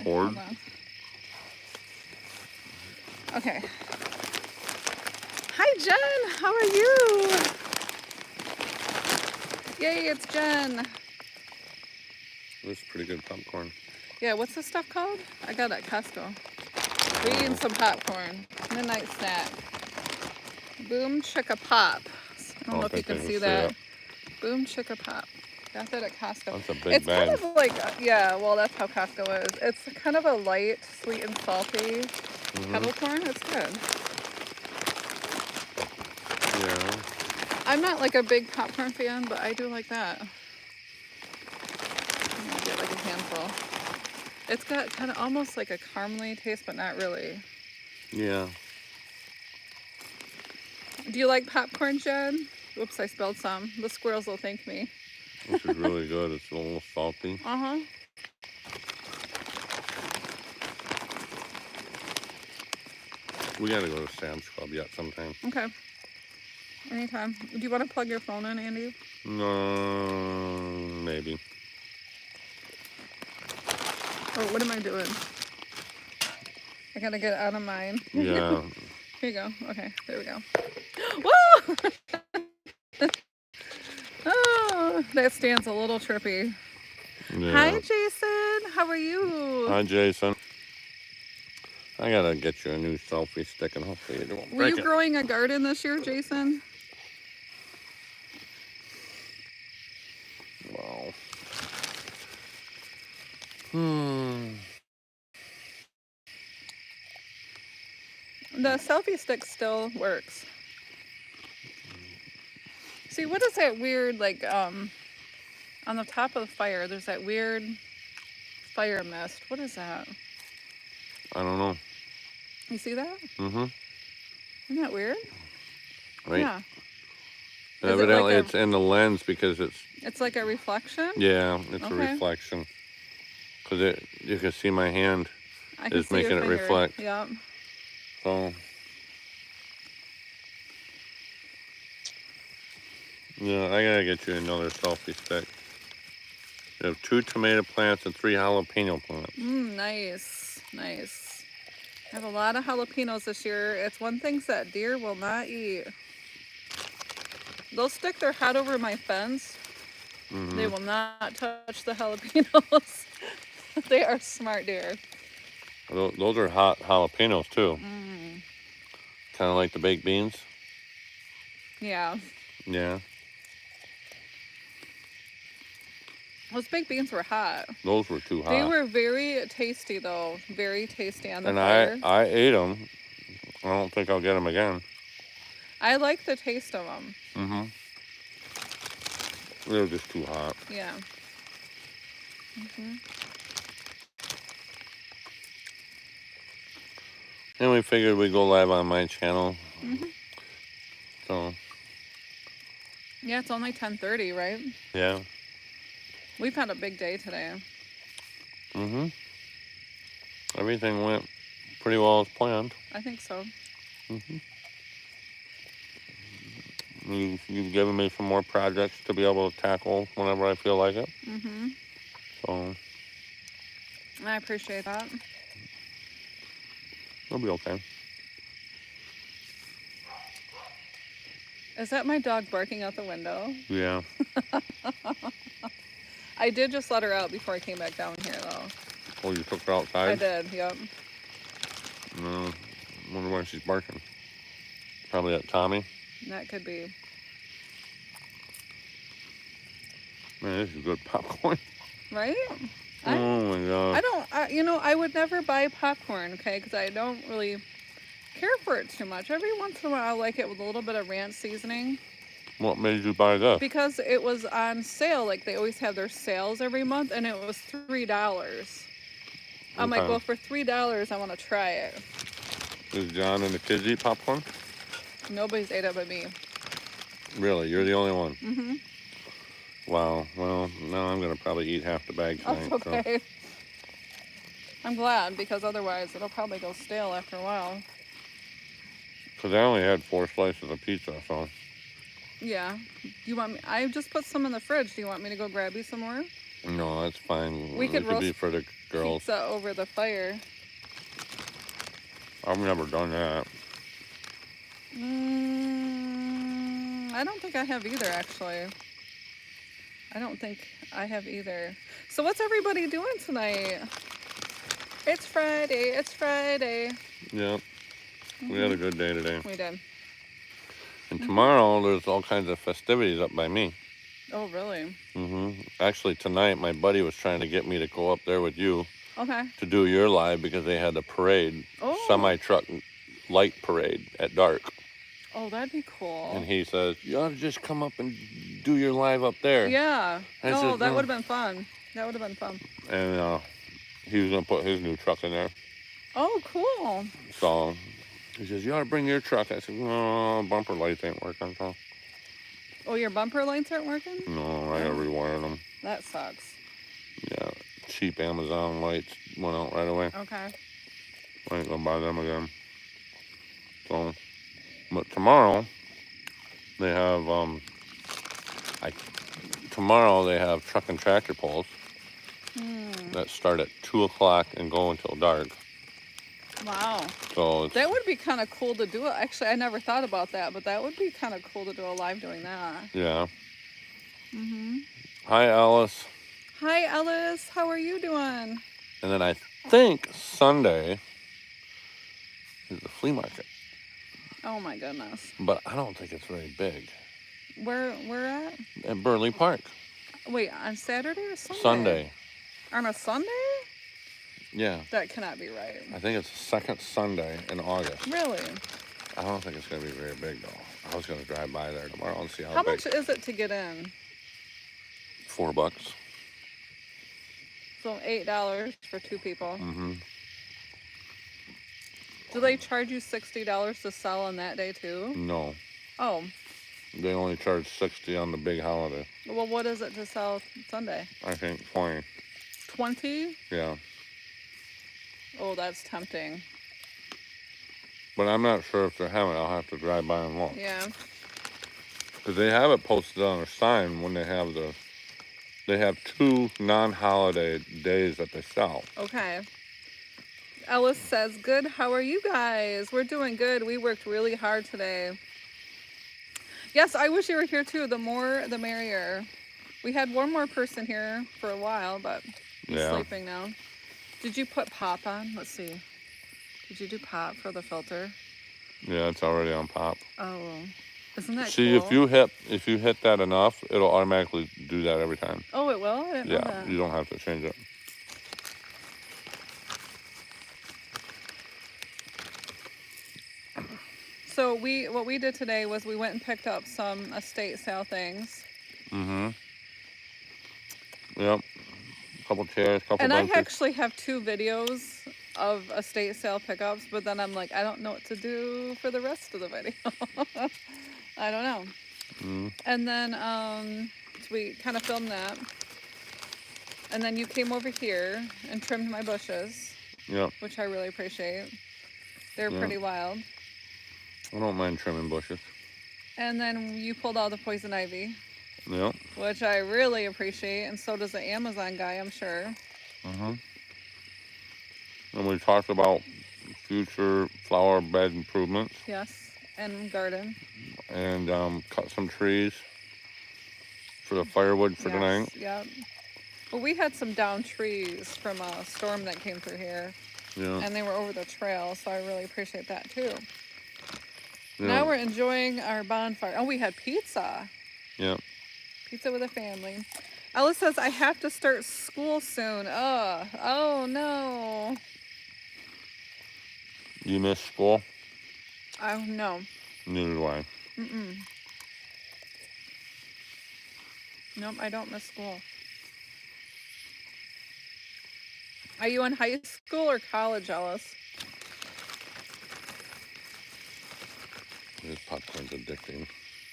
cord. Okay. Hi, Jen. How are you? Yay, it's Jen. This is pretty good popcorn. Yeah, what's this stuff called? I got it at Costco. We're eating some popcorn. Midnight snack. Boom Chicka Pop. I don't know if you can see that. Boom Chicka Pop. Got that at Costco. That's a big bag. It's kind of like, yeah, well, that's how Costco is. It's kind of a light, sweet and salty kettle corn. It's good. Yeah. I'm not like a big popcorn fan, but I do like that. I'm gonna get like a handful. It's got kind of almost like a caramely taste, but not really. Yeah. Do you like popcorn, Jen? Whoops, I spilled some. The squirrels will thank me. This is really good. It's a little salty. Uh-huh. We gotta go to Sam's Club yet sometime. Okay. Anytime. Do you want to plug your phone in, Andy? No, maybe. Or what am I doing? I gotta get out of mine. Yeah. Here you go. Okay, there we go. Whoa! Oh, that stand's a little trippy. Yeah. Hi, Jason. How are you? Hi, Jason. I gotta get you a new selfie stick and hopefully it won't break. Were you growing a garden this year, Jason? Wow. The selfie stick still works. See, what is that weird, like, on the top of the fire, there's that weird fire mist. What is that? I don't know. You see that? Mm-hmm. Isn't that weird? Right? Yeah. Evidently it's in the lens because it's... It's like a reflection? Yeah, it's a reflection. Because you can see my hand is making it reflect. Yeah. So... Yeah, I gotta get you another selfie stick. You have 2 tomato plants and 3 jalapeno plants. Nice. Nice. I have a lot of jalapenos this year. It's one thing that deer will not eat. They'll stick their head over my fence. They will not touch the jalapenos. They are smart deer. Those are hot jalapenos too. Kind of like the baked beans. Yeah. Yeah. Those baked beans were hot. Those were too hot. They were very tasty though. Very tasty on the fire. And I ate them. I don't think I'll get them again. I like the taste of them. They were just too hot. Yeah. And we figured we'd go live on my channel. So. Yeah, it's only 10:30, right? Yeah. We've had a big day today. Everything went pretty well as planned. I think so. You've given me some more projects to be able to tackle whenever I feel like it. So. I appreciate that. It'll be okay. Is that my dog barking out the window? Yeah. I did just let her out before I came back down here, though. Oh, you took her outside? I did, yep. No. Wonder why she's barking. Probably at Tommy. That could be. Man, this is good popcorn. Right? Oh my God. I would never buy popcorn, okay? Because I don't really care for it too much. Every once in a while, I like it with a little bit of ranch seasoning. What made you buy this? Because it was on sale. Like, they always have their sales every month, and it was $3. I'm like, well, for $3, I want to try it. Does John and the kids eat popcorn? Nobody's ate it but me. Really? You're the only one? Wow. Well, now I'm going to probably eat half the bag tonight. That's okay. So. I'm glad, because otherwise it'll probably go stale after a while. Because I only had 4 slices of pizza, so... Yeah. You want me? I just put some in the fridge. Do you want me to go grab you some more? No, that's fine. We could It could be roast for the girls. pizza over the fire. I've never done that. I don't think I have either, actually. I don't think I have either. So what's everybody doing tonight? It's Friday. It's Friday. Yep. We had a good day today. We did. And tomorrow, there's all kinds of festivities up by me. Oh, really? Actually, tonight, my buddy was trying to get me to go up there with you Okay. to do your live because they had the parade, Oh. semi-truck light parade at dark. Oh, that'd be cool. And he says, you ought to just come up and do your live up there. Yeah. I No, said, that "No." would have been fun. That would have been fun. And he was going to put his new truck in there. Oh, cool. So he says, you ought to bring your truck. I said, no, bumper lights ain't working. So Oh, your bumper lights aren't working? no, I got to rewire them. That sucks. Yeah, cheap Amazon lights went out right away. Okay. I ain't going to buy them again. So, but tomorrow they have tomorrow they have truck and tractor pulls that start at 2 o'clock and go until dark. Wow. So That would be kind of cool to do it. Actually, I never thought about that, but that would be kind of cool to do a live doing that. yeah. Hi, Alice. Hi, Ellis. How are you doing? And then I think Sunday is the flea market, Oh my goodness. but I don't think it's very big. Where at? At Burley Park. Wait, on Saturday or Sunday? Sunday. On a Sunday? Yeah. That cannot be right. I think it's the second Sunday in August. Really? I don't think it's going to be very big, though. I was going to drive by there tomorrow and see how How big. much is it to get in? $4. So $8 for 2 people. Mm-hmm. Do they charge you $60 to sell on that day too? No. Oh, They only charge $60 on the big holiday. well, what is it to sell Sunday? I think 20. 20? Yeah. Oh, that's tempting. But I'm not sure if they're having it. I'll have to drive by and look. Yeah. Because they have it posted on a sign when they have they have 2 non-holiday days that they sell. Okay. Ellis says, good. How are you guys? We're doing good. We worked really hard today. Yes, I wish you were here too. The more, the merrier. We had one more person here for a while, but he's sleeping now. Did you put pop on? Let's see. Did you do pop for the filter? Yeah, it's already on pop. Oh, isn't that See, cool? if you hit that enough, it'll automatically do that every time. Oh, it will? I didn't know Yeah, that. you don't have to change it. So what we did today was we went and picked up some estate sale things. Mm-hmm. Yep. Couple chairs, couple And benches. I actually have 2 videos of estate sale pickups, but then I'm like, I don't know what to do for the rest of the video. I don't know. Mm. And then so we kind of filmed that. And then you came over here and trimmed my bushes, Yep. which I really appreciate. They're Yeah. pretty wild. I don't mind trimming bushes. And then you pulled all the poison ivy, Yep. which I really appreciate, and so does the Amazon guy, I'm sure. Mm-hmm. And we talked about future flower bed improvements Yes, and garden. and cut some trees for the firewood for tonight. Yep. Well, we had some downed trees from a storm that came through here, Yeah. and they were over the trail, so I really appreciate that too. Yeah. Now we're enjoying our bonfire. Oh, we had pizza. Yep. Pizza with a family. Ella says, I have to start school soon. Oh no. You miss school? Oh, no. Neither do I. Mm-mm. Nope, I don't miss school. Are you in high school or college, Ellis? This popcorn's addicting.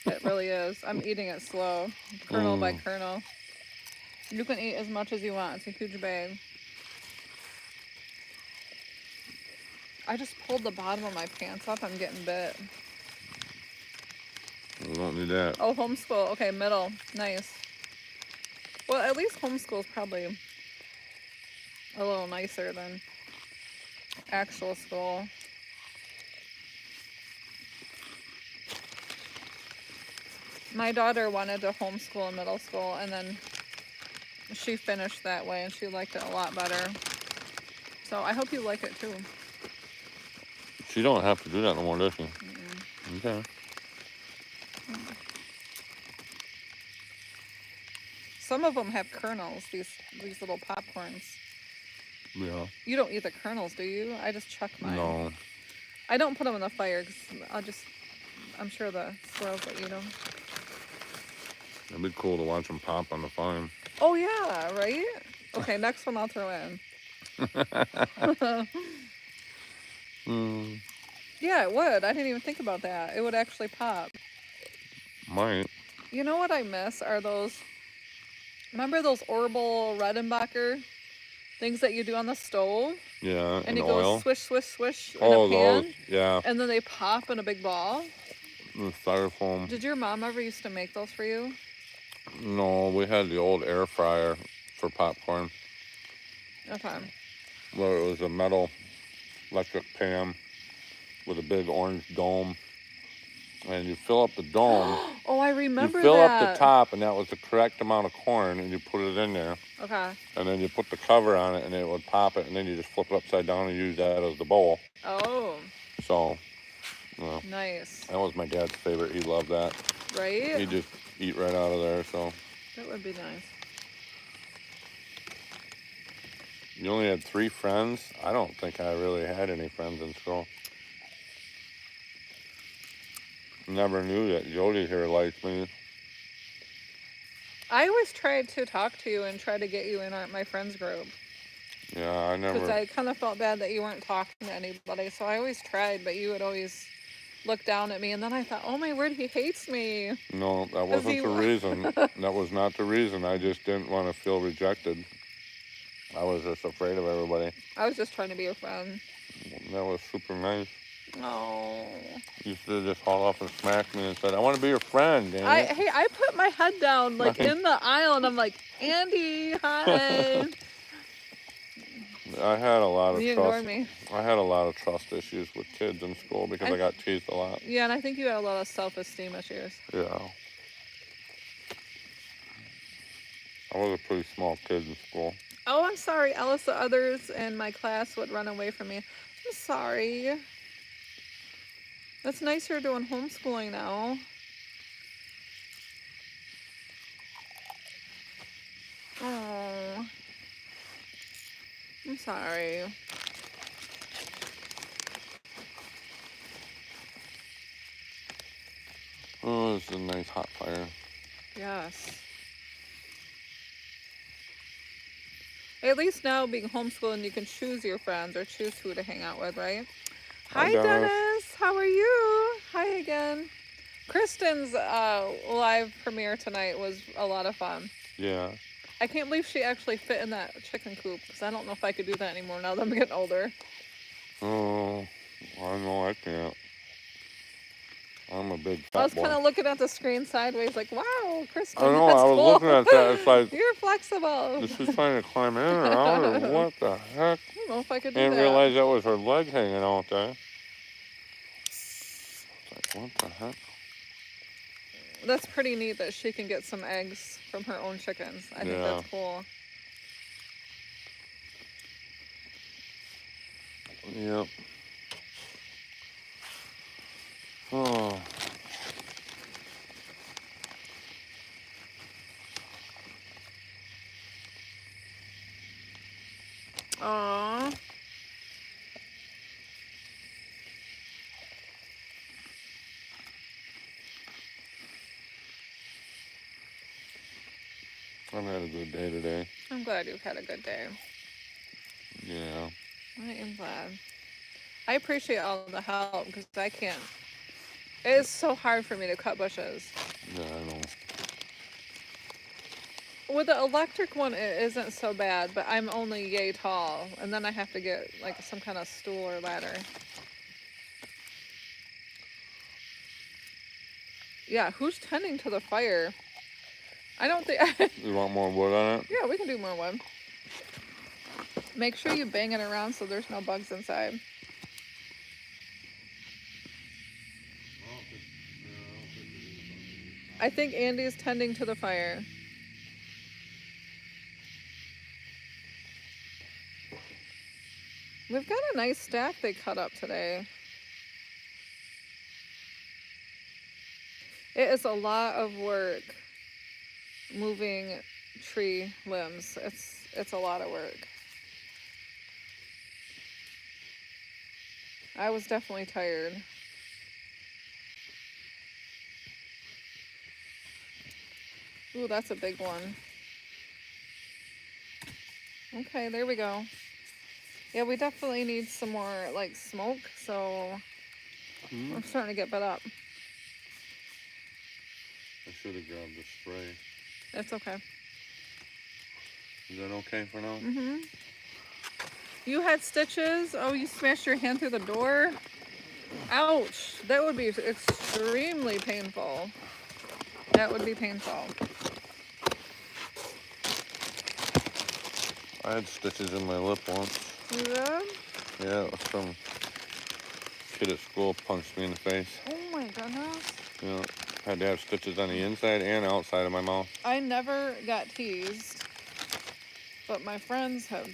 It really is. I'm eating it slow, kernel by kernel. You can eat as much as you want. It's a huge bag. I just pulled the bottom of my pants up. I'm getting bit. We don't need that. Oh, homeschool. Okay, middle. Nice. Well, at least homeschool is probably a little nicer than actual school. My daughter wanted to homeschool in middle school, and then she finished that way, and she liked it a lot better. So I hope you like it too. She don't have to do that no more, does she? Okay. Some of them have kernels, these little popcorns. Yeah. You don't eat the kernels, do you? I just chuck mine. No. I don't put them in the fire because I'm sure the squirrels will eat them. It'd be cool to watch them pop on the farm. Oh yeah, right? Okay, next one I'll throw in. Yeah, it would. I didn't even think about that. It would actually pop. Might. You know what I miss are those... Remember those Orbital Redenbacher things that you do on the stove? Yeah, and you oil. Go swish, swish, swish in Oh, a pan. those, yeah. And then they pop in a big ball. The styrofoam. Did your mom ever used to make those for you? No, we had the old air fryer for popcorn. Okay. Where it was a metal electric pan with a big orange dome. And you fill up the dome. Oh, I remember that. You fill up the top, and that was the correct amount of corn, and you put it in there. Okay. And then you put the cover on it, and it would pop it, and then you just flip it upside down and use that as the bowl. Oh. So, well, nice. That was my dad's favorite. He loved that. Right? He'd just eat right out of there, so. That would be nice. You only had 3 friends? I don't think I really had any friends in school. Never knew that Jodi here liked me. I always tried to talk to you and try to get you in my friends group. Yeah, I never... Because I kind of felt bad that you weren't talking to anybody, so I always tried, but you would always look down at me, and then I thought, oh my word, he hates me. No, that wasn't the reason. That was not the reason. I just didn't want to feel rejected. I was just afraid of everybody. I was just trying to be your friend. That was super nice. Oh. You should have just hauled off and smacked me and said, I want to be your friend, damn it. Hey, I put my head down, like, in the aisle, and I'm like, Andy, hi. I had a lot of you trust. ignored me. I had a lot of trust issues with kids in school because I got teased a lot. Yeah, and I think you had a lot of self-esteem issues. Yeah. I was a pretty small kid in school. Oh, I'm sorry, Alice. The others in my class would run away from me. I'm sorry. That's nice you're doing homeschooling now. Oh. I'm sorry. Oh, it's a nice hot fire. Yes. At least now being homeschooling, you can choose your friends or choose who to hang out with, right? Hi, Dennis. How are you? Hi again. Kristen's live premiere tonight was a lot of fun. Yeah. I can't believe she actually fit in that chicken coop because I don't know if I could do that anymore now that I'm getting older. Oh, I know I can't. I'm a big fat boy. I was kind of looking at the screen sideways like, wow, Kristen, I know, I was looking at that. It's like... You're flexible. Is she trying to climb in or out or what the heck? I don't know if I could do I that. didn't realize that was her leg hanging out there. It's like, what the heck? That's pretty neat that she can get some eggs from her own chickens. I think that's cool. Yep. Oh. Aww. I've had a good day today. I'm glad you've had a good day. Yeah. I am glad. I appreciate all the help because I can't. It is so hard for me to cut bushes. Yeah, I know. With the electric one, it isn't so bad, but I'm only yay tall, and then I have to get like some kind of stool or ladder. Yeah, who's tending to the fire? I don't think... You want more wood on it? Yeah, we can do more wood. Make sure you bang it around so there's no bugs inside. I think Andy's tending to the fire. We've got a nice stack they cut up today. It is a lot of work moving tree limbs. It's a lot of work. I was definitely tired. Ooh, that's a big one. Okay, there we go. Yeah, we definitely need some more like smoke, so I'm starting to get bit up. I should have grabbed the spray. That's okay. Is that okay for now? Mm-hmm. You had stitches? Oh, you smashed your hand through the door? Ouch. That would be extremely painful. That would be painful. I had stitches in my lip once. You did? Yeah, it was some kid at school punched me in the face. Oh my goodness. Yeah, had to have stitches on the inside and outside of my mouth. I never got teased, but my friends have,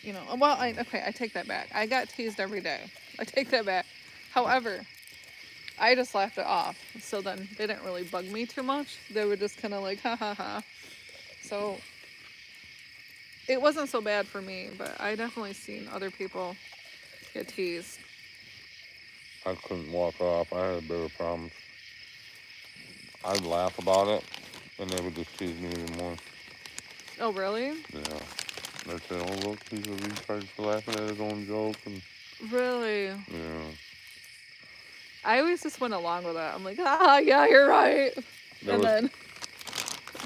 you know, well, okay, I take that back. I got teased every day. I take that back. However, I just laughed it off. So then they didn't really bug me too much. They were just kind of like, ha ha ha. So it wasn't so bad for me, but I definitely seen other people get teased. I couldn't walk off. I had bigger problems. I'd laugh about it, and they would just tease me even more. Oh, really? Yeah. They'd say, oh, look, he's a retard for laughing at his own joke. And Really? yeah. I always just went along with it. I'm like, ah, yeah, you're right. Then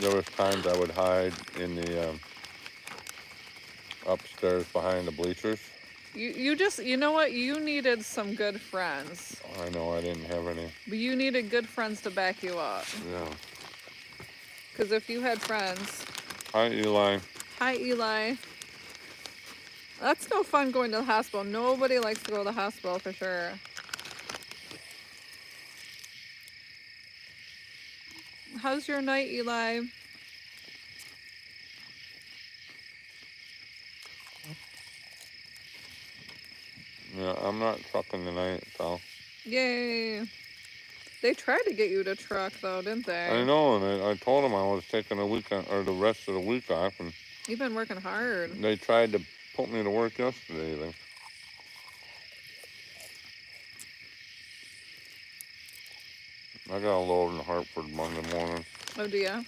there was times I would hide in the upstairs behind the bleachers. you know what? You needed some good friends. I know I didn't have any. But you needed good friends to back you up. Yeah. Because if you had friends... Hi, Eli. Hi, Eli. That's no fun going to the hospital. Nobody likes to go to the hospital for sure. How's your night, Eli? Yeah, I'm not trucking tonight, so. Yay. They tried to get you to truck, though, didn't they? I know, and I told them I was taking a weekend, or the rest of the week off, and You've been working hard. they tried to put me to work yesterday, even. I got a load in Hartford Monday morning. Oh, do ya?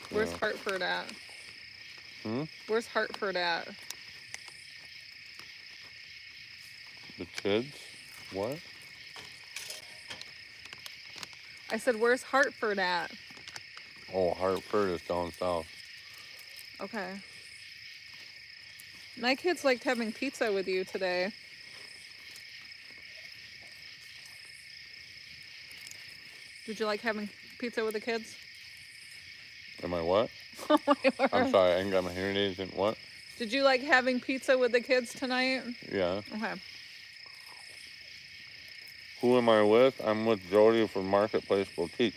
Where's Yeah. Hartford at? Where's Hartford at? The kids? What? I said, where's Hartford at? Oh, Hartford is down south. Okay. My kids liked having pizza with you today. Did you like having pizza with the kids? Am I what? Oh my word. I'm sorry, I ain't got my hearing aids in. What? Did you like having pizza with the kids tonight? Yeah. Okay. Who am I with? I'm with Jodi from Marketplace Boutique.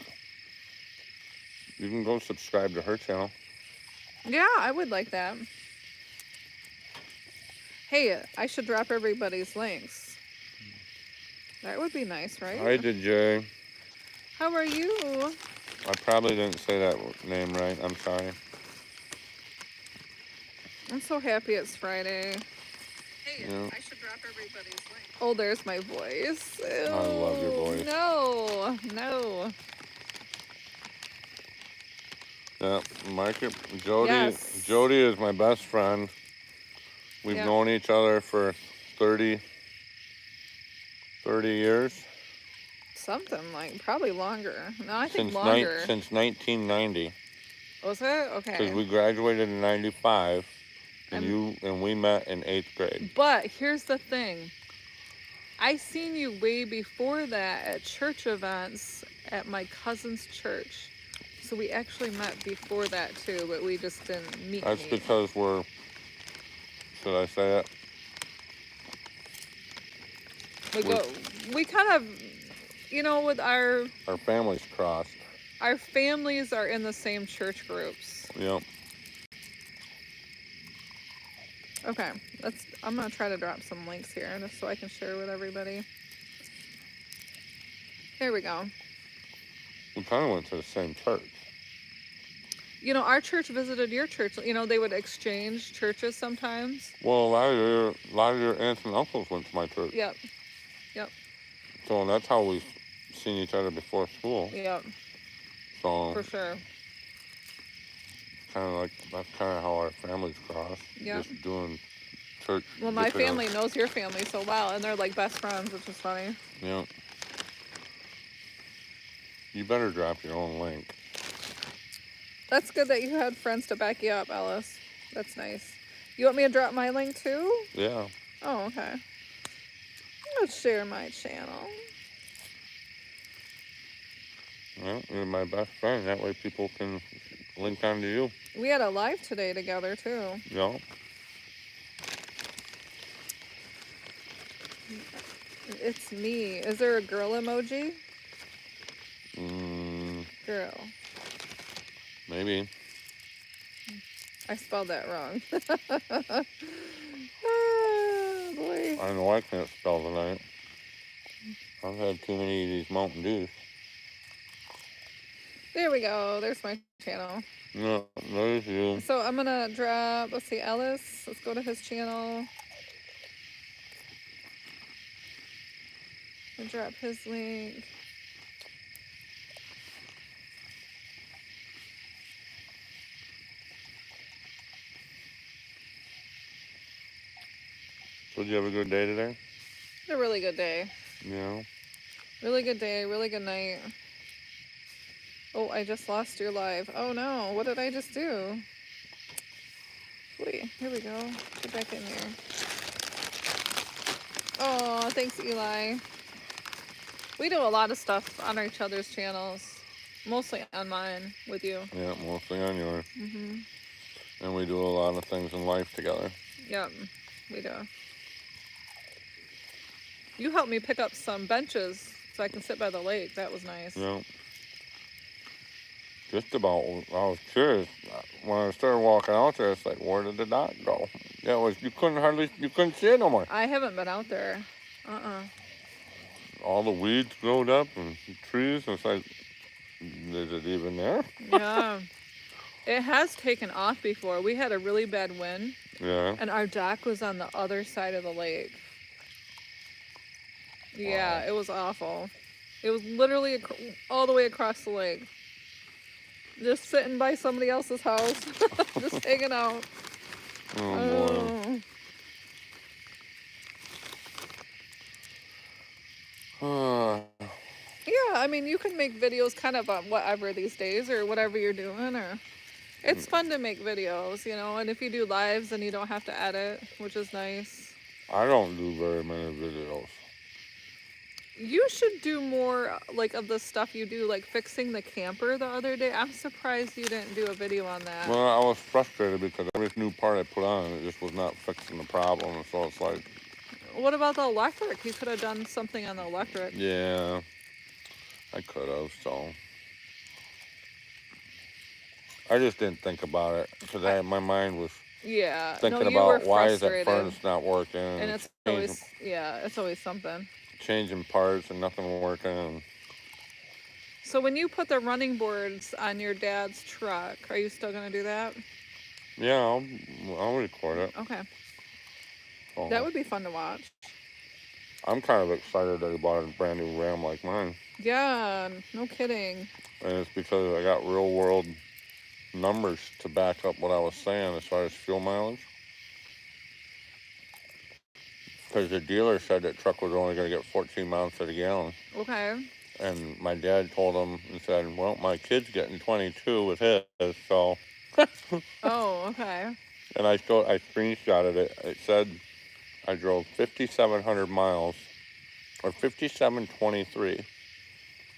You can go subscribe to her channel. Yeah, I would like that. Hey, I should drop everybody's links. That would be nice, right? Hi, DJ. How are you? I probably didn't say that name right. I'm sorry. I'm so happy it's Friday. Hey, Yeah. I should drop everybody's links. Oh, there's my voice. Ew, I love your voice. No. Yeah, Jodi. Yes. Jodi is my best friend. We've Yeah. known each other for 30 years. Something like, probably longer. No, I think Since longer. Since 1990. Was it? Okay. Because we graduated in 95, and we met in 8th grade. But here's the thing. I seen you way before that at church events at my cousin's church. So we actually met before that too, but we just didn't meet. That's because we're, should I say it? We kind of, with our families crossed. Our families are in the same church groups. Yep. Okay, I'm gonna try to drop some links here just so I can share with everybody. There we go. We kind of went to the same church. Our church visited your church. They would exchange churches sometimes. Well, a lot of your aunts and uncles went to my church. Yep. So that's how we've seen each other before school. Yep. So for sure. That's kind of how our families cross. Yep. Just doing church. Well, my family knows your family so well, and they're like best friends, which is funny. Yep. You better drop your own link. That's good that you had friends to back you up, Ellis. That's nice. You want me to drop my link too? Yeah. Oh, okay. Let's share my channel. Well, you're my best friend. That way people can link onto you. We had a live today together too. Yeah. It's me. Is there a girl emoji? Girl. Maybe. I spelled that wrong. Oh, boy. I know I can't spell tonight. I've had too many of these Mountain Dews. There we go. There's my channel. No, there's you. So I'm gonna drop, let's see, Ellis. Let's go to his channel. I'll drop his link. So did you have a good day today? A really good day. Yeah. Really good day, really good night. Oh, I just lost your live. Oh no, what did I just do? Wait, here we go. Get back in there. Oh, thanks, Eli. We do a lot of stuff on each other's channels. Mostly on mine with you. Yeah, mostly on yours. Mm-hmm. And we do a lot of things in life together. Yep, we do. You helped me pick up some benches so I can sit by the lake. That was nice. Yeah. Just about, I was curious. When I started walking out there, it's like, where did the dog go? Yeah, you couldn't see it no more. I haven't been out there. All the weeds growed up and trees, and it's like, is it even there? Yeah. It has taken off before. We had a really bad wind. Yeah. And our dock was on the other side of the lake. Yeah, It was awful. It was literally all the way across the lake. Just sitting by somebody else's house. Just hanging out. Oh, boy. Yeah, I mean, you can make videos kind of on whatever these days or whatever you're doing. Or it's fun to make videos, and if you do lives, then you don't have to edit, which is nice. I don't do very many videos. You should do more of the stuff you do, like fixing the camper the other day. I'm surprised you didn't do a video on that. Well, I was frustrated because every new part I put on, it just was not fixing the problem. And so it's like... What about the electric? You could have done something on the electric. Yeah, I could have, so... I just didn't think about it because my mind was thinking about why is that furnace not working. And it's always something. Changing parts and nothing working. So when you put the running boards on your dad's truck, are you still going to do that? Yeah, I'll record it. Okay. So, that would be fun to watch. I'm kind of excited that he bought a brand new Ram like mine. Yeah, no kidding. And it's because I got real world numbers to back up what I was saying as far as fuel mileage. Because the dealer said that truck was only going to get 14 miles to the gallon. Okay. And my dad told him and said, well, my kid's getting 22 with his, so. Oh, okay. And I screenshotted it. It said I drove 5,700 miles, or 5,723,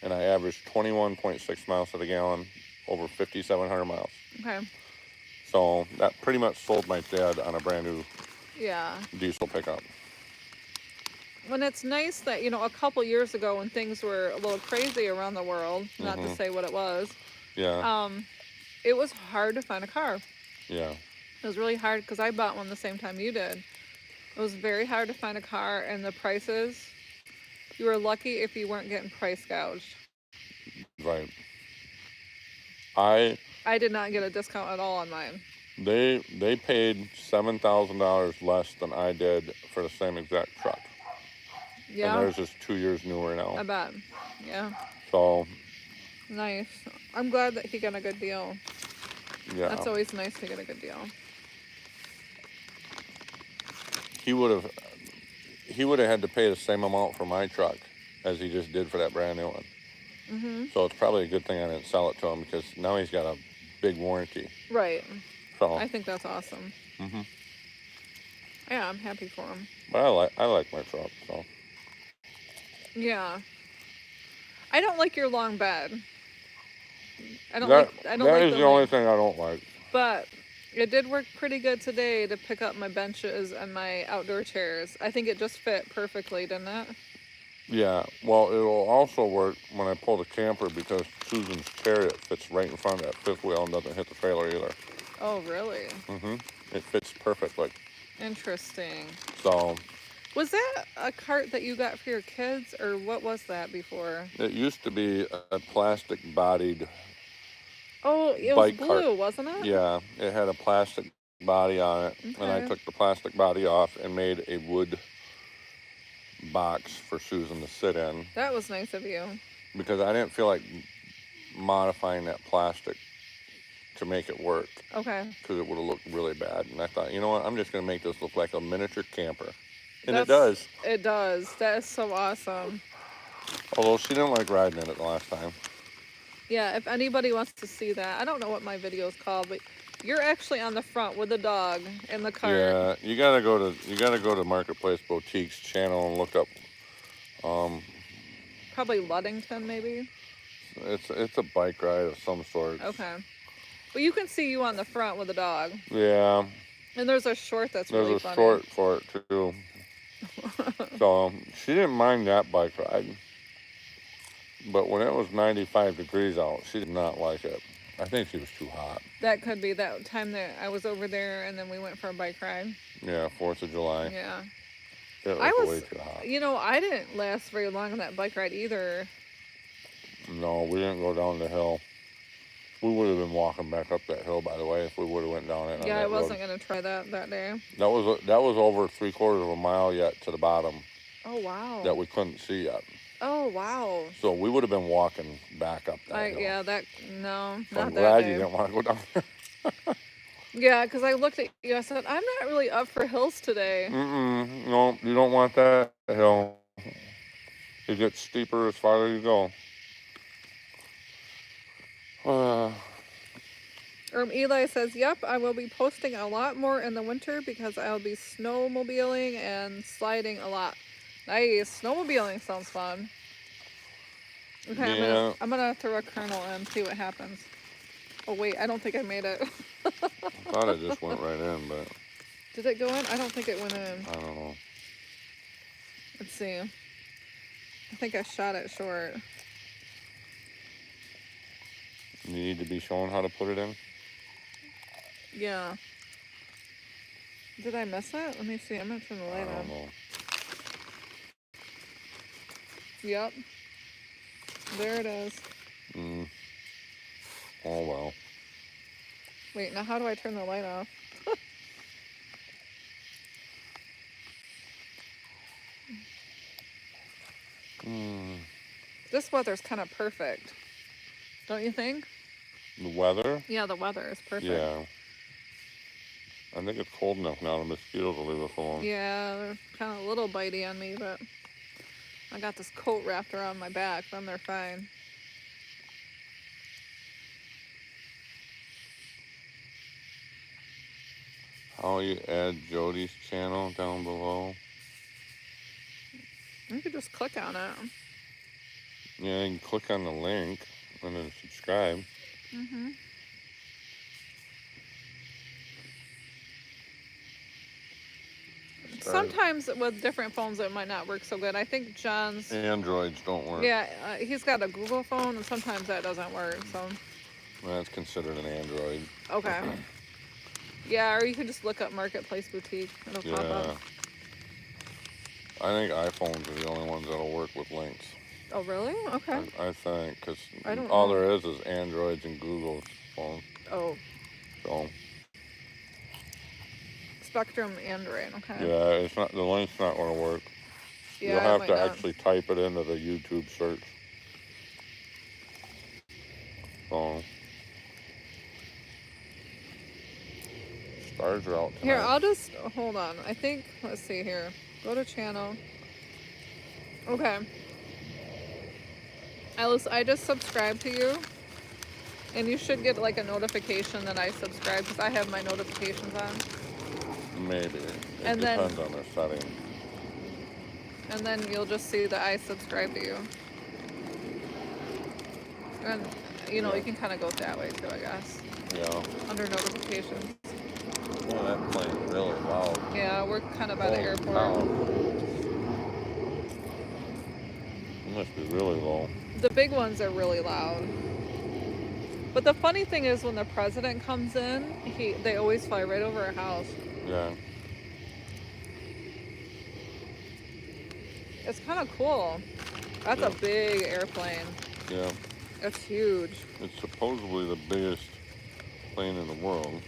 and I averaged 21.6 miles to the gallon over 5,700 miles. Okay. So that pretty much sold my dad on a brand new Yeah. diesel pickup. When it's nice that, you know, a couple years ago when things were a little crazy around the world, not to say what it was, Yeah. it was hard to find a car. Yeah. It was really hard because I bought one the same time you did. It was very hard to find a car, and the prices, you were lucky if you weren't getting price gouged. Right. I did not get a discount at all on mine. They paid $7,000 less than I did for the same exact truck. Yeah. And theirs is 2 years newer now. I bet. Yeah. So. Nice. I'm glad that he got a good deal. Yeah. That's always nice to get a good deal. He would have had to pay the same amount for my truck as he just did for that brand new one. So it's probably a good thing I didn't sell it to him, because now he's got a big warranty. Right. So I think that's awesome. Yeah, I'm happy for him. But I like my truck, so. Yeah. I don't like your long bed. That like is the only thing I don't like. But it did work pretty good today to pick up my benches and my outdoor chairs. I think it just fit perfectly, didn't it? Yeah, well, it'll also work when I pull the camper, because Susan's chariot fits right in front of that fifth wheel and doesn't hit the trailer either. Oh, really? It fits perfectly. Interesting. So. Was that a cart that you got for your kids, or what was that before? It used to be a plastic-bodied. Oh, it was blue, cart. Wasn't it? Yeah, it had a plastic body on it, okay. And I took the plastic body off and made a wood box for Susan to sit in. That was nice of you. Because I didn't feel like modifying that plastic to make it work. Okay. Because it would have looked really bad. And I thought, you know what, I'm just going to make this look like a miniature camper. And it does. It does. That is so awesome. Although she didn't like riding in it the last time. Yeah, if anybody wants to see that, I don't know what my video is called, but you're actually on the front with the dog in the cart. Yeah, you gotta go to Marketplace Boutique's channel and look up. Probably Luddington, maybe. It's a bike ride of some sort. Okay. Well, you can see you on the front with the dog. Yeah. And there's a short that's really funny. There's a short for it too. So she didn't mind that bike ride. But when it was 95 degrees out, she did not like it. I think she was too hot. That could be that time that I was over there and then we went for a bike ride. Yeah, 4th of July. Yeah. It was way too hot. You know, I didn't last very long on that bike ride either. No, we didn't go down the hill. We would have been walking back up that hill, by the way, if we would have went down it. Yeah, I wasn't going to try that day. That was over 3/4 of a mile yet to the bottom. Oh, wow. That we couldn't see yet. Oh, wow. So we would have been walking back up that hill. Yeah, so I'm glad you didn't want to go down there. Yeah, because I looked at you, I said, I'm not really up for hills today. No, you don't want that hill. It gets steeper as farther you go. Eli says, yep, I will be posting a lot more in the winter because I'll be snowmobiling and sliding a lot. Nice. Snowmobiling sounds fun. Okay, yeah. I'm gonna throw a kernel in and see what happens. Oh wait, I don't think I made it. I thought it just went right in, but... Did it go in? I don't think it went in. I don't know. Let's see. I think I shot it short. You need to be shown how to put it in? Yeah. Did I miss it? Let me see. I'm gonna turn the light on. I don't know. Yep. There it is. Oh, well. Wait, now how do I turn the light off? This weather's kind of perfect. Don't you think? The weather? Yeah, the weather is perfect. Yeah. I think it's cold enough now. The mosquitoes will leave us alone. Yeah, they're kind of a little bitey on me, but I got this coat wrapped around my back, then they're fine. How you add Jodi's channel down below? You could just click on it. Yeah, you can click on the link and then subscribe. Mm-hmm. Sometimes with different phones it might not work so good. I think John's, Androids don't work. yeah, he's got a Google phone, and sometimes that doesn't work. So That's considered an Android. okay, yeah, or you can just look up Marketplace Boutique. It'll pop up. Yeah. I think iPhones are the only ones that'll work with links. Oh really? Okay. I think, because I don't all know. there is Androids and Google's phone. Oh, So Spectrum Android. Okay. yeah, it's not, the link's not going to work. Yeah, You'll have it to might not. actually type it into the YouTube search. So stars are out tonight. Here, I'll just hold on. I think, let's see here. Go to channel. Okay. Alice, I just subscribed to you, and you should get like a notification that I subscribe, because I have my notifications on. Maybe. It And then- depends on their setting. And then you'll just see that I subscribe to you. And, you know, Yeah. you can kind of go that way too, I guess. Yeah. Under notifications. Well, that plane's really loud. Yeah, we're kind of by the Holy airport. cow. It must be really low. The big ones are really loud. But the funny thing is, when the president comes in, they always fly right over our house. Yeah. It's kind of cool. That's a big airplane. Yeah. It's huge. It's supposedly the biggest plane in the world.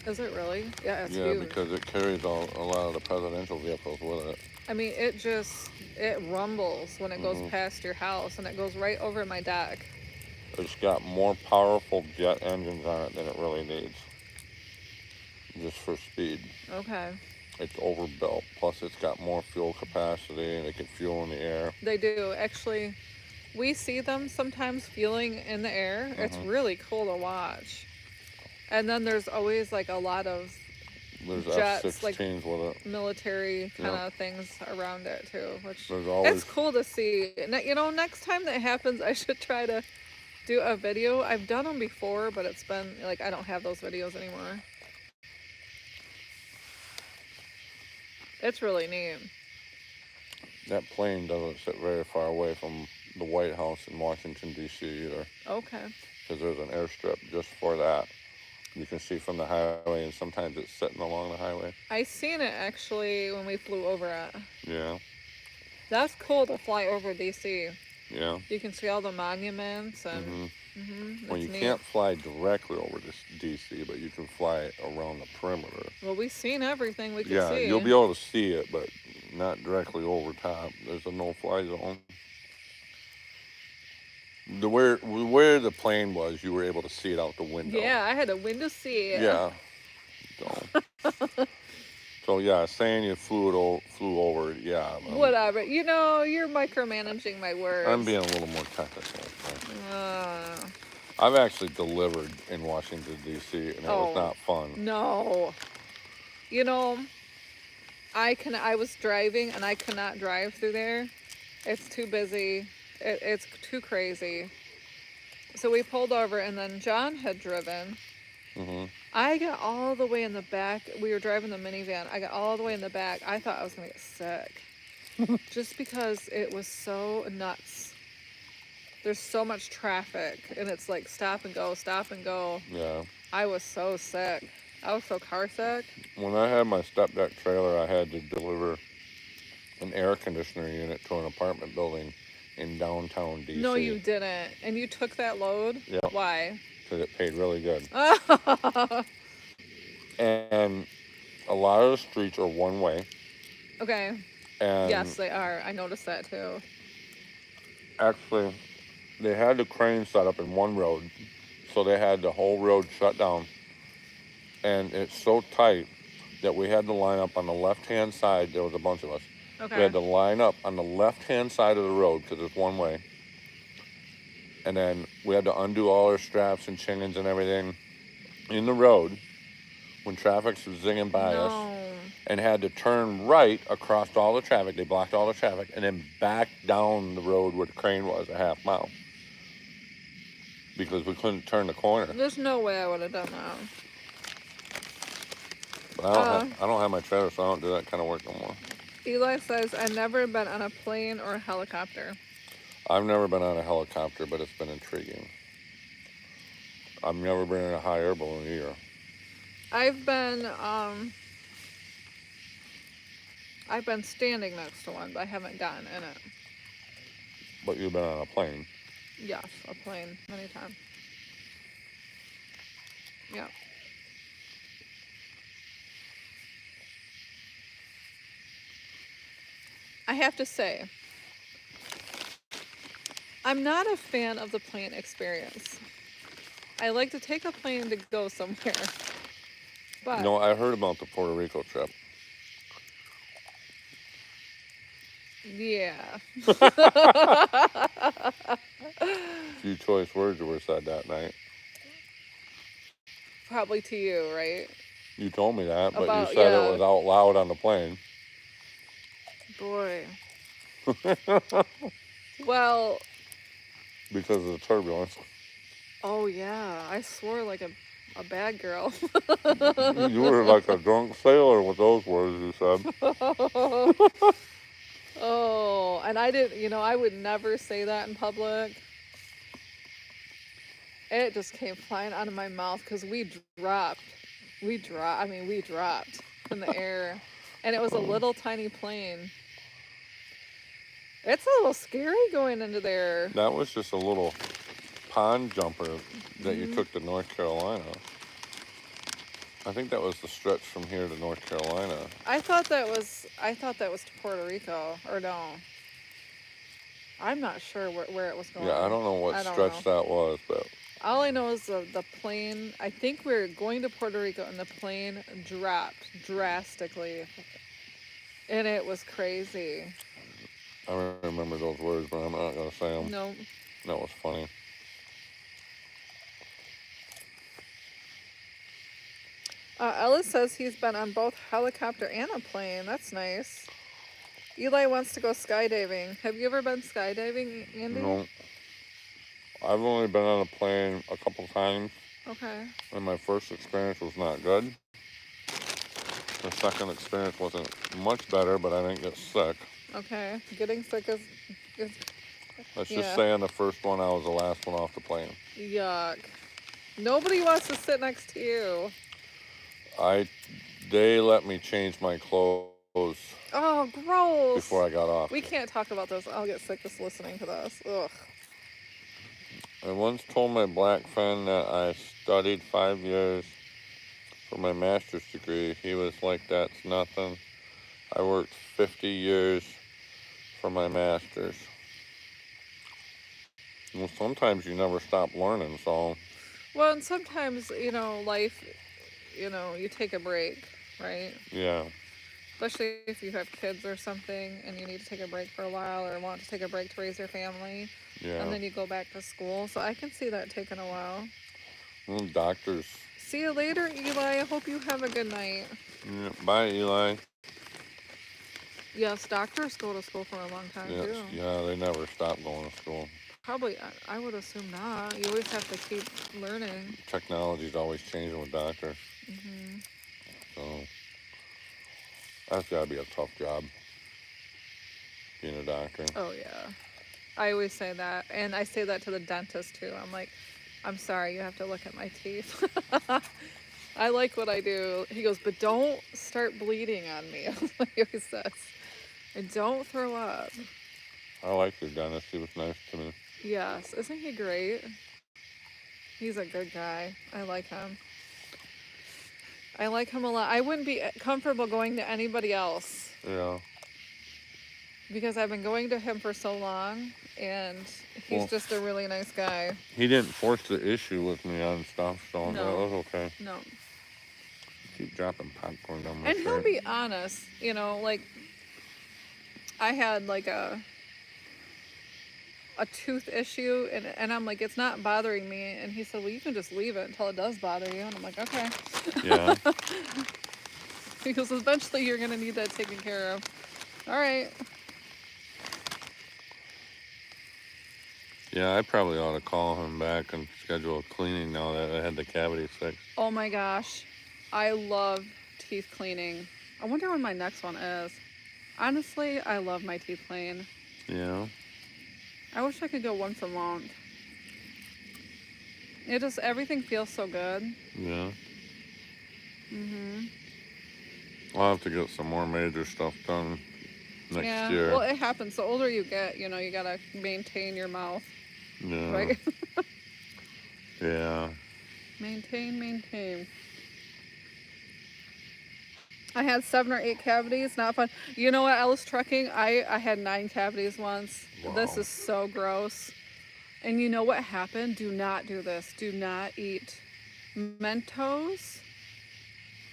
Is it really? Yeah, it's Yeah, huge. because it carries a lot of the presidential vehicles with it. I mean, it rumbles when it goes past your house, and it goes right over my deck. It's got more powerful jet engines on it than it really needs. Just for speed. Okay. It's overbuilt. Plus, it's got more fuel capacity, and it can fuel in the air. They do. Actually, we see them sometimes fueling in the air. It's really cool to watch. And then there's always like a lot of There's jets, F-16s like with it. military kind of things around it too, which There's always... it's cool to see. You know, next time that happens, I should try to do a video. I've done them before, but it's been like I don't have those videos anymore. It's really neat. That plane doesn't sit very far away from the White House in Washington, D.C. either. Okay. Because there's an airstrip just for that. You can see from the highway, and sometimes it's sitting along the highway. I seen it actually when we flew over it. Yeah. That's cool to fly over D.C. Yeah. You can see all the monuments and. Well, you can't fly directly over to D.C., but you can fly around the perimeter. Well, we've seen everything we can see. Yeah, you'll be able to see it, but not directly over top. There's a no-fly zone. Where the plane was, you were able to see it out the window. Yeah, I had a window seat. Yeah. So yeah, saying you flew over, yeah. Whatever. You know, you're micromanaging my words. I'm being a little more technical. I've actually delivered in Washington, D.C., and it was not fun. No. You know, I was driving, and I could not drive through there. It's too busy. It's too crazy. So we pulled over, and then John had driven. I got all the way in the back. We were driving the minivan. I got all the way in the back. I thought I was going to get sick. Just because it was so nuts. There's so much traffic, and it's like stop and go, stop and go. Yeah. I was so sick. I was so car sick. When I had my step deck trailer, I had to deliver an air conditioner unit to an apartment building in downtown D.C. No, you didn't. And you took that load? Yeah. Why? Because it paid really good. And a lot of the streets are one way. Okay. And yes, they are. I noticed that too. Actually, they had the crane set up in one road, so they had the whole road shut down. And it's so tight that we had to line up on the left-hand side. There was a bunch of us. Okay. We had to line up on the left-hand side of the road because it's one way. And then we had to undo all our straps and chingons and everything in the road when traffic's zinging by us, and had to turn right across all the traffic. They blocked all the traffic, and then back down the road where the crane was a half mile. because we couldn't turn the corner. There's no way I would have done that. But I don't have my trailer, so I don't do that kind of work no more. Eli says, I've never been on a plane or a helicopter. I've never been on a helicopter, but it's been intriguing. I've never been in a hot air balloon either. I've been standing next to one, but I haven't gotten in it. But you've been on a plane. Yes, a plane, many times. Yeah. I have to say, I'm not a fan of the plane experience. I like to take a plane to go somewhere. But No, I heard about the Puerto Rico trip. Yeah. Few choice words were said that night. Probably to you, right? You told me that, but you said it was out loud on the plane. Boy. Well. Because of the turbulence. Oh, yeah. I swore like a bad girl. You were like a drunk sailor with those words you said. Oh, and I didn't, I would never say that in public. It just came flying out of my mouth because we dropped in the air. And it was a little tiny plane. It's a little scary going into there. That was just a little pond jumper that you took to North Carolina. I think that was the stretch from here to North Carolina. I thought that was to Puerto Rico, or no. I'm not sure where it was going. Yeah, I don't know what stretch that was, but all I know is the plane. I think we were going to Puerto Rico, and the plane dropped drastically, and it was crazy. I don't remember those words, but I'm not gonna say them. No. That was funny. Ellis says he's been on both helicopter and a plane. That's nice. Eli wants to go skydiving. Have you ever been skydiving, Andy? No. I've only been on a plane a couple times. Okay. And my first experience was not good. The second experience wasn't much better, but I didn't get sick. Okay. Getting sick is Let's just say on the first one, I was the last one off the plane. Yuck. Nobody wants to sit next to you. They let me change my clothes. Oh, gross. Before I got off. We can't talk about this. I'll get sick just listening to this. Ugh. I once told my black friend that I studied 5 years for my master's degree. He was like, that's nothing. I worked 50 years for my master's. Well, sometimes you never stop learning, so. Well, and sometimes, life, you take a break, right? Yeah. Especially if you have kids or something and you need to take a break for a while or want to take a break to raise your family. Yeah. And then you go back to school. So I can see that taking a while. Well, doctors. See you later, Eli. I hope you have a good night. Yeah, bye, Eli. Yes, doctors go to school for a long time, too. Yeah, they never stop going to school. Probably, I would assume not. You always have to keep learning. Technology's always changing with doctors. Mm-hmm. So, that's got to be a tough job, being a doctor. Oh, yeah. I always say that. And I say that to the dentist, too. I'm like, I'm sorry, you have to look at my teeth. I like what I do. He goes, but don't start bleeding on me. He always says. And don't throw up. I like your dentist. He was nice to me. Yes. Isn't he great? He's a good guy. I like him. I like him a lot. I wouldn't be comfortable going to anybody else. Yeah. Because I've been going to him for so long, and he's just a really nice guy. He didn't force the issue with me on stuff, so No. that was okay. No. Keep dropping popcorn down my And shirt. he'll be honest, like, I had like a tooth issue, and I'm like, it's not bothering me, and he said, well, you can just leave it until it does bother you, and I'm like, okay. Yeah. He goes, eventually you're gonna need that taken care of. All right. Yeah, I probably ought to call him back and schedule a cleaning now that I had the cavity fixed. Oh my gosh. I love teeth cleaning. I wonder when my next one is. Honestly, I love my teeth clean. Yeah. I wish I could go once a month. It just, everything feels so good. Yeah. Mm-hmm. I'll have to get some more major stuff done next year. Well, it happens. The older you get, you gotta maintain your mouth. Yeah. Right? Yeah. Maintain. I had 7 or 8 cavities. Not fun. You know what? I was trucking. I had 9 cavities once. Wow. This is so gross. And you know what happened? Do not do this. Do not eat Mentos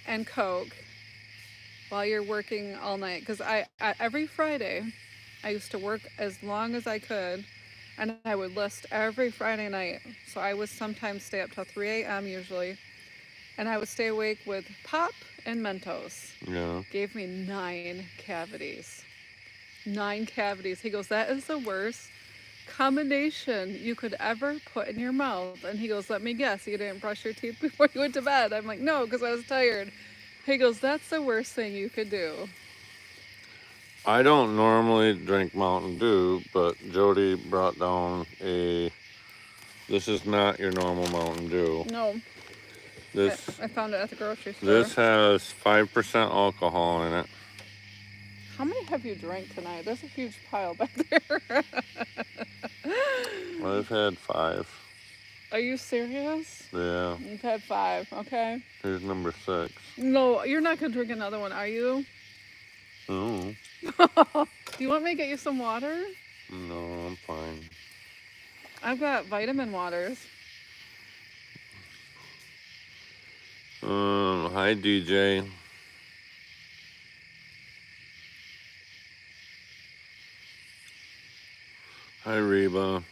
and Coke while you're working all night. Because I every Friday, I used to work as long as I could. And I would list every Friday night. So I would sometimes stay up till 3 a.m. usually. And I would stay awake with pop and Mentos. Yeah. Gave me 9 cavities. 9 cavities. He goes, that is the worst combination you could ever put in your mouth. And he goes, let me guess, you didn't brush your teeth before you went to bed. I'm like, no, because I was tired. He goes, that's the worst thing you could do. I don't normally drink Mountain Dew, but Jodi brought down a. This is not your normal Mountain Dew. No. This I found it at the grocery store. This has 5% alcohol in it. How many have you drank tonight? There's a huge pile back there. I've had 5. Are you serious? Yeah. You've had 5, okay. Here's number 6. No, you're not going to drink another one, are you? Oh. Do you want me to get you some water? No, I'm fine. I've got vitamin waters. Hi, DJ. Hi, Reba.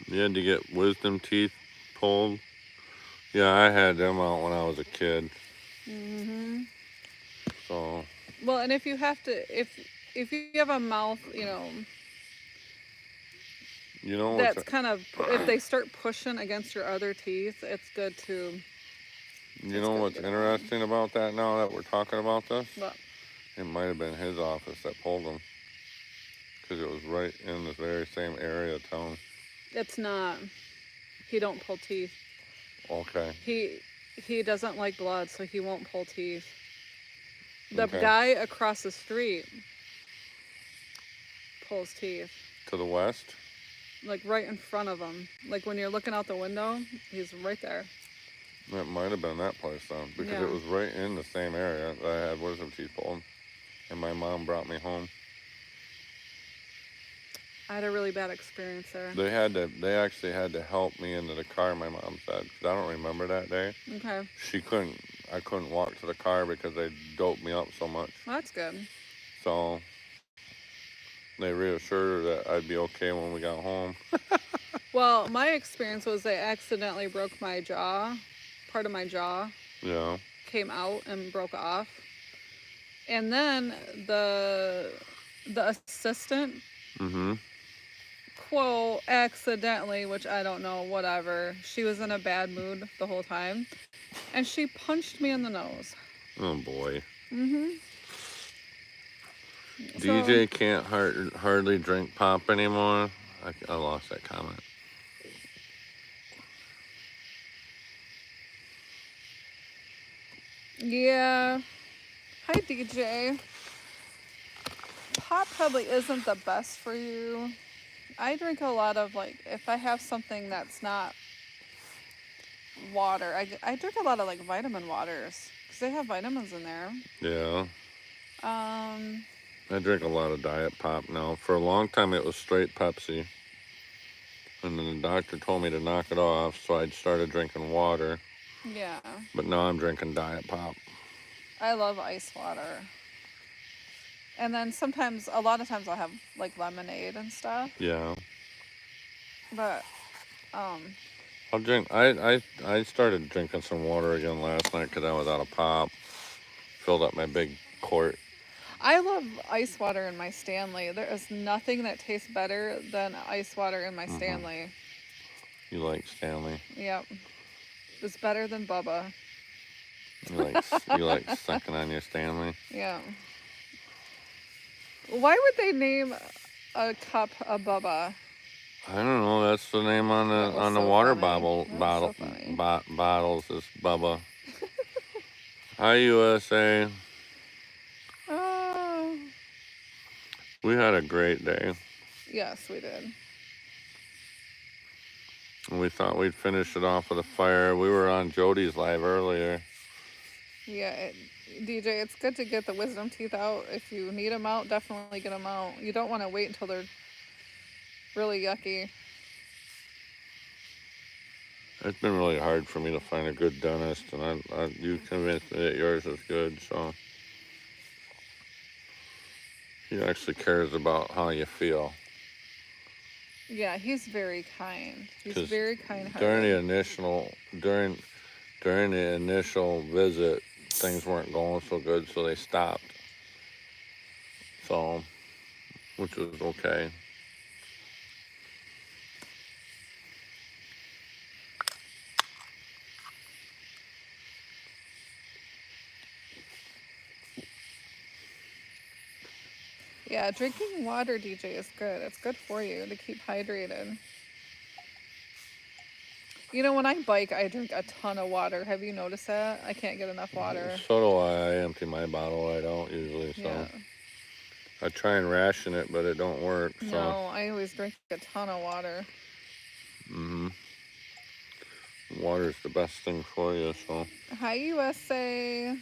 You had to get wisdom teeth pulled? Yeah, I had them out when I was a kid. Mm-hmm. So. Well, and if you have to, if you have a mouth, that's kind of, if they start pushing against your other teeth, it's good to. You know what's interesting about that now that we're talking about this? What? It might have been his office that pulled him. Because it was right in the very same area of town. It's not. He don't pull teeth. Okay. He doesn't like blood, so he won't pull teeth. The guy across the street pulls teeth. To the west? Like right in front of him. Like when you're looking out the window, he's right there. That might have been that place then. Because it was right in the same area that I had wisdom teeth pulled. And my mom brought me home. I had a really bad experience there. They actually had to help me into the car, my mom said. Because I don't remember that day. Okay. I couldn't walk to the car because they doped me up so much. Well, that's good. So they reassured her that I'd be okay when we got home. Well, my experience was they accidentally broke my jaw. Part of my jaw. Yeah. Came out and broke off. And then the assistant, quote, accidentally, which I don't know, whatever. She was in a bad mood the whole time. And she punched me in the nose. Oh, boy. Mm-hmm. DJ can't hardly drink pop anymore. I lost that comment. Yeah. Hi, DJ. Pop probably isn't the best for you. I drink a lot of, if I have something that's not water, I drink a lot of, vitamin waters. Because they have vitamins in there. Yeah. I drink a lot of diet pop now. For a long time, it was straight Pepsi. And then the doctor told me to knock it off, so I started drinking water. Yeah. But now I'm drinking diet pop. I love ice water. And then a lot of times I'll have, lemonade and stuff. Yeah. But, I'll drink. I started drinking some water again last night because I was out of pop. Filled up my big quart. I love ice water in my Stanley. There is nothing that tastes better than ice water in my Stanley. You like Stanley. Yep. It's better than Bubba. You like sucking on your Stanley. Yeah. Why would they name a cup a Bubba? I don't know. That's the name on the so water funny. bottles is Bubba. Hi USA. Oh. We had a great day. Yes, we did. We thought we'd finish it off with a fire. We were on Jodi's live earlier. Yeah, DJ, it's good to get the wisdom teeth out. If you need them out, definitely get them out. You don't want to wait until they're really yucky. It's been really hard for me to find a good dentist, and you convinced me that yours is good, so he actually cares about how you feel. Yeah, he's very kind. He's very kind-hearted. During the initial visit, things weren't going so good, so they stopped. So, which was okay. Yeah, drinking water, DJ, is good. It's good for you to keep hydrated. You know, when I bike, I drink a ton of water. Have you noticed that? I can't get enough water. So do I. I empty my bottle right out usually, so. Yeah. I try and ration it, but it don't work, so. No, I always drink a ton of water. Water's the best thing for you, so. Hi, USA.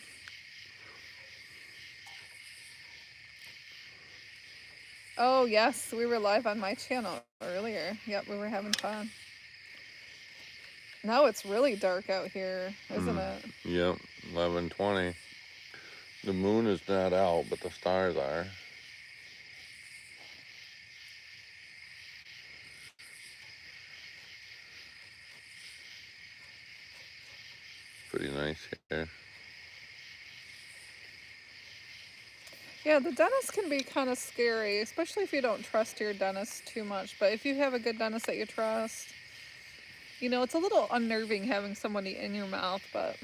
Oh, yes, we were live on my channel earlier. Yep, we were having fun. Now it's really dark out here, isn't it? Yep, 11:20. The moon is not out, but the stars are. Pretty nice here. Yeah, the dentist can be kind of scary, especially if you don't trust your dentist too much. But if you have a good dentist that you trust, you know, it's a little unnerving having somebody in your mouth, but...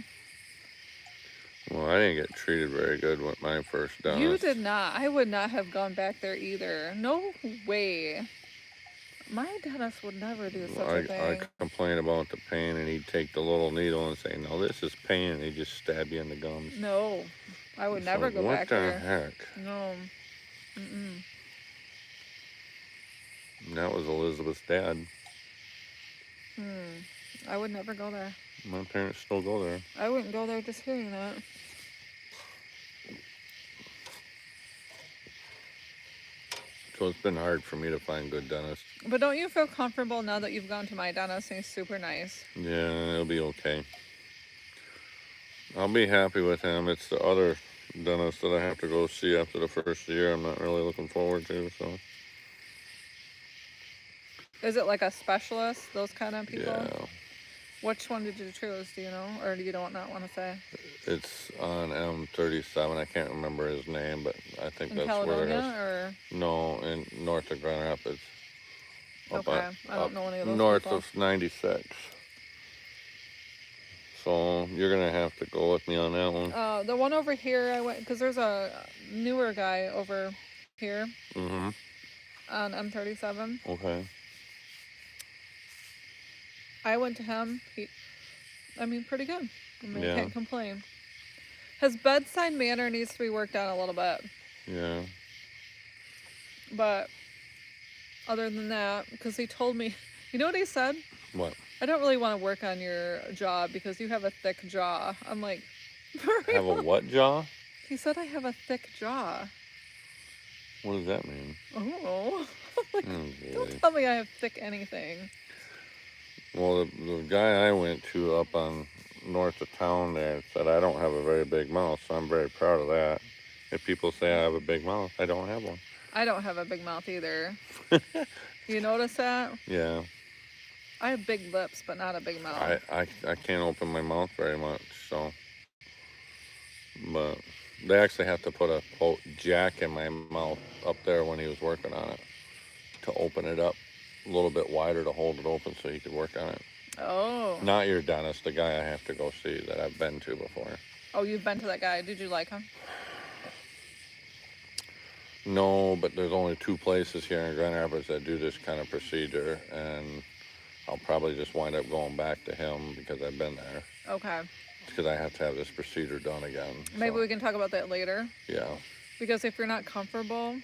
Well, I didn't get treated very good with my first dentist. You did not. I would not have gone back there either. No way. My dentist would never do such a thing. I complained about the pain, and he'd take the little needle and say, "No, this is pain," and he'd just stab you in the gums. No, I would never go back there. What the heck? No. And that was Elizabeth's dad. I would never go there. My parents still go there. I wouldn't go there just hearing that. So it's been hard for me to find good dentists. But don't you feel comfortable now that you've gone to my dentist and he's super nice? Yeah, it'll be okay. I'll be happy with him. It's the other dentist that I have to go see after the first year I'm not really looking forward to, so. Is it like a specialist, those kind of people? Yeah. Which one did you choose, do you know? Or do you not want to say? It's on M37. I can't remember his name, but I think that's Caledonia, where it is. Or? No, in north of Grand Rapids. Okay, I don't know any of those north people. of 96. So you're going to have to go with me on that one. The one over here, I went, because there's a newer guy over here on M37. Okay. I went to him. Pretty good. I Yeah. can't complain. His bedside manner needs to be worked on a little bit. Yeah. But other than that, because he told me, you know what he said? What? I don't really want to work on your jaw because you have a thick jaw. I'm like, have a what jaw? He said I have a thick jaw. What does that mean? Oh. I'm like, Oh, don't tell me I have thick anything. Well, the guy I went to up on north of town there said I don't have a very big mouth, so I'm very proud of that. If people say I have a big mouth, I don't have one. I don't have a big mouth either. You notice that? Yeah. I have big lips, but not a big mouth. I can't open my mouth very much, so. But They actually have to put a quote jack in my mouth up there when he was working on it to open it up a little bit wider to hold it open so he could work on it. Oh. Not your dentist, the guy I have to go see that I've been to before. Oh, you've been to that guy. Did you like him? No, but there's only 2 places here in Grand Rapids that do this kind of procedure, and I'll probably just wind up going back to him because I've been there. Okay. Because I have to have this procedure done again. Maybe we can talk about that later. Yeah. Because if you're not comfortable,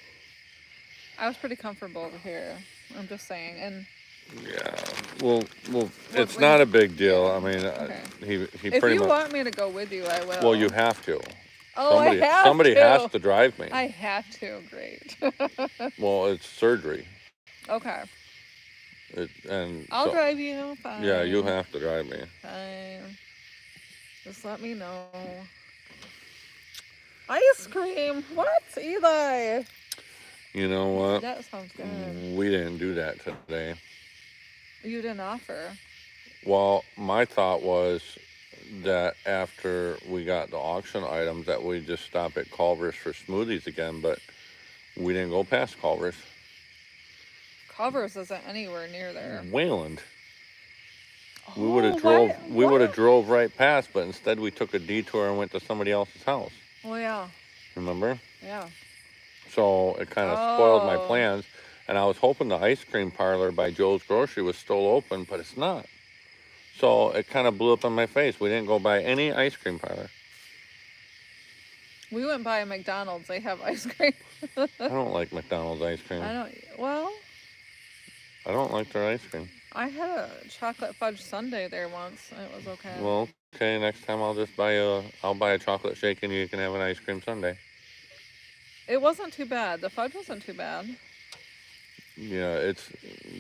I was pretty comfortable over here. I'm just saying, and yeah. Well, it's not a big deal. I mean, okay. he If pretty you much. want me to go with you, I will. Well, you have to. Oh, Somebody has to drive me. I have to. Great. Well, it's surgery. Okay. I'll drive you. Fine. Yeah, you have to drive me. Fine. Just let me know. Ice cream. What, Eli? You know what? That sounds good. We didn't do that today. You didn't offer. Well, my thought was that after we got the auction items that we just stop at Culver's for smoothies again, but we didn't go past Culver's. Culver's isn't anywhere near there. Wayland. Oh, We would have drove right past, but instead we took a detour and went to somebody else's house. Oh yeah. Remember? Yeah. So it kind of spoiled my plans. And I was hoping the ice cream parlor by Joe's Grocery was still open, but it's not. So it kind of blew up in my face. We didn't go by any ice cream parlor. We went by a McDonald's. They have ice cream. I don't like McDonald's ice cream. I don't like their ice cream. I had a chocolate fudge sundae there once. It was okay. Well, okay, next time I'll buy a chocolate shake and you can have an ice cream sundae. It wasn't too bad. The fudge wasn't too bad. Yeah,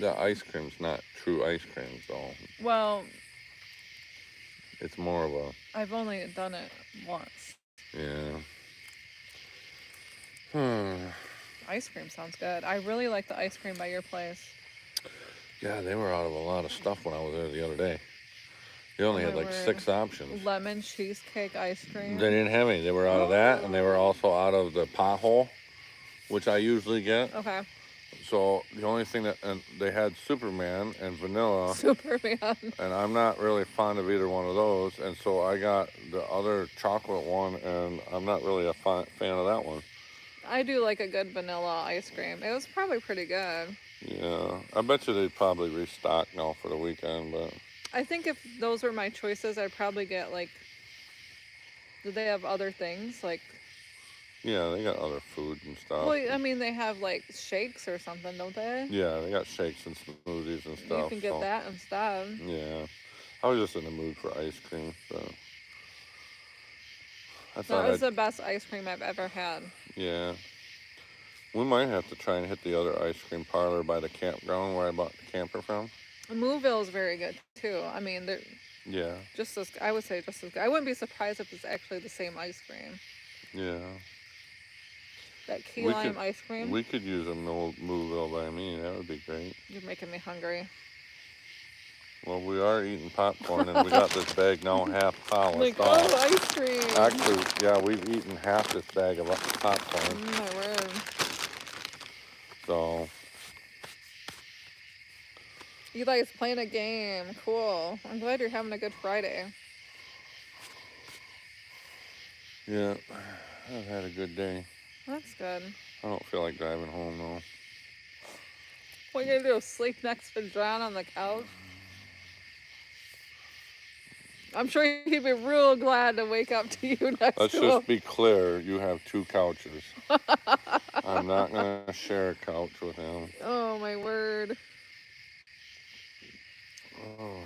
the ice cream's not true ice cream, so. Well, it's more of a. I've only done it once. Yeah. Ice cream sounds good. I really like the ice cream by your place. Yeah, they were out of a lot of stuff when I was there the other day. They only had like 6 options. Lemon cheesecake ice cream. They didn't have any. They were out of that, and they were also out of the pothole, which I usually get. Okay. So the only thing and they had Superman and vanilla. Superman. And I'm not really fond of either one of those, and so I got the other chocolate one, and I'm not really a fan of that one. I do like a good vanilla ice cream. It was probably pretty good. Yeah, I bet you they'd probably restock now for the weekend, but. I think if those were my choices, I'd probably get do they have other things like? Yeah, they got other food and stuff. Well, I mean, they have shakes or something, don't they? Yeah, they got shakes and smoothies and stuff. You can get that instead. Yeah, I was just in the mood for ice cream, so. That was the best ice cream I've ever had. Yeah. We might have to try and hit the other ice cream parlor by the campground where I bought the camper from. Mooville is very good too. I mean, they're I would say just as good. I wouldn't be surprised if it's actually the same ice cream. Yeah. That key lime ice cream. We could use a Mooville by me. That would be great. You're making me hungry. Well, we are eating popcorn, and we got this bag now half polished off. Oh, ice cream. Actually, yeah, we've eaten half this bag of popcorn. My word. So. Eli's playing a game. Cool. I'm glad you're having a good Friday. Yeah, I've had a good day. That's good. I don't feel like driving home, though. What are you gonna do? Sleep next to John on the couch? I'm sure he'd be real glad to wake up to you next to him. Let's just be clear. You have 2 couches. I'm not going to share a couch with him. Oh, my word. Oh.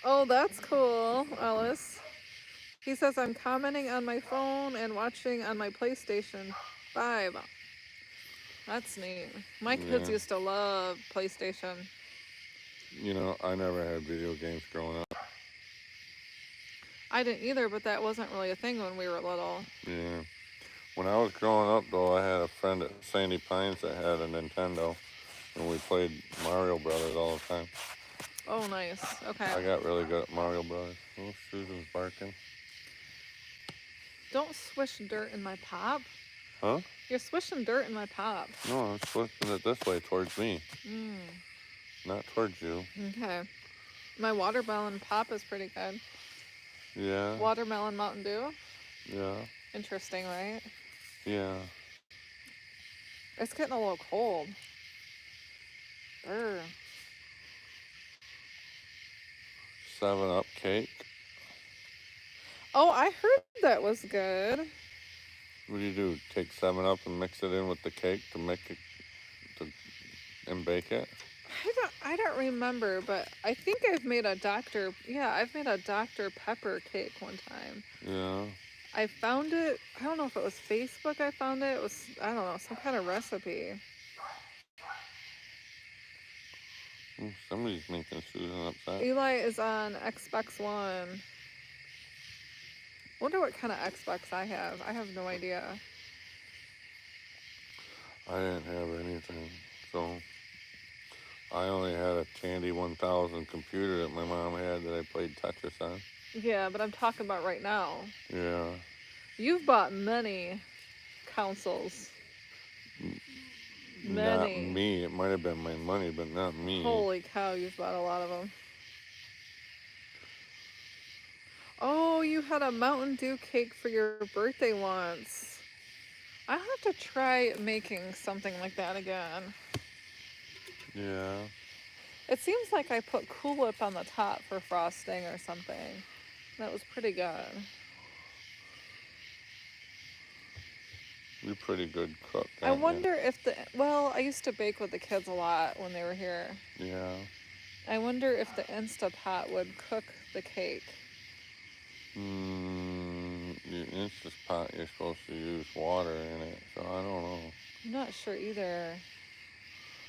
Oh, that's cool, Ellis. He says, I'm commenting on my phone and watching on my PlayStation 5. That's neat. My kids used to love PlayStation. You know, I never had video games growing up. I didn't either, but that wasn't really a thing when we were little. Yeah. When I was growing up, though, I had a friend at Sandy Pines that had a Nintendo, and we played Mario Brothers all the time. Oh, nice. Okay. I got really good at Mario Brothers. Oh, Susan's barking. Don't swish dirt in my pop. Huh? You're swishing dirt in my pop. No, I'm swishing it this way towards me. Not towards you. Okay. My watermelon pop is pretty good. Yeah. Watermelon Mountain Dew. Yeah. Interesting, right? Yeah. It's getting a little cold. Brr. 7-Up cake. Oh, I heard that was good. What do? Take 7-Up and mix it in with the cake to make it and bake it? I don't remember, but I think I've made a Dr. Pepper cake one time. Yeah. I found it, I don't know if it was Facebook I found it. It was, I don't know, some kind of recipe. Somebody's making Susan upset. Eli is on Xbox One. Wonder what kind of Xbox I have. I have no idea. I didn't have anything, so I only had a Tandy 1000 computer that my mom had that I played Tetris on. Yeah, but I'm talking about right now. Yeah. You've bought many consoles. Not me. It might have been my money, but not me. Holy cow, you've bought a lot of them. Oh, you had a Mountain Dew cake for your birthday once. I'll have to try making something like that again. Yeah. It seems like I put Cool Whip on the top for frosting or something. That was pretty good. You're a pretty good cook. I wonder if I used to bake with the kids a lot when they were here. Yeah. I wonder if the Instapot would cook the cake. Your Instapot, you're supposed to use water in it, so I don't know. I'm not sure either.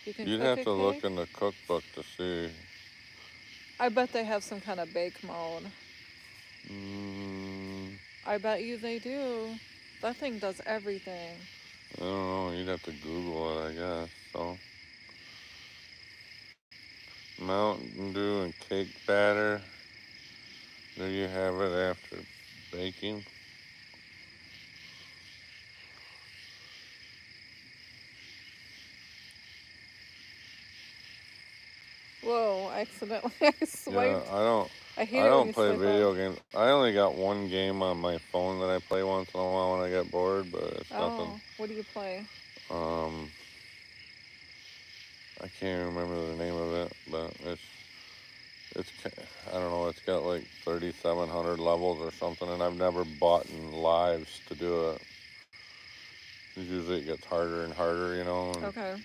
You'd have to look in the cookbook to see. I bet they have some kind of bake mode. I bet you they do. That thing does everything. I don't know. You'd have to Google it, I guess. So, Mountain Dew and cake batter. There you have it after baking. Whoa! Accidentally, I swiped. Yeah, I don't play video games. I only got one game on my phone that I play once in a while when I get bored, but it's nothing. What do you play? I can't remember the name of it, but it's I don't know. It's got like 3,700 levels or something, and I've never bought in lives to do it. Usually it gets harder and harder, you know. And okay.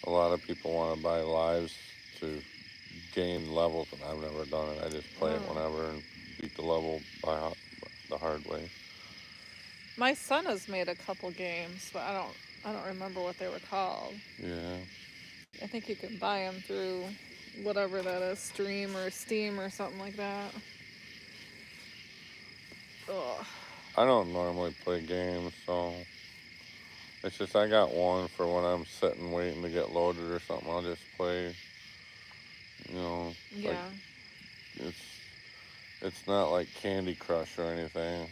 A lot of people want to buy lives to gain levels, and I've never done it. I just play it whenever and beat the level by the hard way. My son has made a couple games, but I don't remember what they were called. Yeah. I think you can buy them through whatever that is, Stream or Steam or something like that. Ugh. I don't normally play games, so it's just I got one for when I'm sitting waiting to get loaded or something. I'll just play, you know. Yeah. Like, it's not like Candy Crush or anything.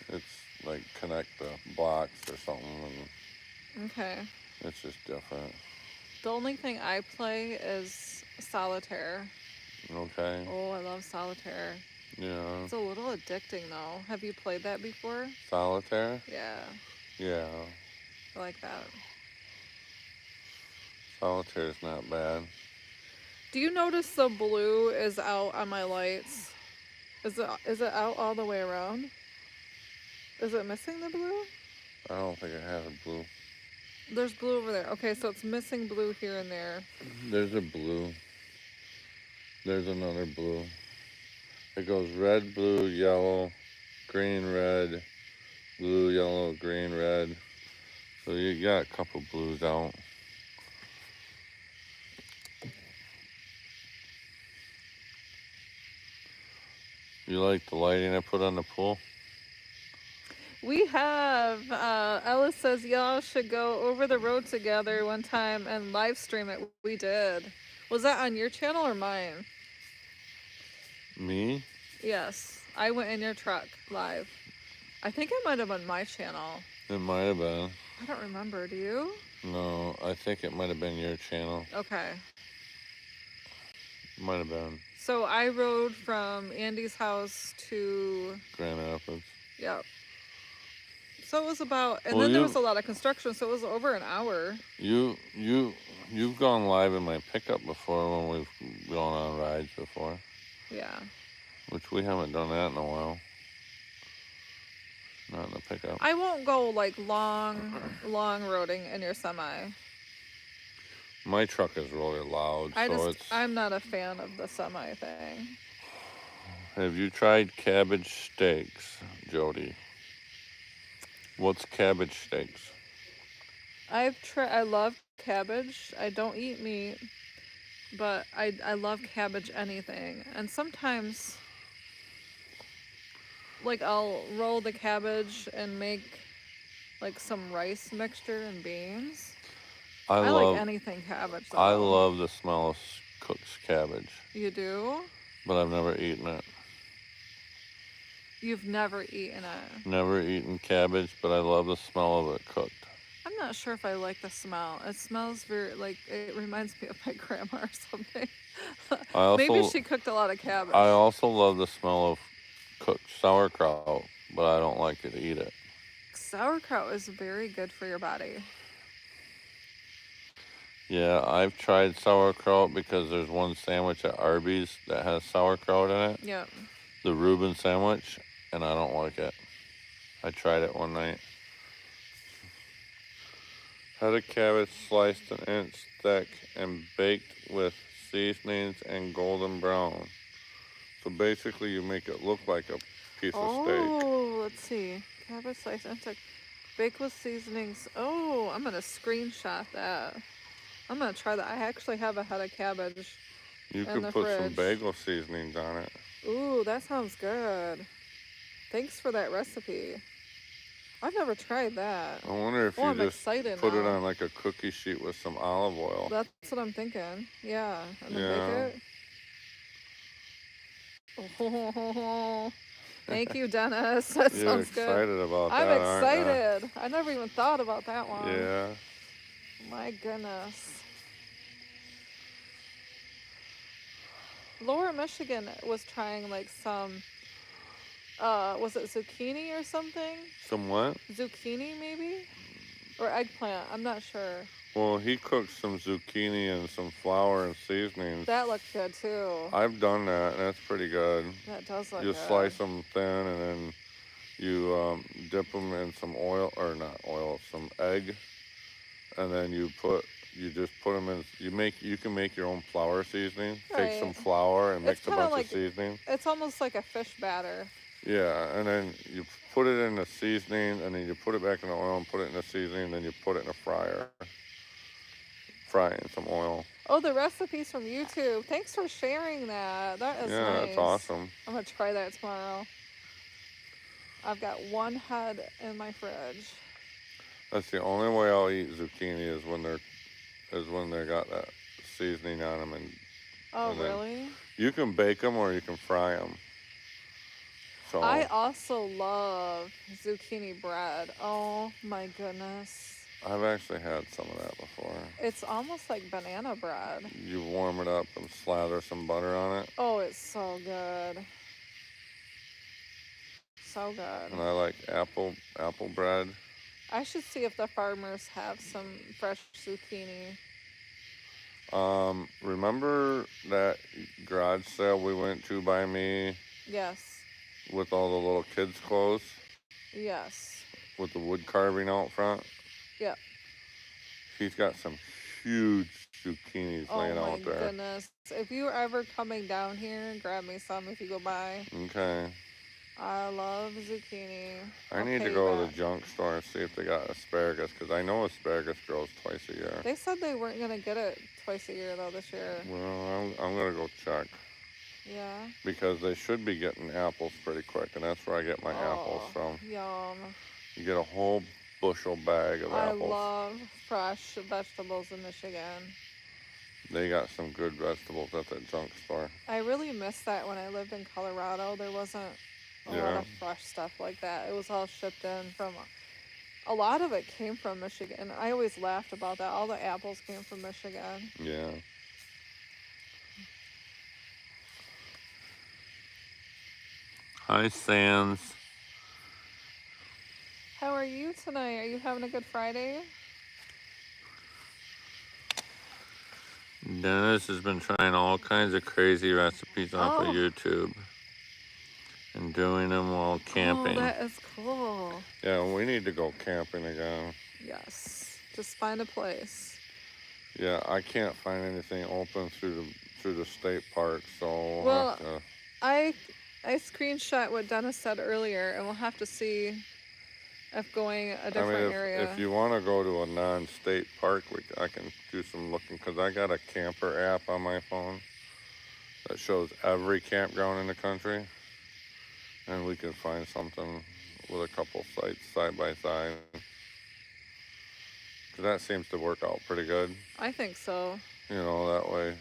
It's like connect the blocks or something, and okay. It's just different. The only thing I play is Solitaire. Okay. Oh, I love Solitaire. Yeah. It's a little addicting though. Have you played that before? Solitaire? Yeah. Yeah. I like that. Solitaire's not bad. Do you notice the blue is out on my lights? Is it out all the way around? Is it missing the blue? I don't think it has a blue. There's blue over there. Okay, so it's missing blue here and there. There's a blue. There's another blue. It goes red, blue, yellow, green, red, blue, yellow, green, red. So you got a couple blues out. You like the lighting I put on the pool? We have, Ellis says y'all should go over the road together one time and live stream it. We did. Was that on your channel or mine? Me? Yes, I went in your truck live. I think it might have been my channel. It might have been. I don't remember. Do you? No, I think it might have been your channel. Okay. Might have been. So I rode from Andy's house to Grand Rapids. Yep. So it was about, and Well, then there was a lot of construction, so it was over an hour. You've gone live in my pickup before when we've gone on rides before. Yeah. Which we haven't done that in a while. Not in the pickup. I won't go like long roading in your semi. My truck is really loud, I'm not a fan of the semi thing. Have you tried cabbage steaks, Jodi? What's cabbage steaks? I love cabbage. I don't eat meat, but I love cabbage anything. And sometimes like I'll roll the cabbage and make like some rice mixture and beans. I like anything cabbage though. I love the smell of cooked cabbage. You do? But I've never eaten it. You've never eaten it? Never eaten cabbage, but I love the smell of it cooked. I'm not sure if I like the smell. It smells very, like, it reminds me of my grandma or something. Maybe she cooked a lot of cabbage. I also love the smell of cooked sauerkraut, but I don't like to eat it. Sauerkraut is very good for your body. Yeah, I've tried sauerkraut because there's one sandwich at Arby's that has sauerkraut in it. Yep. The Reuben sandwich, and I don't like it. I tried it one night. Had a cabbage sliced an inch thick and baked with seasonings and golden brown. So basically you make it look like a piece of steak. Oh, let's see. Cabbage sliced and thick, baked with seasonings. Oh, I'm going to screenshot that. I'm going to try that. I actually have a head of cabbage. You could put some bagel seasonings on it. Ooh, that sounds good. Thanks for that recipe. I've never tried that. I wonder if you just put it on like a cookie sheet with some olive oil. That's what I'm thinking. Yeah. And then bake it. Oh, thank you, Dennis. That sounds good. You're excited about that, I'm excited. I never even thought about that one. Yeah. My goodness. Lower Michigan was trying like some, was it zucchini or something? Some what? Zucchini maybe? Or eggplant, I'm not sure. Well, he cooked some zucchini and some flour and seasonings. That looked good too. I've done that, and that's pretty good. That does look good. You slice them thin, and then you dip them in some oil, or not oil, some egg, and then you just put them in. You can make your own flour seasoning. Right. Take some flour and mix a bunch of seasoning. It's almost like a fish batter. Yeah, and then you put it in the seasoning, and then you put it back in the oil and put it in the seasoning, and then you put it in a fryer. Fry it in some oil. Oh, the recipe's from YouTube. Thanks for sharing that. That is nice. Yeah, that's awesome. I'm going to try that tomorrow. I've got one head in my fridge. That's the only way I'll eat zucchini is when they got that seasoning on them. Oh, really? You can bake them or you can fry them. So I also love zucchini bread. Oh my goodness. I've actually had some of that before. It's almost like banana bread. You warm it up and slather some butter on it. Oh, it's so good. So good. And I like apple bread. I should see if the farmers have some fresh zucchini. Remember that garage sale we went to by me? Yes. With all the little kids' clothes? Yes. With the wood carving out front? Yep. He's got some huge zucchinis laying out there. Oh my goodness. If you're ever coming down here, grab me some if you go by. Okay. I love zucchini. I need to go to the junk store and see if they got asparagus, because I know asparagus grows twice a year. They said they weren't going to get it twice a year, though, this year. Well, I'm going to go check. Yeah? Because they should be getting apples pretty quick, and that's where I get my apples from. Yum. You get a whole bushel bag of apples. I love fresh vegetables in Michigan. They got some good vegetables at that junk store. I really missed that when I lived in Colorado. There wasn't a lot Yeah. of fresh stuff like that. It was all shipped in from, a lot of it came from Michigan. I always laughed about that. All the apples came from Michigan. Yeah. Hi, Sans. How are you tonight? Are you having a good Friday? Dennis has been trying all kinds of crazy recipes off of Oh, YouTube and doing them while oh, camping. that is cool. Yeah, we need to go camping again. Yes, just find a place. Yeah, I can't find anything open through the state park, so we'll Well, have to. I screenshot what Dennis said earlier, and we'll have to see if going a I different mean, area. if you want to go to a non-state park, I can do some looking because I got a camper app on my phone that shows every campground in the country, and we can find something with a couple sites side by side. Cause that seems to work out pretty good. I think so. You know, that way.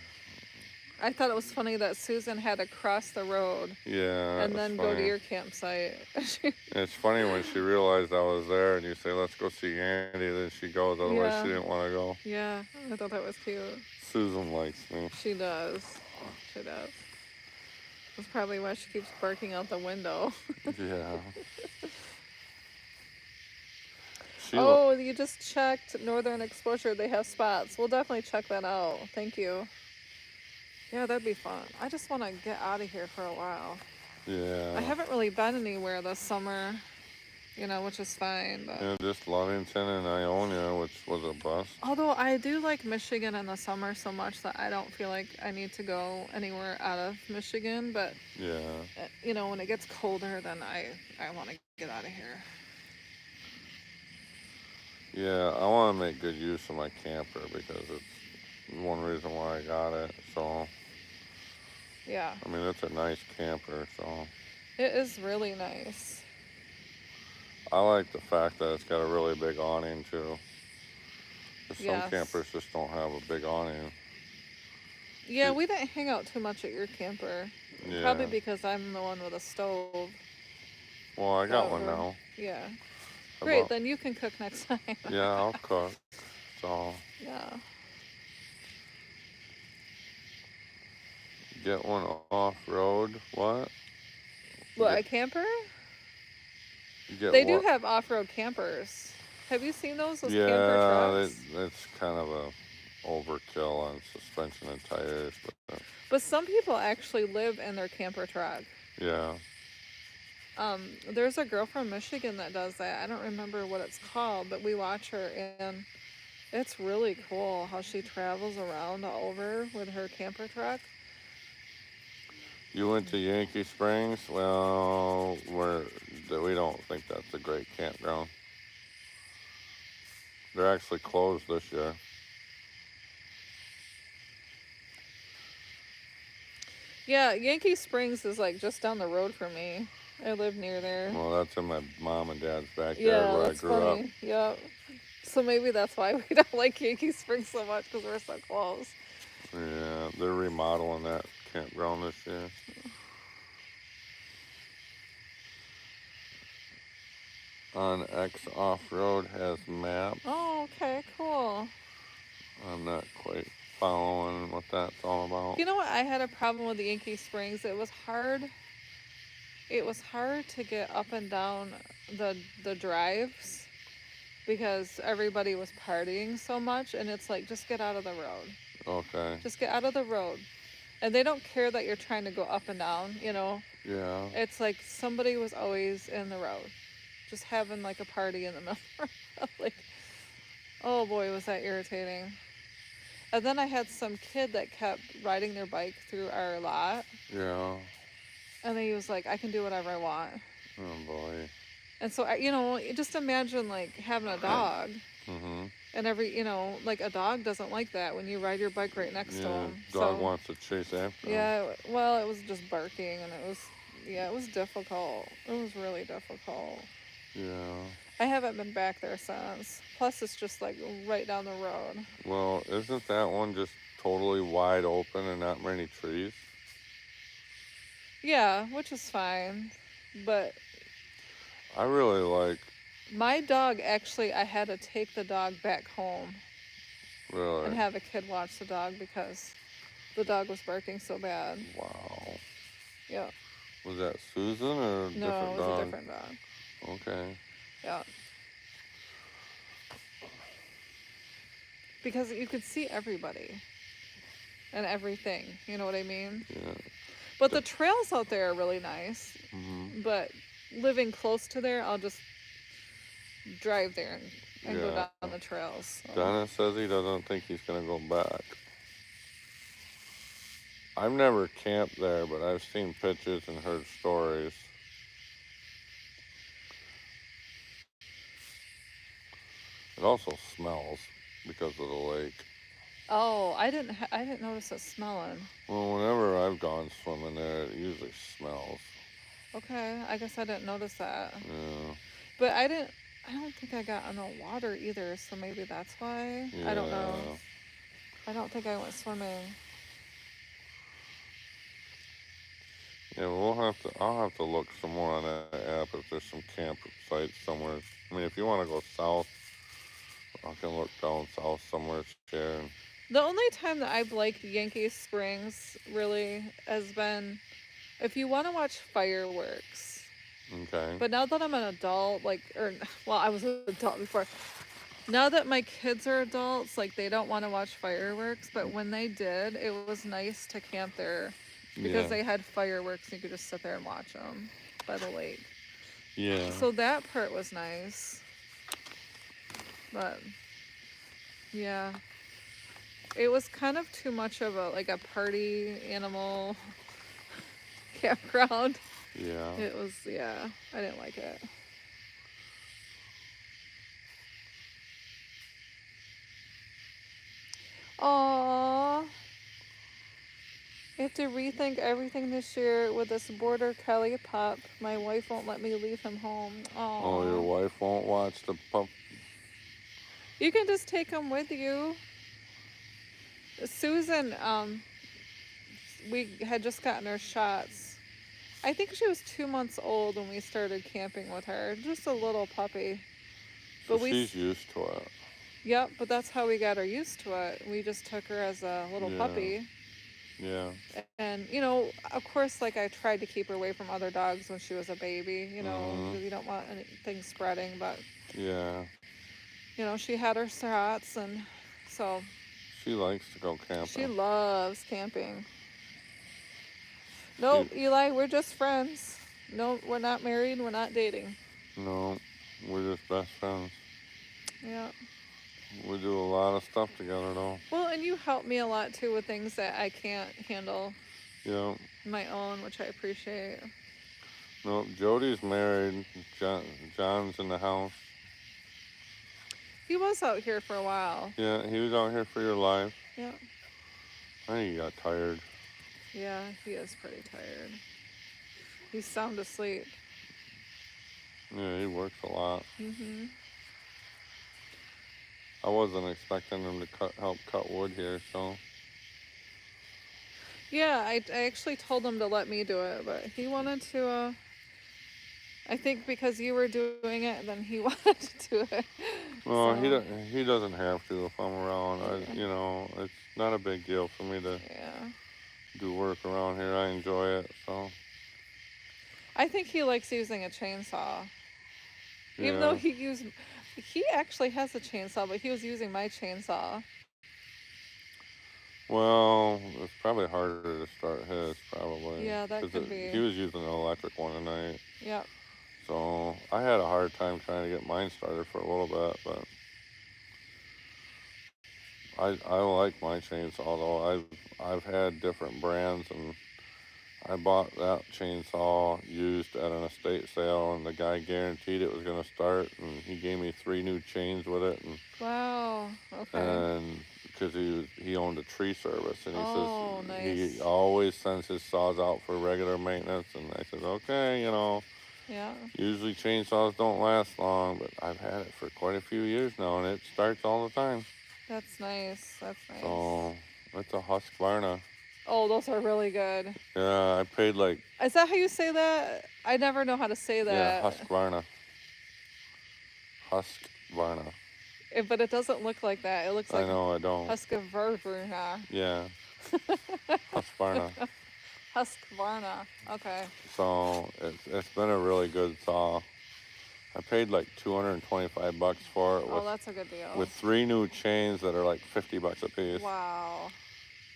I thought it was funny that Susan had to cross the road Yeah. and then go to your campsite. It's funny when she realized I was there, and you say, "Let's go see Andy." Then she goes. Otherwise, Yeah. she didn't want to go. Yeah, I thought that was cute. Susan likes me. She does. She does. That's probably why she keeps barking out the window. Yeah. Oh, you just checked Northern Exposure. They have spots. We'll definitely check that out. Thank you. Yeah, that'd be fun. I just want to get out of here for a while. Yeah. I haven't really been anywhere this summer, which is fine. But... Yeah, just Ludington and Ionia, which was a bust. Although I do like Michigan in the summer so much that I don't feel like I need to go anywhere out of Michigan. But, yeah, when it gets colder, then I want to get out of here. Yeah, I want to make good use of my camper because it's one reason why I got it. So, yeah. I mean, it's a nice camper, so. It is really nice. I like the fact that it's got a really big awning, too. Some campers just don't have a big awning. Yeah, we didn't hang out too much at your camper. Yeah. Probably because I'm the one with a stove. Well, I got one now. Yeah. Great, then you can cook next time. Yeah, I'll cook. So. Yeah. Get one off-road. What? What, a camper? They do have off-road campers. Have you seen those camper trucks? Yeah, it's kind of a overkill on suspension and tires. But some people actually live in their camper truck. Yeah. There's a girl from Michigan that does that. I don't remember what it's called, but we watch her, and it's really cool how she travels around all over with her camper truck. You went to Yankee Springs? Well, we don't think that's a great campground. They're actually closed this year. Yeah, Yankee Springs is like just down the road from me. I live near there. Well, that's in my mom and dad's backyard where I grew up. Yep. So maybe that's why we don't like Yankee Springs so much, because we're so close. Yeah, they're remodeling that campground this year. On X Off-Road has map. Oh, okay, cool. I'm not quite following what that's all about. You know what? I had a problem with the Yankee Springs. It was hard. It was hard to get up and down the drives because everybody was partying so much, and it's like, just get out of the road. Okay. Just get out of the road. And they don't care that you're trying to go up and down, Yeah. It's like somebody was always in the road, just having like a party in the middle of the road. Like, oh boy, was that irritating. And then I had some kid that kept riding their bike through our lot. Yeah. And then he was like, I can do whatever I want. Oh boy. And so, just imagine like having a dog. Mm-hmm. And like a dog doesn't like that when you ride your bike right next to him. Dog wants to chase after him. Yeah, well, it was just barking, and it was difficult. It was really difficult. Yeah. I haven't been back there since. Plus, it's just like right down the road. Well, isn't that one just totally wide open and not many trees. Yeah, which is fine. But I really like, my dog, actually, I had to take the dog back home and really, have a kid watch the dog because the dog was barking so bad. wow. Yeah. Was that Susan or a No, different it was a dog? different dog. Okay. Yeah. Because you could see everybody and everything. You know what I mean? Yeah. But the trails out there are really nice. Mm-hmm. But living close to there, I'll just drive there and go Yeah. down the trails. So. Dennis says he doesn't think he's going to go back. I've never camped there, but I've seen pictures and heard stories. It also smells because of the lake. Oh, I didn't notice it smelling. Well, whenever I've gone swimming there, it usually smells. Okay, I guess I didn't notice that. Yeah. But I don't think I got in the water either, so maybe that's why. Yeah. I don't know. I don't think I went swimming. Yeah, I'll have to look some more on that app if there's some campsites somewhere. I mean, if you want to go south, I can look down south somewhere, share. The only time that I've liked Yankee Springs really has been if you want to watch fireworks. Okay. But now that I'm an adult, well, I was an adult before. Now that my kids are adults, like they don't want to watch fireworks, but when they did, it was nice to camp there because they had fireworks and you could just sit there and watch them by the lake. Yeah. So that part was nice. But yeah. It was kind of too much of a party animal campground. Yeah. It was, yeah, I didn't like it. Aww. I have to rethink everything this year with this border collie pup. My wife won't let me leave him home. Aww. Oh, your wife won't watch the pup? You can just take him with you. Susan, we had just gotten her shots. I think she was 2 months old when we started camping with her. Just a little puppy. But she's used to it. Yep, but that's how we got her used to it. We just took her as a little puppy. Yeah. And, of course, I tried to keep her away from other dogs when she was a baby, because you don't want anything spreading. But, yeah. She had her shots, and so. She likes to go camping. She loves camping. Nope, Eli, we're just friends. No, we're not married. We're not dating. No, we're just best friends. Yeah. We do a lot of stuff together, though. Well, and you help me a lot, too, with things that I can't handle my own, which I appreciate. No, Jodi's married. John's in the house. He was out here for a while. Yeah, he was out here for your life. Yeah. I think he got tired. Yeah, he is pretty tired. He's sound asleep. Yeah, he works a lot. Mm-hmm. I wasn't expecting him to help cut wood here, so. Yeah, I actually told him to let me do it, but he wanted to, I think because you were doing it, then he wanted to do it. Well, he doesn't have to if I'm around. It's not a big deal for me to do work around here. I enjoy it, so. I think he likes using a chainsaw. Even though he actually has a chainsaw, but he was using my chainsaw. Well, it's probably harder to start his, probably. Yeah, that could be. He was using an electric one tonight. Yep. So I had a hard time trying to get mine started for a little bit, but I like my chainsaw though. I've had different brands, and I bought that chainsaw used at an estate sale, and the guy guaranteed it was going to start, and he gave me 3 new chains with it. And wow. Okay. And because he owned a tree service, and he says nice. he always sends his saws out for regular maintenance, and I said, okay, Yeah. Usually chainsaws don't last long, but I've had it for quite a few years now, and it starts all the time. That's nice. That's nice. So It's a Husqvarna. Oh, those are really good. Yeah, I paid like, Is that how you say that? I never know how to say yeah, that. Husqvarna. Husqvarna. But it doesn't look like that. It looks I like know, I don't. Husqvarna. Yeah, Husqvarna. Husqvarna. Okay. So it's been a really good saw. I paid like $225 for it Oh, that's a good deal. with 3 new chains that are like $50 a piece. Wow.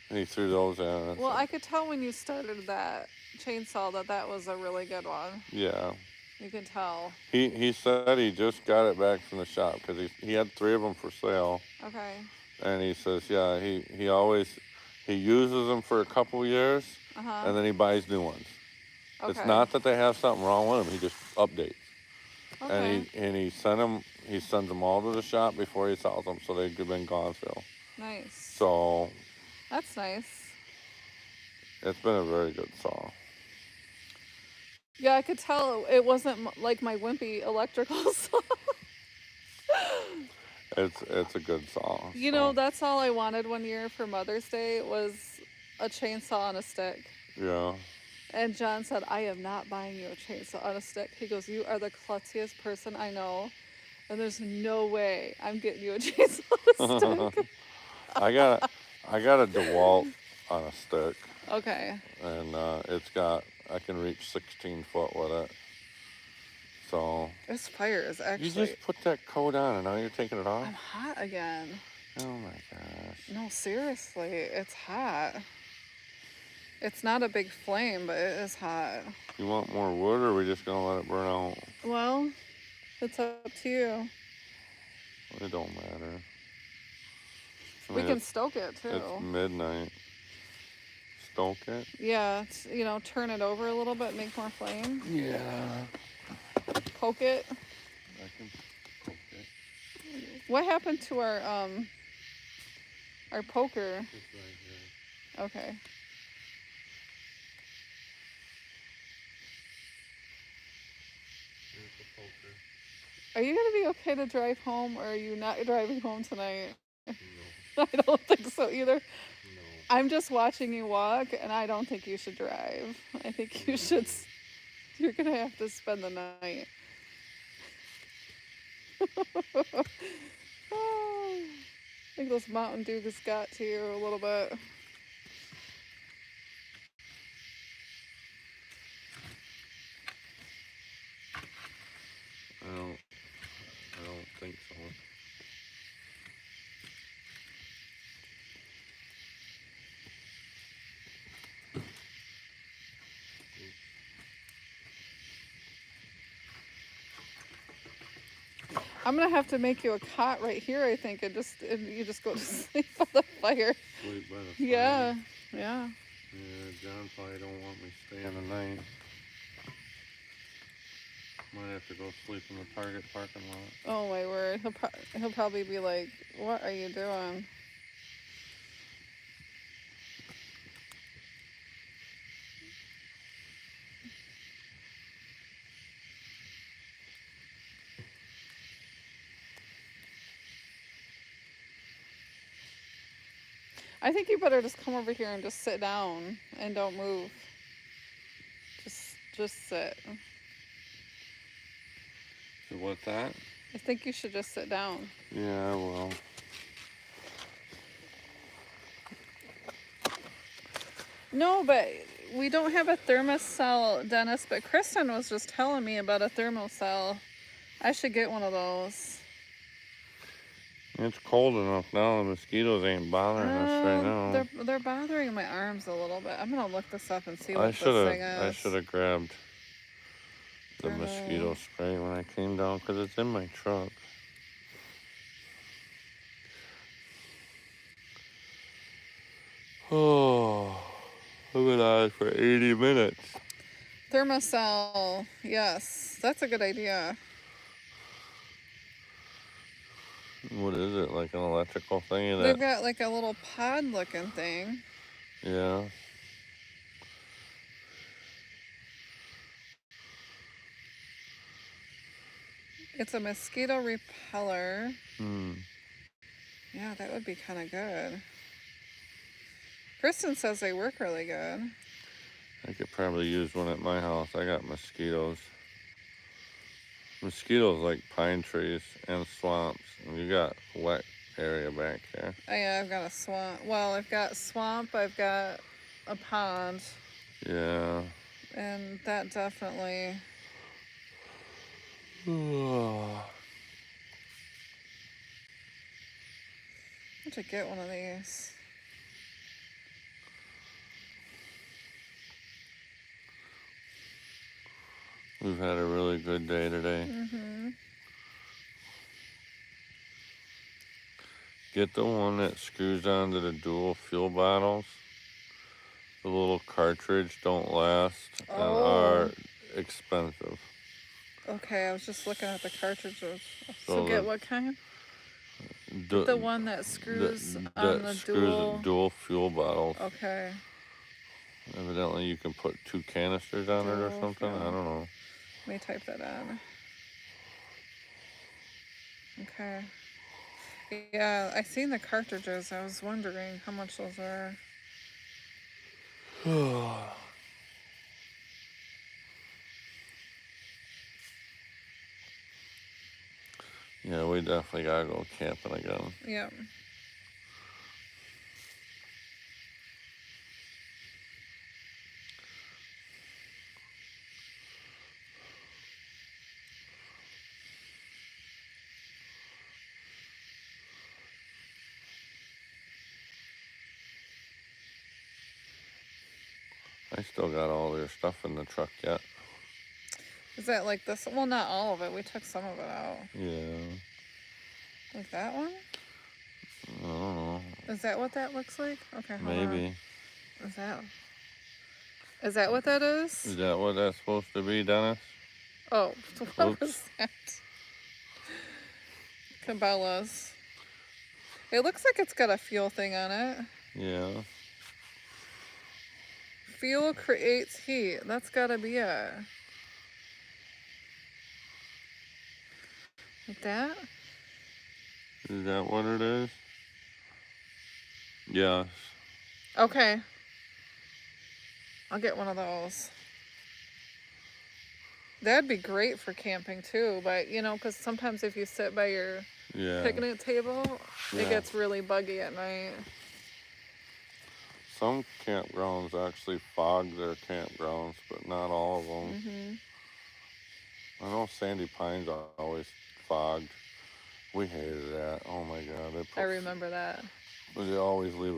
And he threw those in. Well, I could tell when you started that chainsaw that was a really good one. Yeah. You can tell. He said he just got it back from the shop because he had 3 of them for sale. Okay. And he says, yeah, he always, he uses them for a couple years and then he buys new ones. Okay. It's not that they have something wrong with them. He just updates. Okay. And he sends them all to the shop before he sells them, so they've been gone still. Nice. So That's nice. it's been a very good saw. Yeah, I could tell it wasn't like my wimpy electrical saw. It's a good saw. You know, that's all I wanted one year for Mother's Day was a chainsaw on a stick. Yeah. And John said, I am not buying you a chainsaw on a stick. He goes, you are the klutziest person I know. And there's no way I'm getting you a chainsaw on a stick. I got a DeWalt on a stick. Okay. And I can reach 16 foot with it. So This fire is actually... You just put that coat on and now you're taking it off? I'm hot again. Oh my gosh. No, seriously, it's hot. It's not a big flame, but it is hot. You want more wood or are we just going to let it burn out? Well, it's up to you. It don't matter. We can stoke it too. It's midnight. Stoke it? Yeah, turn it over a little bit, make more flame. Yeah. Poke it. I can poke it. What happened to our poker? It's right here. Okay. Here's the poker. Are you gonna be okay to drive home, or are you not driving home tonight? No. I don't think so either. No. I'm just watching you walk, and I don't think you should drive. I think you should. You're gonna have to spend the night. Oh, I think those Mountain Dews got to you a little bit. I don't think so. I'm gonna have to make you a cot right here, I think, and you just go to sleep by the fire. Sleep by the fire. Yeah. Yeah, John probably don't want me staying the night. Might have to go sleep in the Target parking lot. Oh my word, he'll probably be like, "What are you doing?" I think you better just come over here and just sit down and don't move. Just sit. So what's that? I think you should just sit down. Yeah, I will. No, but we don't have a thermocell, Dennis, but Kristen was just telling me about a thermocell. I should get one of those. It's cold enough now. The mosquitoes ain't bothering us right now. They're bothering my arms a little bit. I'm gonna look this up and see what this thing is. I should have grabbed the mosquito spray when I came down because it's in my truck. Oh, I've been on for 80 minutes. Thermocell, yes, that's a good idea. What is it, like an electrical thing? They've got like a little pod looking thing. Yeah. It's a mosquito repeller. Hmm. Yeah, that would be kind of good. Kristen says they work really good. I could probably use one at my house. I got mosquitoes. Mosquitoes like pine trees and swamps. And you got wet area back here. Oh, yeah, I've got a swamp. Well, I've got swamp. I've got a pond. Yeah. And that definitely... Oh. I have to get one of these. We've had a really good day today. Mm-hmm. Get the one that screws onto the dual fuel bottles. The little cartridge don't last and are expensive. Okay, I was just looking at the cartridges. So get what kind? The one that screws on the dual fuel bottles. Okay. Evidently you can put 2 canisters on it or something. Fuel. I don't know. Let me type that in. Okay. Yeah, I seen the cartridges. I was wondering how much those are. Yeah, we definitely gotta go camping again. Yep. I still got all their stuff in the truck yet. Is that like this? Well, not all of it. We took some of it out. Yeah. Like that one? I don't know. Is that what that looks like? Okay, hold Maybe. on. Is that what that is? Is that what that's supposed to be, Dennis? Oh, what Oops. was that? Cabela's. It looks like it's got a fuel thing on it. Yeah. Fuel creates heat. That's gotta be it. Like that? Is that what it is? Yes. Okay. I'll get one of those. That'd be great for camping too, but you know, because sometimes if you sit by your picnic table, it gets really buggy at night. Some campgrounds actually fog their campgrounds, but not all of them. Mm-hmm. I know Sandy Pines always fogged. We hated that. Oh my God. I remember that. They always leave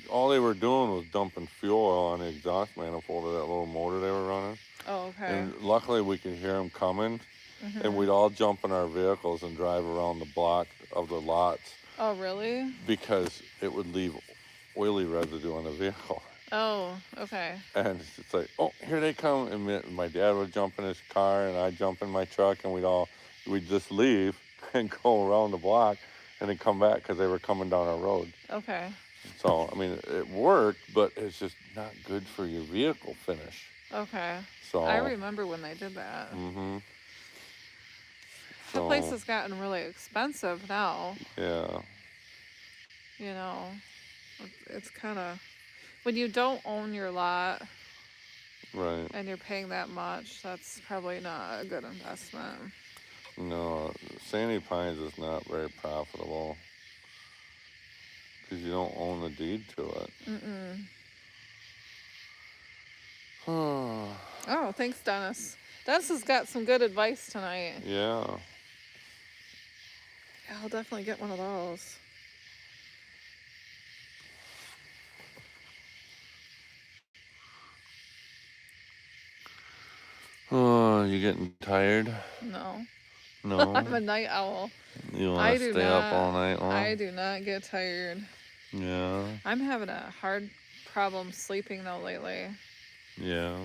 all they were doing was dumping fuel oil on the exhaust manifold of that little motor they were running. Oh, okay. And luckily we could hear them coming, and we'd all jump in our vehicles and drive around the block of the lots. Oh, really? Because it would leave oily residue on the vehicle. Oh, okay. And it's like, oh, here they come. And my dad would jump in his car, and I'd jump in my truck, and we'd just leave and go around the block and then come back because they were coming down our road. Okay. So, I mean, it worked, but it's just not good for your vehicle finish. Okay. So I remember when they did that. Mm-hmm. The place has gotten really expensive now. Yeah. You know, it's kind of, when you don't own your lot, right, and you're paying that much, that's probably not a good investment. No, Sandy Pines is not very profitable because you don't own the deed to it. Oh, thanks, Dennis. Dennis has got some good advice tonight. Yeah. Yeah, I'll definitely get one of those. Oh, you getting tired? No. No. I'm a night owl. You want to stay up all night long? I do not get tired. Yeah. I'm having a hard problem sleeping though lately. Yeah.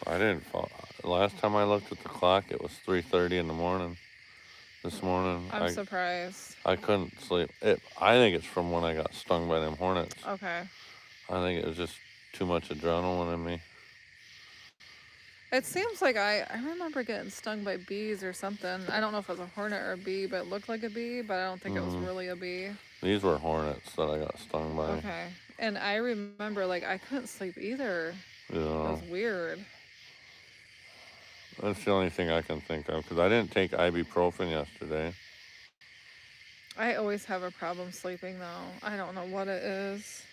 I didn't fall. Last time I looked at the clock, it was 3:30 in the morning. This morning. I'm surprised. I couldn't sleep. I think it's from when I got stung by them hornets. Okay. I think it was just too much adrenaline in me. It seems like I remember getting stung by bees or something. I don't know if it was a hornet or a bee, but it looked like a bee, but I don't think it was really a bee. These were hornets that I got stung by. Okay. And I remember, like, I couldn't sleep either. It Yeah. was weird. That's the only thing I can think of because I didn't take ibuprofen yesterday. I always have a problem sleeping, though. I don't know what it is.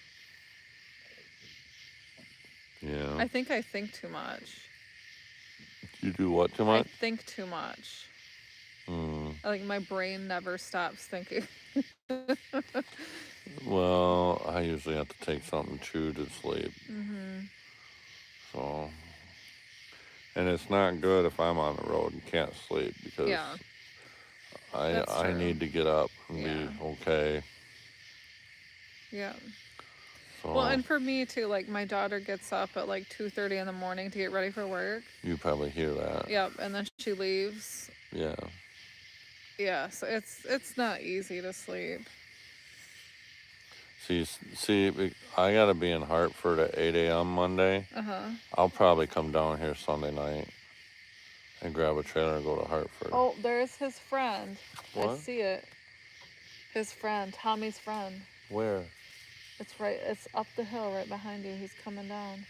Yeah. I think I think too much. You do what too much? I think too much. Hmm. Like, my brain never stops thinking. Well, I usually have to take something chew to sleep. So, and it's not good if I'm on the road and can't sleep because Yeah, I need to get up and be okay. Yeah. So, Well, and for me too, like my daughter gets up at like 2:30 in the morning to get ready for work. you probably hear that. Yep, and then she leaves. Yeah. Yeah, so it's not easy to sleep. See, I gotta be in Hartford at 8 a.m. Monday. I'll probably come down here Sunday night and grab a trailer and go to Hartford. Oh, there's his friend. What? I see it. His friend, Tommy's friend. Where? It's up the hill right behind you. He's coming down.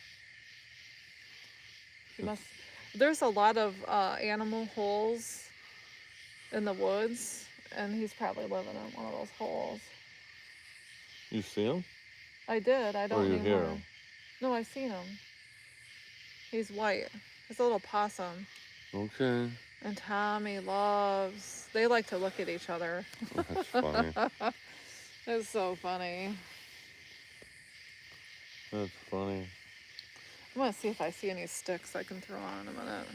There's a lot of animal holes in the woods, and he's probably living in one of those holes. You see him? I did. I don't Or you anymore. hear him? No, I seen him. He's white. He's a little possum. Okay. And Tommy loves... They like to look at each other. That's funny. It's so funny. That's funny. I'm going to see if I see any sticks I can throw on in a minute.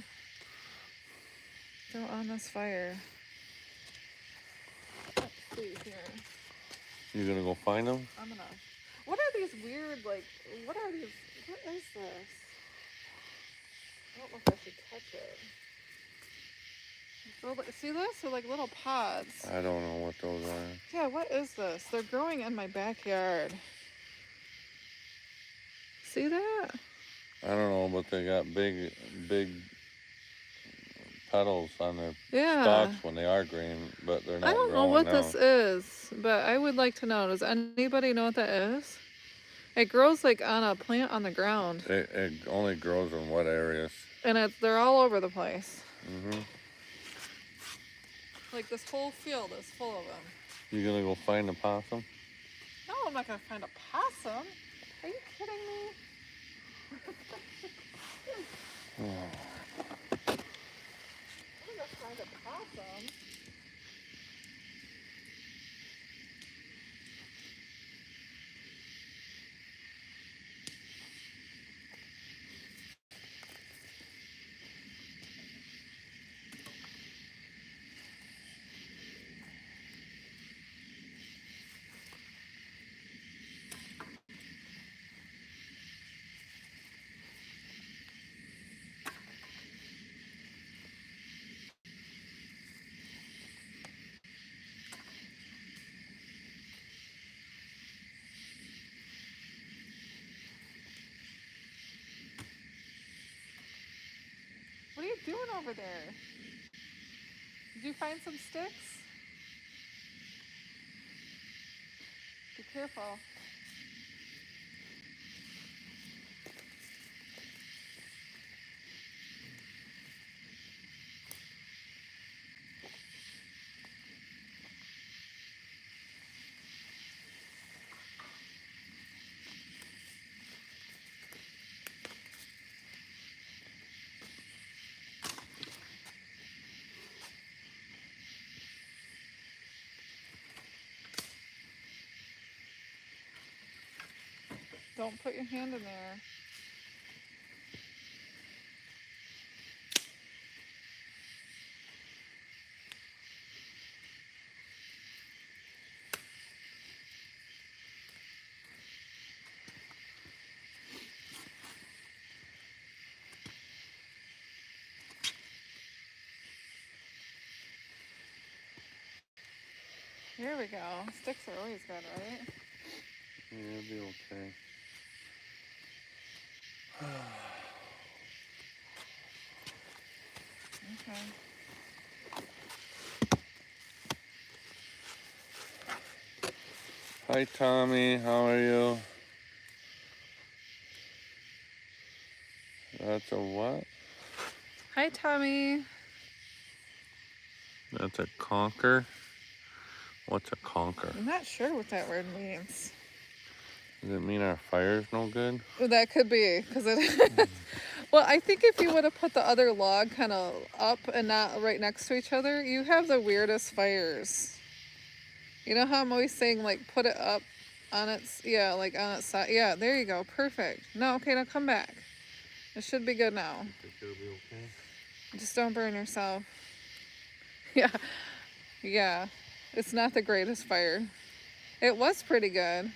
Throw on this fire. Let's see here. You gonna go find them? I'm gonna... What are these weird, like... What are these... What is this? I don't know if I should touch it. See this? They're like little pods. I don't know what those are. Yeah, what is this? They're growing in my backyard. See that? I don't know, but they got big petals on their stalks when they are green, but they're not. I don't know what now. this is, but I would like to know. Does anybody know what that is? It grows like on a plant on the ground. It only grows in wet areas. And they're all over the place. Mm-hmm. Like this whole field is full of them. You gonna go find a possum? No, I'm not gonna find a possum. Are you kidding me? I'm gonna find a possum. What are you doing over there? Did you find some sticks? Be careful. Don't put your hand in there. Here we go. Sticks are always good, right? Yeah, it'll be okay. Okay. Hi, Tommy. How are you? That's a what? Hi, Tommy. That's a conker. What's a conker? I'm not sure what that word means. Does it mean our fire's no good? Well, that could be, because it... Well, I think if you would have put the other log kind of up and not right next to each other, you have the weirdest fires. You know how I'm always saying, like, put it up on its, yeah, like on its side. Yeah, there you go. Perfect. No, okay, now come back. It should be good now. You think it'll be okay? Just don't burn yourself. Yeah. Yeah. It's not the greatest fire. It was pretty good.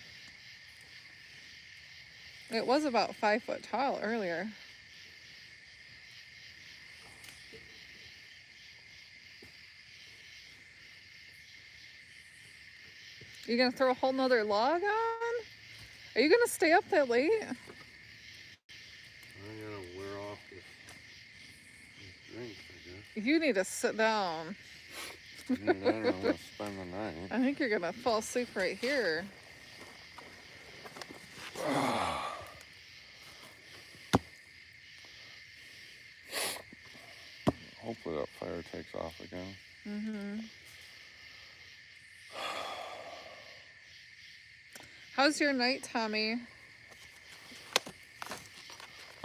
It was about 5 foot tall earlier. You gonna throw a whole nother log on? Are you gonna stay up that late? I gotta wear off this drink, I guess. You need to sit down. Either that or I'm gonna spend the night. I think you're gonna fall asleep right here. Hopefully that fire takes off again. Mm-hmm. How's your night, Tommy?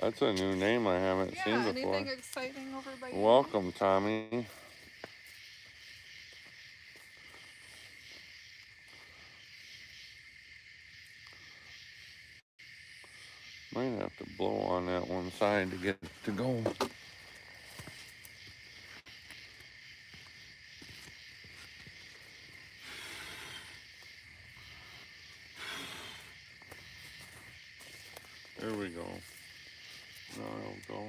That's a new name I haven't seen before. Anything exciting over by you? Welcome, Tommy. Might have to blow on that one side to get it to go. There we go. Now it'll go.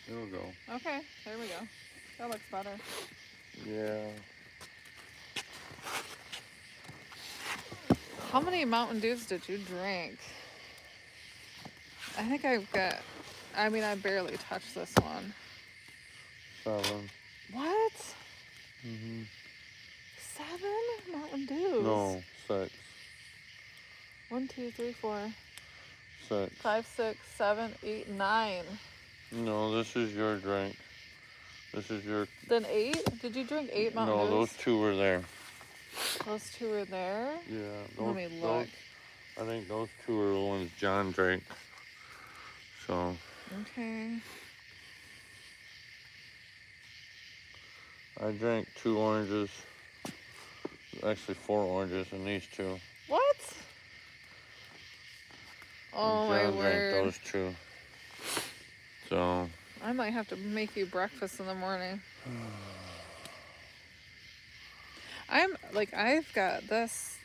It'll go. Okay, there we go. That looks better. Yeah. How many Mountain Dews did you drink? I think I've got... I mean, I barely touched this one. 7. What? Mm-hmm. 7 Mountain Dews? No, 6. 1, 2, 3, 4, 6. 5, 6, 7, 8, 9. No, this is your drink. This is your... Then 8? Did you drink 8 Mountain Dews? No, those 2 were there. Those 2 were there? Yeah. Let me look. I think those 2 are the ones John drank. So... Okay. I drank 2 oranges. Actually 4 oranges and these 2. What? Oh, my John word. drank those 2. So... I might have to make you breakfast in the morning. I've got this,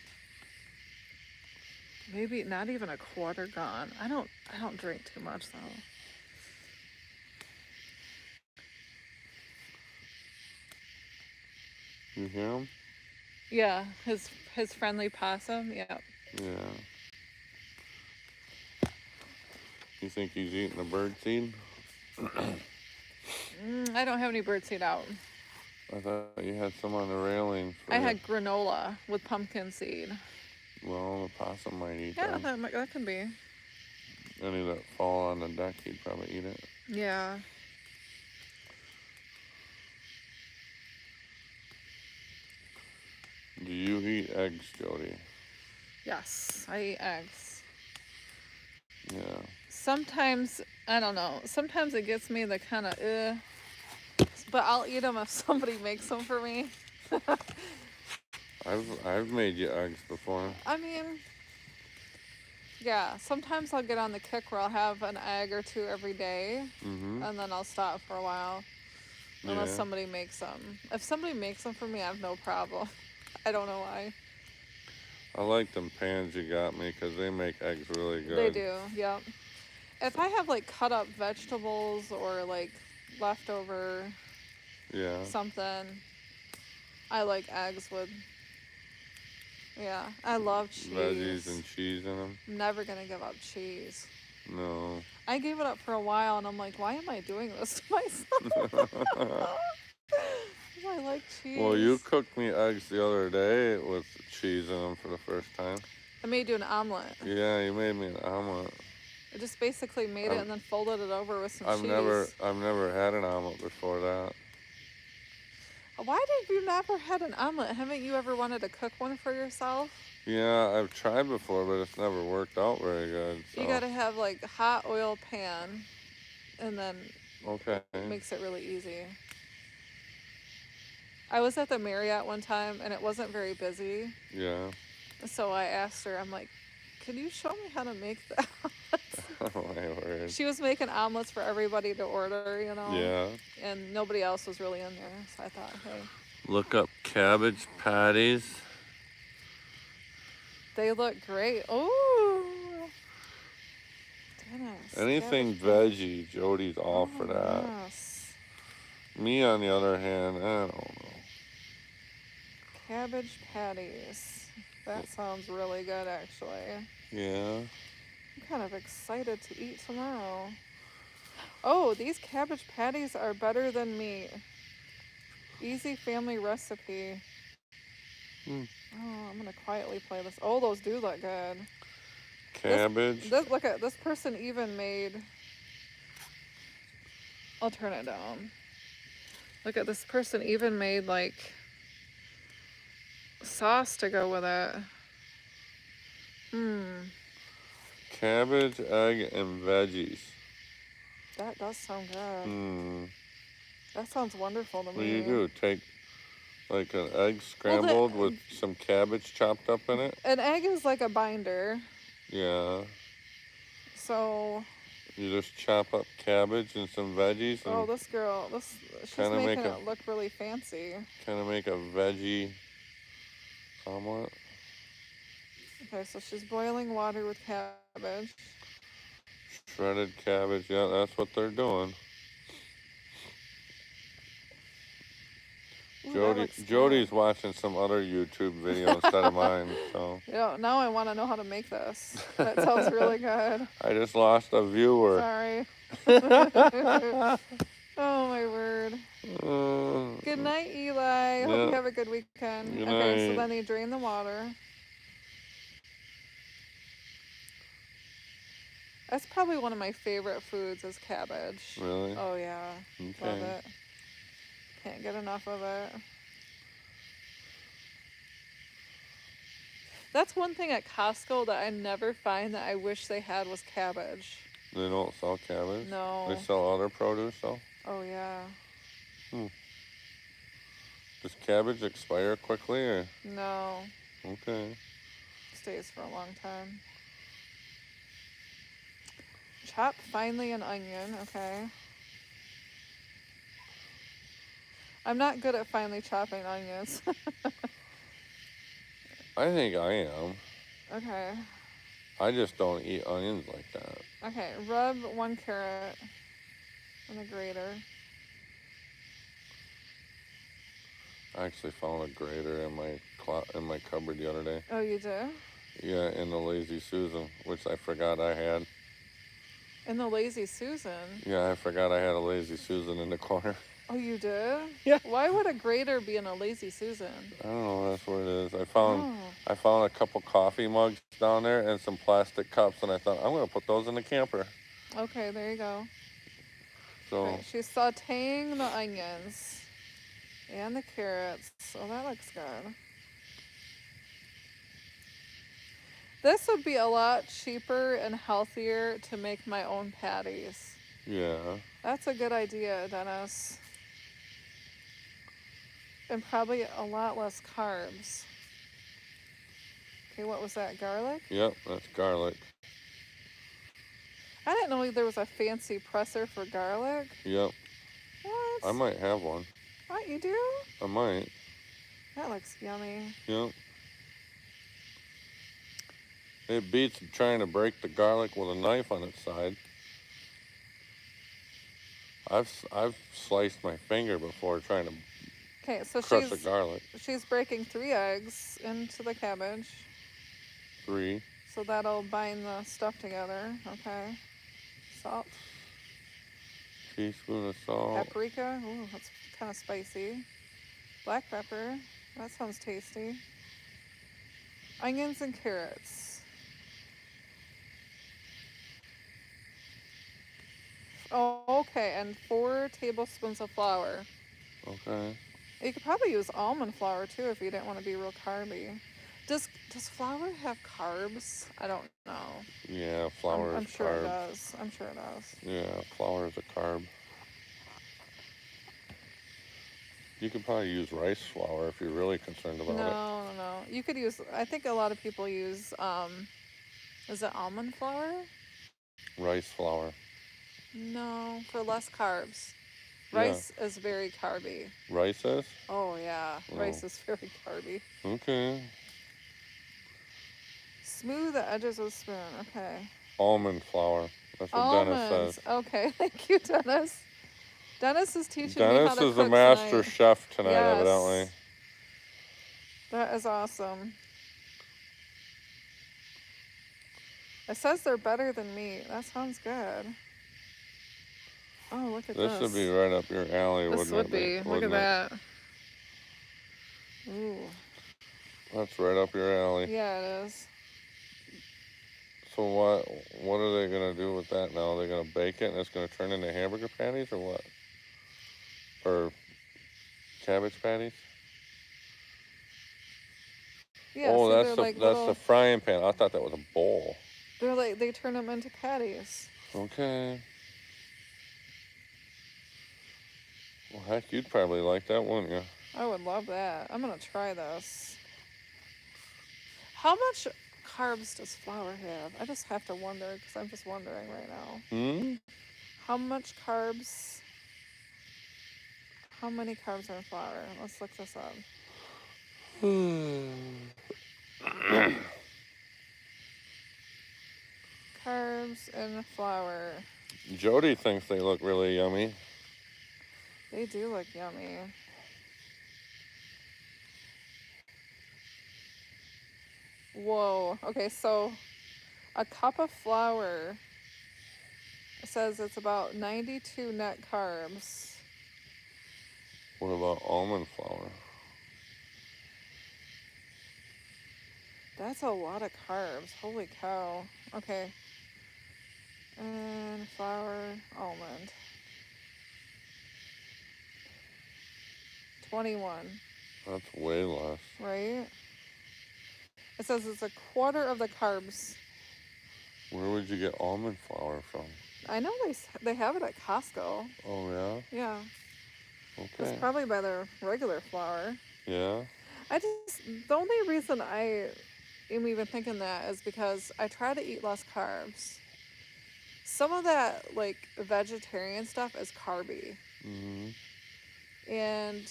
maybe not even a quarter gone. I don't drink too much though. You hear him? Yeah, his friendly possum. Yep. Yeah. You think he's eating a bird seed? I don't have any birdseed out. I thought you had some on the railing. I had granola with pumpkin seed. Well, the possum might eat Yeah, them. that can be. Any that fall on the deck, he'd probably eat it. Yeah. Do you eat eggs, Jodi? Yes, I eat eggs. Yeah. Sometimes, I don't know, sometimes it gets me the kind of, but I'll eat them if somebody makes them for me. I've made you eggs before. I mean, yeah, sometimes I'll get on the kick where I'll have an egg or 2 every day, Mm-hmm. and then I'll stop for a while, unless Yeah. somebody makes them. If somebody makes them for me, I have no problem. I don't know why. I like them pans you got me because they make eggs really good. They do, yep. If I have like cut up vegetables or like leftover Yeah. something, I like eggs with Yeah, I love cheese. Veggies and cheese in them. I'm never gonna give up cheese. No. I gave it up for a while, and I'm like, why am I doing this to myself? I like cheese. Well, you cooked me eggs the other day with cheese in them for the first time. I made you an omelet. Yeah, you made me an omelet. I just basically made it and then folded it over with some cheese. I've never had an omelet before that. Why did you never had an omelet? Haven't you ever wanted to cook one for yourself? Yeah, I've tried before, but it's never worked out very good. So. You gotta have like hot oil pan, and then it makes it really easy. I was at the Marriott one time and it wasn't very busy. Yeah. So I asked her, I'm like, can you show me how to make that? Oh my word. She was making omelets for everybody to order, you know. Yeah. And nobody else was really in there, so I thought, hey. Look up cabbage patties. They look great. Oh. Dennis. Anything veggie, Jodi's all for that. Yes. Me, on the other hand, I don't know. Cabbage patties. That sounds really good, actually. Yeah. I'm kind of excited to eat tomorrow. Oh, these cabbage patties are better than meat. Easy family recipe. Oh, I'm gonna quietly play this. Oh, those do look good. Cabbage. Look at this person even made. I'll turn it down. Look at this person even made like sauce to go with it. Cabbage, egg, and veggies. That does sound good. That sounds wonderful to me. What do you do? Take like an egg scrambled with some cabbage chopped up in it? An egg is like a binder. Yeah. So you just chop up cabbage and some veggies. And this girl, she's making it look really fancy. Kind of make a veggie omelet. Okay, so she's boiling water with cabbage. Shredded cabbage, yeah, that's what they're doing. Ooh, Jodi's watching some other YouTube video instead of mine, so. Yeah, now I want to know how to make this. That sounds really good. I just lost a viewer. Sorry. Oh my word. Good night, Eli. Hope you have a good weekend. Good okay, night. so then you drain the water. That's probably one of my favorite foods is cabbage. Really? Oh yeah. Okay. Love it. Can't get enough of it. That's one thing at Costco that I never find that I wish they had was cabbage. They don't sell cabbage? No. They sell other produce though? Oh yeah. Does cabbage expire quickly or? No. Okay. Stays for a long time. Chop finely an onion, okay. I'm not good at finely chopping onions. I think I am. Okay. I just don't eat onions like that. Okay, rub 1 carrot in a grater. I actually found a grater in my cupboard the other day. Oh, you do? Yeah, in the Lazy Susan, which I forgot I had. In the Lazy Susan? Yeah, I forgot I had a Lazy Susan in the corner. Oh, you did? Yeah. Why would a grater be in a Lazy Susan? I don't know, that's what it is. I found a couple coffee mugs down there and some plastic cups, and I thought, I'm going to put those in the camper. Okay, there you go. So Okay, she's sauteing the onions and the carrots. Oh, that looks good. This would be a lot cheaper and healthier to make my own patties. yeah. That's a good idea, Dennis. And probably a lot less carbs. Okay, what was that, garlic? Yep, that's garlic. I didn't know there was a fancy presser for garlic. Yep. What? I might have one. What, you do? I might. That looks yummy. Yep. It beats trying to break the garlic with a knife on its side. I've sliced my finger before trying to Okay, so Crush the garlic. she's breaking 3 eggs into the cabbage. 3. So that'll bind the stuff together. Okay. Salt. Teaspoon of salt. Paprika. Ooh, that's kind of spicy. Black pepper. That sounds tasty. Onions and carrots. Oh, okay, and 4 tablespoons of flour. Okay. You could probably use almond flour too if you didn't want to be real carby. Does flour have carbs? I don't know. Yeah, flour I'm is sure carb. it does. I'm sure it does. Yeah, flour is a carb. You could probably use rice flour if you're really concerned about it. No. You could use. I think a lot of people use. Is it almond flour? Rice flour. No, for less carbs. Yeah. Rice is very carby. Rice is? Oh yeah, rice is very carby. Okay. Smooth the edges with a spoon. Okay. Almond flour. That's what Almonds. Dennis says. Okay, thank you, Dennis. Dennis is teaching me how to cook Dennis is a master tonight. chef tonight, Yes. evidently. That is awesome. It says they're better than meat. That sounds good. Oh, look at this. This would be right up your alley, This wouldn't would it be. Look at that. Ooh. That's right up your alley. Yeah, it is. So what are they going to do with that now? They're going to bake it and it's going to turn into hamburger patties or what? Or cabbage patties? Yeah, oh, see, that's like that's the frying pan. I thought that was a bowl. They're like, they turn them into patties. Okay. Well, heck, you'd probably like that, wouldn't you? I would love that. I'm going to try this. How much carbs does flour have? I just have to wonder because I'm just wondering right now. How much carbs? How many carbs are in flour? Let's look this up. Carbs in flour. Jodi thinks they look really yummy. They do look yummy. Whoa. Okay, so a cup of flour, it says it's about 92 net carbs. What about almond flour? That's a lot of carbs. Holy cow. Okay. And flour, almond. 21. That's way less. Right? It says it's a quarter of the carbs. Where would you get almond flour from? I know they have it at Costco. Oh, yeah? Yeah. Okay. It's probably by their regular flour. Yeah? The only reason I am even thinking that is because I try to eat less carbs. Some of that, like, vegetarian stuff is carby. Mm-hmm. And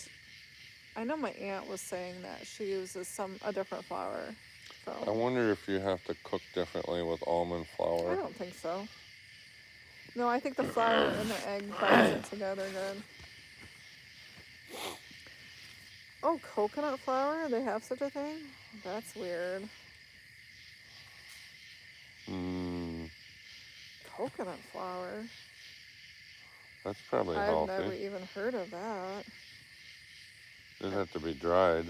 I know my aunt was saying that she uses a different flour. So I wonder if you have to cook differently with almond flour. I don't think so. No, I think the flour and the egg binds it together good. Oh, coconut flour? They have such a thing? That's weird. Coconut flour? That's probably I've healthy. never even heard of that. It'd have to be dried.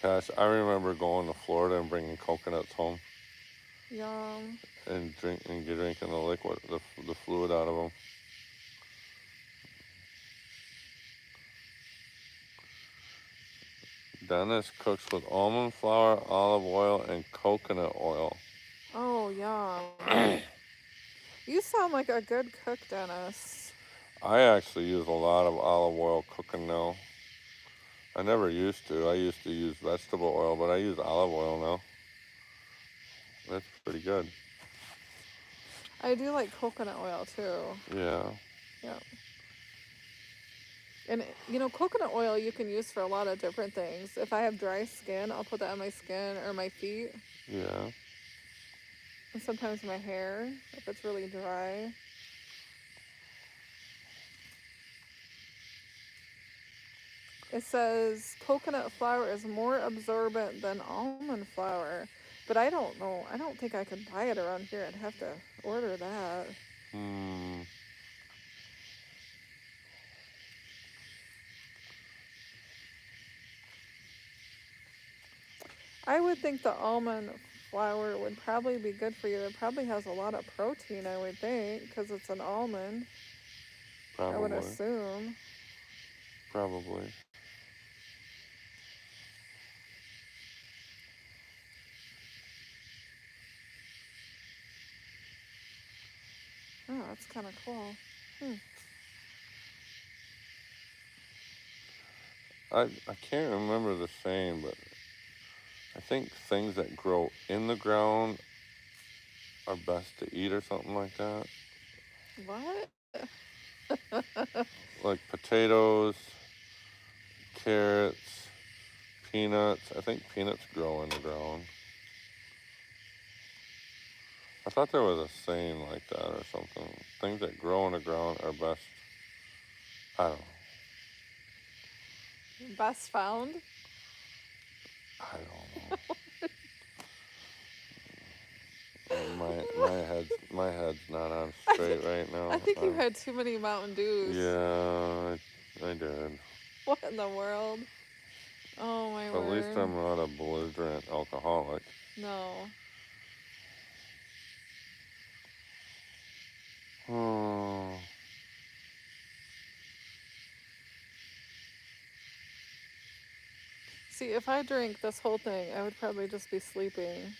Gosh, I remember going to Florida and bringing coconuts home. Yum. And drinking the liquid, the fluid out of them. Dennis cooks with almond flour, olive oil, and coconut oil. Oh, yum. You sound like a good cook, Dennis. I actually use a lot of olive oil cooking now. I never used to. I used to use vegetable oil, but I use olive oil now. That's pretty good. I do like coconut oil too. Yeah. Yeah. And coconut oil you can use for a lot of different things. If I have dry skin, I'll put that on my skin or my feet. Yeah. And sometimes my hair, if it's really dry. It says coconut flour is more absorbent than almond flour. But I don't know. I don't think I could buy it around here. I'd have to order that. Hmm. I would think the almond flour would probably be good for you. It probably has a lot of protein, I would think, because it's an almond. I would Probably. assume. Probably. Oh, that's kind of cool. Hmm. I can't remember the saying, but I think things that grow in the ground are best to eat or something like that. What? Like potatoes, carrots, peanuts. I think peanuts grow in the ground. I thought there was a saying like that or something. Things that grow in the ground are best. I don't know. Best found? I don't know. My head's not on straight right now. I think you had too many Mountain Dews. Yeah, I did. What in the world? Oh my At word. least I'm not a belligerent alcoholic. No. Oh, See, if I drank this whole thing, I would probably just be sleeping.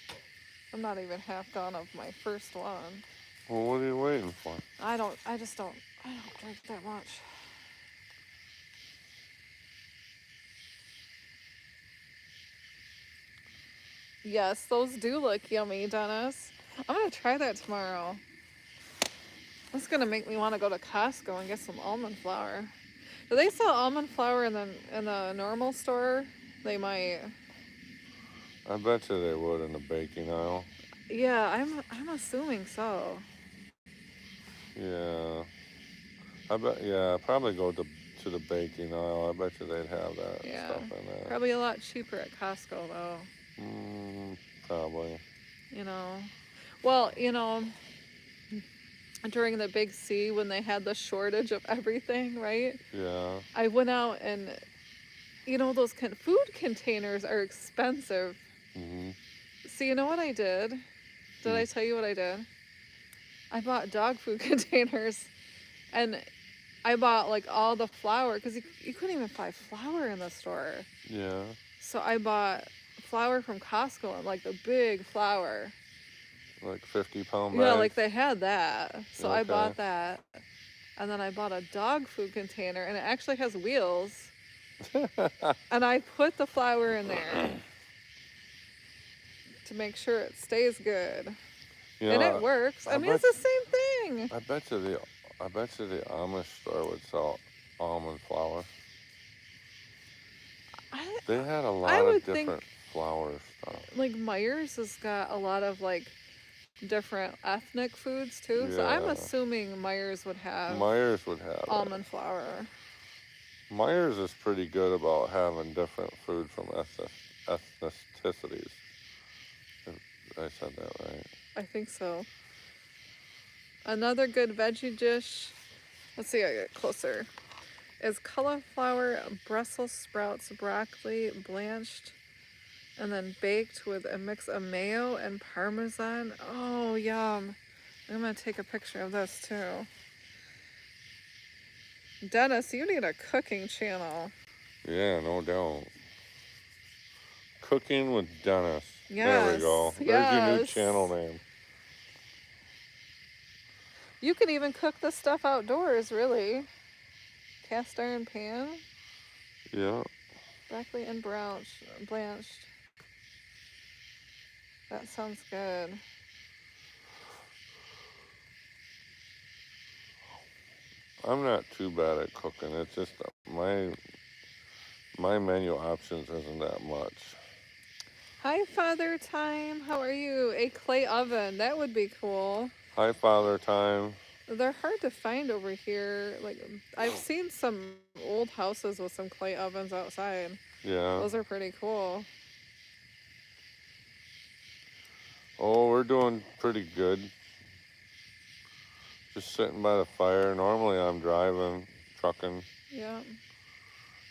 I'm not even half done of my first one. well, what are you waiting for? I just don't, I don't drink that much. Yes, those do look yummy, Dennis. I'm gonna try that tomorrow. That's gonna make me want to go to Costco and get some almond flour. Do they sell almond flour in the normal store? They might. I bet you they would in the baking aisle. Yeah, I'm assuming so. Yeah, I bet. Yeah, probably go to the baking aisle. I bet you they'd have that Yeah. stuff in there. Probably a lot cheaper at Costco though. Probably. You know. Well, during the big C when they had the shortage of everything, right? Yeah. I went out and those food containers are expensive. Mm-hmm. So you know what I did? Did I tell you what I did? I bought dog food containers, and I bought like all the flour because you couldn't even buy flour in the store. Yeah. So I bought flour from Costco and like the big flour. Like 50-pound bags? Yeah, like they had that. So I Okay. bought that. And then I bought a dog food container, and it actually has wheels. And I put the flour in there to make sure it stays good. And it works. I mean, it's the same thing. I bet you the Amish store would sell almond flour. They had a lot of different flour stuff. Like Myers has got a lot of like different ethnic foods too. Yeah. So I'm assuming Myers would have almond flour. Myers is pretty good about having different food from ethnicities. I said that right. I think so. Another good veggie dish, let's see, I get closer, is cauliflower, Brussels sprouts, broccoli, blanched, and then baked with a mix of mayo and Parmesan. Oh, yum. I'm going to take a picture of this too. Dennis, you need a cooking channel. Yeah, no doubt. Cooking with Dennis. Yes. There we go. There's your new channel name. You can even cook this stuff outdoors, really. Cast iron pan. Yeah. Broccoli and blanched. That sounds good. I'm not too bad at cooking. It's just my menu options isn't that much. Hi, Father Time. How are you? A clay oven. That would be cool. Hi, Father Time. They're hard to find over here. Like, I've seen some old houses with some clay ovens outside. Yeah. Those are pretty cool. Oh, we're doing pretty good. Just sitting by the fire. Normally I'm driving, trucking. Yeah.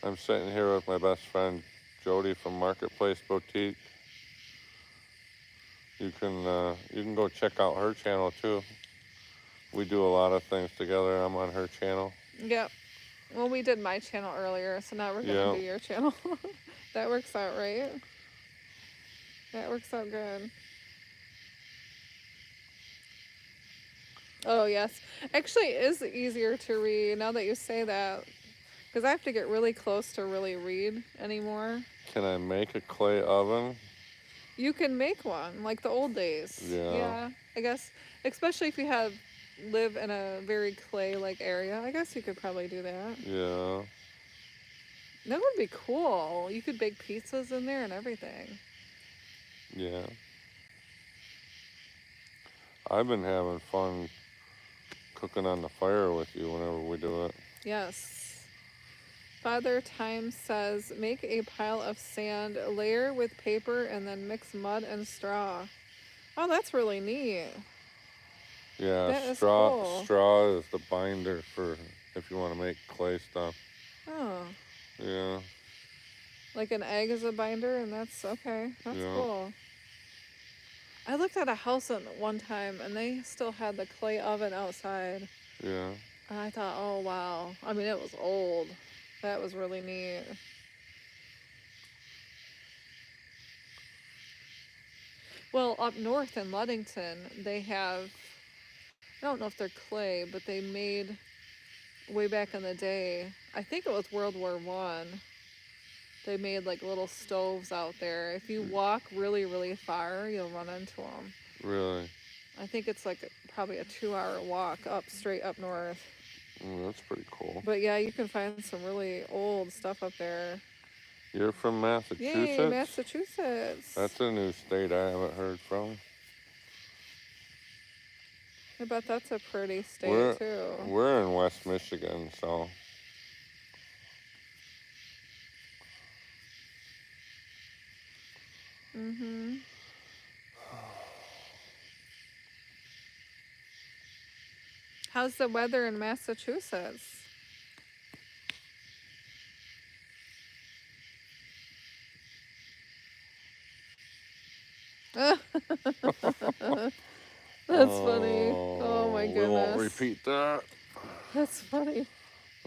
I'm sitting here with my best friend Jodi from Marketplace Boutique. You can go check out her channel too. We do a lot of things together. I'm on her channel. Yep. Well, we did my channel earlier, so now we're gonna Yeah. do your channel. That works out, right? That works out good. Oh, yes. Actually, it is easier to read now that you say that, because I have to get really close to really read anymore. Can I make a clay oven? You can make one like the old days. Yeah. Yeah, I guess, especially if you live in a very clay-like area. I guess you could probably do that. Yeah. That would be cool. You could bake pizzas in there and everything. Yeah. I've been having fun cooking on the fire with you whenever we do it. Yes. Father Time says, make a pile of sand, layer with paper, and then mix mud and straw. Oh, that's really neat. Yeah, That is straw cool. straw is the binder for if you want to make clay stuff. Oh, Yeah. like an egg is a binder, and that's okay. That's Yeah. cool. I looked at a house one time, and they still had the clay oven outside. Yeah. And I thought, oh, wow. I mean, it was old. That was really neat. Well, up north in Ludington, they have, I don't know if they're clay, but they made way back in the day, I think it was World War I. They made like little stoves out there. If you walk really, really far, you'll run into them. Really? I think it's like probably a 2-hour walk up straight up north. That's pretty cool. But yeah, you can find some really old stuff up there. You're from Yay, Massachusetts? Massachusetts. That's a new state I haven't heard from. I bet that's a pretty state We're too. we're in West Michigan, so Mm-hmm. How's the weather in Massachusetts? That's funny. Oh my we won't goodness. repeat that. That's funny.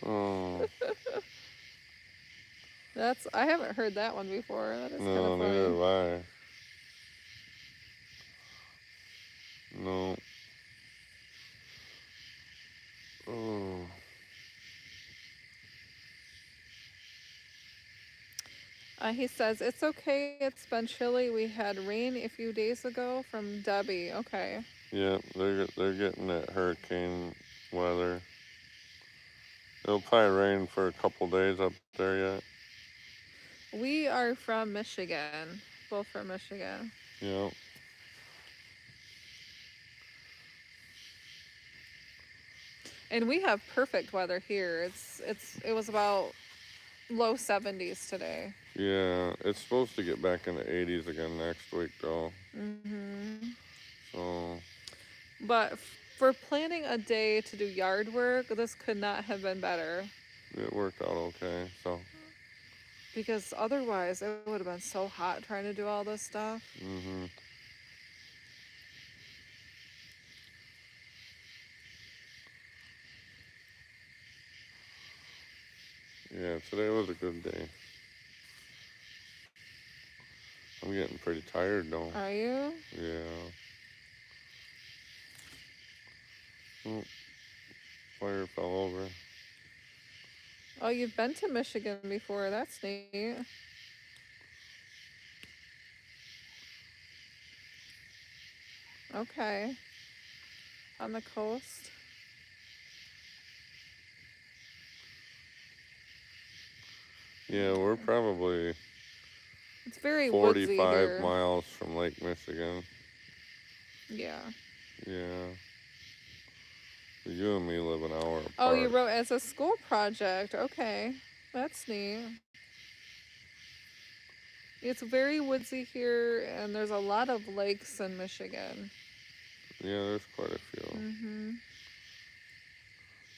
Oh, I haven't heard that one before. That is kind of no, neither funny. have I. No. Oh. He says, it's okay. It's been chilly. We had rain a few days ago from Debbie. Okay. Yeah, they're getting that hurricane weather. It'll probably rain for a couple days up there yet. We are from Michigan. Both from Michigan. Yeah. And we have perfect weather here. It was about low 70s today. Yeah, it's supposed to get back in the 80s again next week though. Mm-hmm. So. But for planning a day to do yard work, this could not have been better. It worked out okay. So. Because otherwise, it would have been so hot trying to do all this stuff. Mhm. Yeah, today was a good day. I'm getting pretty tired though. Are you? Yeah. Oh, fire fell over. Oh, you've been to Michigan before. That's neat. Okay. On the coast. Yeah, we're Okay. probably It's very woodsy 45 here. miles from Lake Michigan. Yeah. Yeah. You and me live an hour apart. Oh, you wrote as a school project. Okay, that's neat. It's very woodsy here, and there's a lot of lakes in Michigan. Yeah, there's quite a few. Mm-hmm.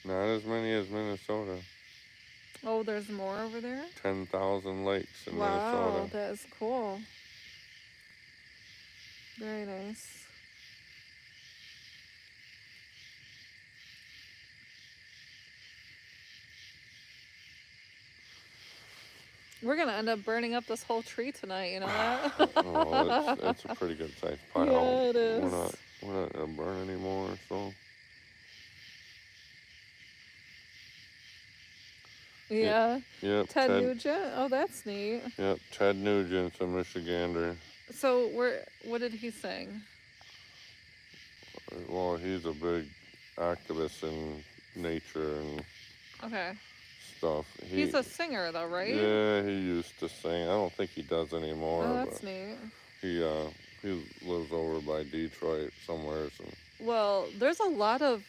Not as many as Minnesota. Oh, there's more over there? 10,000 lakes in Wow, Minnesota. that is cool. Very nice. We're gonna end up burning up this whole tree tonight, you know that? Oh, it's a pretty good sized pile. Yeah, it is. We're not gonna burn anymore, so. Yeah. Yep. Ted Nugent. Oh, that's neat. Yep. Ted Nugent's a Michigander. So what did he sing? Well, he's a big activist in nature and Okay. stuff. He's a singer though, right? Yeah, he used to sing. I don't think he does anymore. Oh, that's neat. He lives over by Detroit somewhere. So. Well, there's a lot of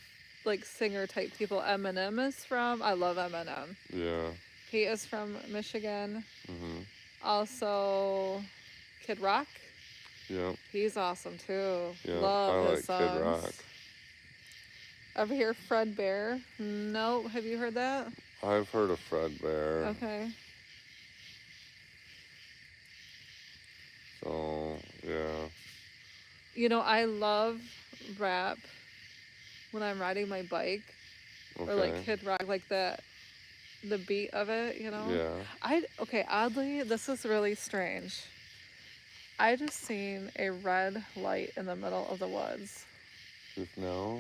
like singer type people. Eminem is from. I love Eminem. Yeah. He is from Michigan. Mhm. Also, Kid Rock. Yep. He's awesome too. Yeah, Love I his like songs. Kid Rock. Over here, Fred Bear. No, have you heard that? I've heard of Fred Bear. Okay. So yeah. You know, I love rap when I'm riding my bike. Okay. Or like Kid Rock, like the beat of it, you know? Yeah. Okay, oddly, this is really strange. I just seen a red light in the middle of the woods. Just now?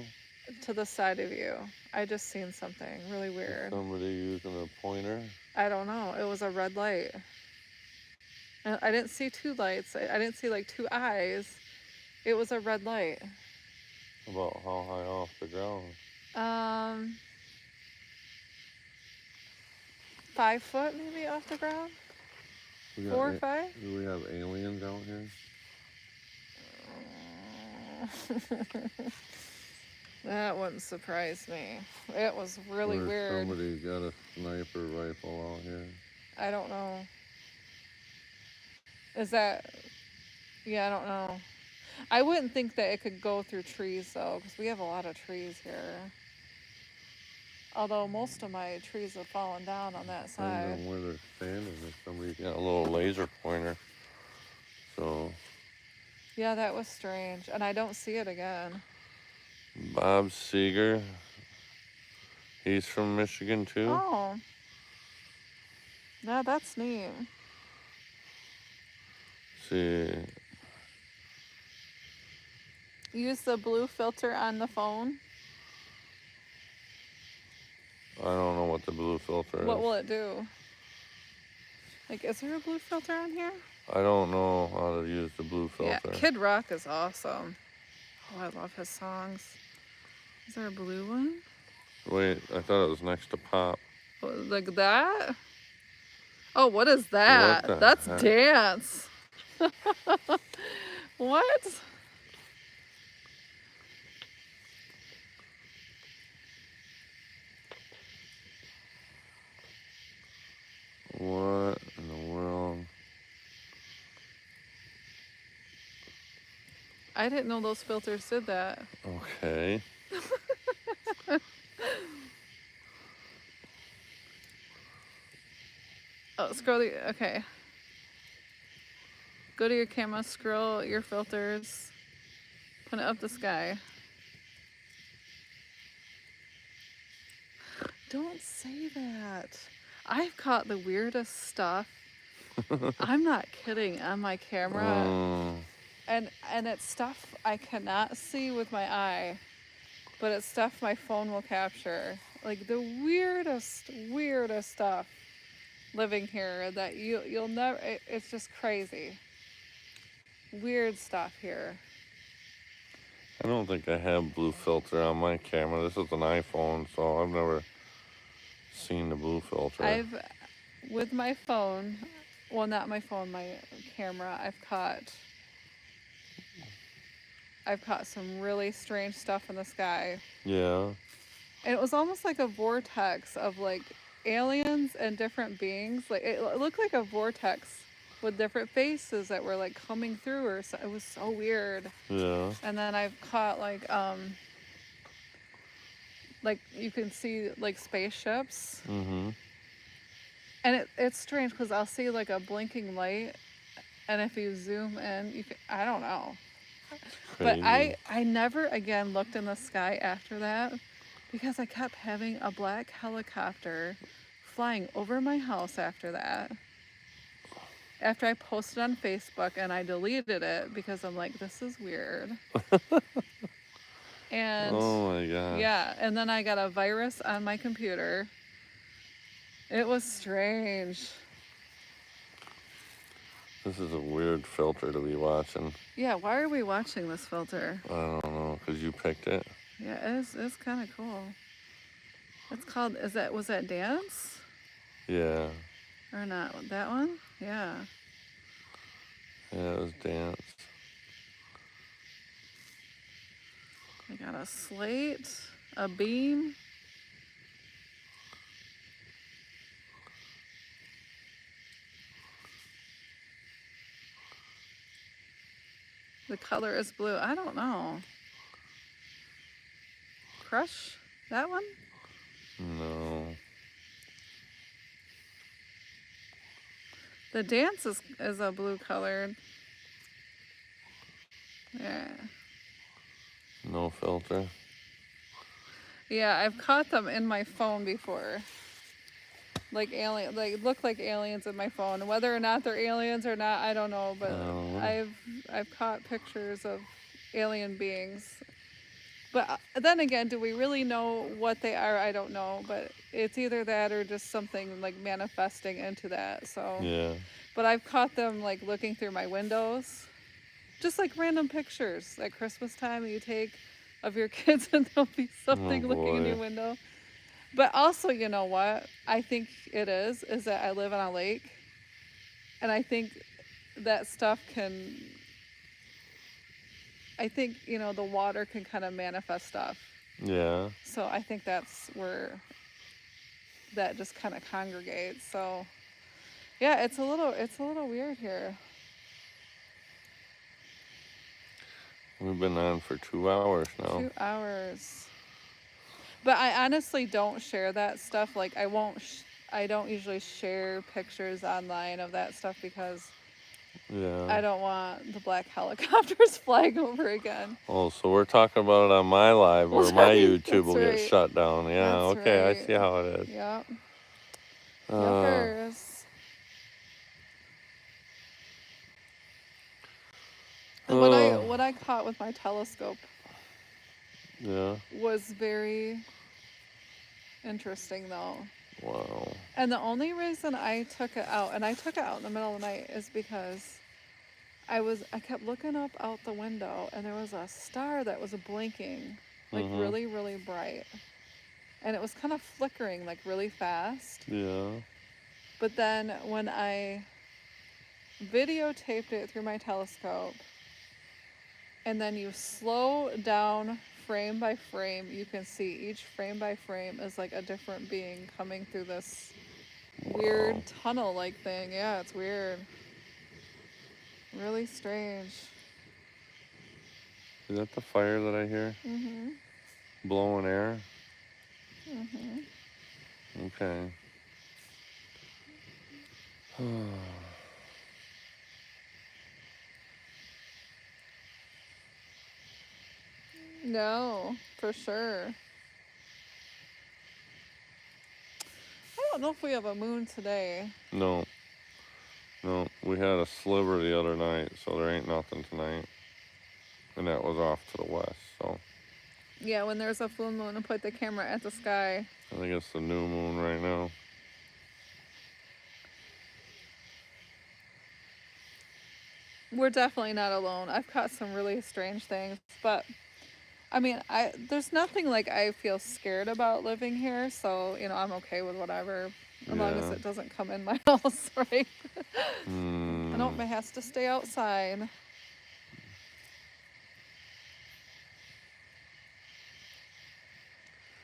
To the side of you. I just seen something really weird. Is somebody using a pointer? I don't know. It was a red light. And I didn't see two lights. I didn't see like two eyes. It was a red light. About how high off the ground? 5 foot maybe off the ground. 4 or 5. Do we have aliens out here? That wouldn't surprise me. It was really weird. Somebody's got a sniper rifle out here. I don't know. Is that... Yeah, I don't know. I wouldn't think that it could go through trees, though, because we have a lot of trees here. Although most of my trees have fallen down on that side. I don't know where they're standing. If somebody's got a little laser pointer. So... Yeah, that was strange. And I don't see it again. Bob Seger. He's from Michigan, too. Oh. Yeah, that's neat. See... Use the blue filter on the phone. I don't know what the blue filter is. What will it do? Like, is there a blue filter on here? I don't know how to use the blue filter. Yeah, Kid Rock is awesome. Oh, I love his songs. Is there a blue one? Wait, I thought it was next to Pop. Like that? Oh, what is that? That's heck? dance. What? What in the world? I didn't know those filters did that. Okay. Oh, scroll the... Okay. Go to your camera, scroll your filters. Put it up the sky. Don't say that. I've caught the weirdest stuff. I'm not kidding, on my camera. And it's stuff I cannot see with my eye, but it's stuff my phone will capture. Like the weirdest stuff living here that you'll never, it's just crazy. Weird stuff here. I don't think I have blue filter on my camera. This is an iPhone, so I've never seen the blue filter. With my phone, well, not my phone, my camera, I've caught some really strange stuff in the sky. Yeah. And it was almost like a vortex of like aliens and different beings. Like it looked like a vortex with different faces that were like coming through, or so. It was so weird. Yeah. And then I've caught like you can see like spaceships. Mm-hmm. And it's strange because I'll see like a blinking light, and if you zoom in, you can, I don't know. But Crazy. I never again looked in the sky after that because I kept having a black helicopter flying over my house after that. After I posted on Facebook and I deleted it because I'm like, this is weird. And Oh my gosh. yeah, and then I got a virus on my computer. It was strange. This is a weird filter to be watching. Yeah, why are we watching this filter? I don't know, because you picked it. Yeah, it's kind of cool. It's called, was that dance? Yeah. Or not? That one? Yeah. Yeah, it was dance. I got a slate, a beam. The color is blue. I don't know. Crush? That one? No. The dance is a blue colored. Yeah. No filter. Yeah, I've caught them in my phone before. Like look like aliens in my phone. Whether or not they're aliens or not, I don't know. But Oh. I've caught pictures of alien beings. But then again, do we really know what they are? I don't know. But it's either that or just something like manifesting into that. So. Yeah. But I've caught them like looking through my windows, just like random pictures at Christmas time you take of your kids, and there'll be something looking in your window. But also, you know what I think it is that I live on a lake, and I think that stuff can. I think the water can kind of manifest stuff. Yeah. So I think that's where that just kind of congregates. So yeah, it's a little weird here. We've been on for 2 hours now. 2 hours. But I honestly don't share that stuff. Like I don't usually share pictures online of that stuff because I don't want the black helicopters flying over again. Oh, so we're talking about it on my live where my YouTube will get shut down. Yeah, That's okay, right. I see how it is. Yep. Yuppers. And what I caught with my telescope was very interesting though. Wow. And the only reason I took it out, and I took it out in the middle of the night, is because I kept looking up out the window, and there was a star that was blinking like really, really bright. And it was kind of flickering like really fast. Yeah. But then when I videotaped it through my telescope, and then you slow down frame by frame, you can see each frame by frame is like a different being coming through this weird tunnel-like thing. Yeah, it's weird. Really strange. Is that the fire that I hear? Mm-hmm. Blowing air? Mm-hmm. Okay. No, for sure. I don't know if we have a moon today. No. No, we had a sliver the other night, so there ain't nothing tonight. And that was off to the west, so. Yeah, when there's a full moon, I put the camera at the sky. I think it's the new moon right now. We're definitely not alone. I've caught some really strange things, but I mean, there's nothing like I feel scared about living here, so I'm okay with whatever, as long as it doesn't come in my house, right? I don't. It has to stay outside.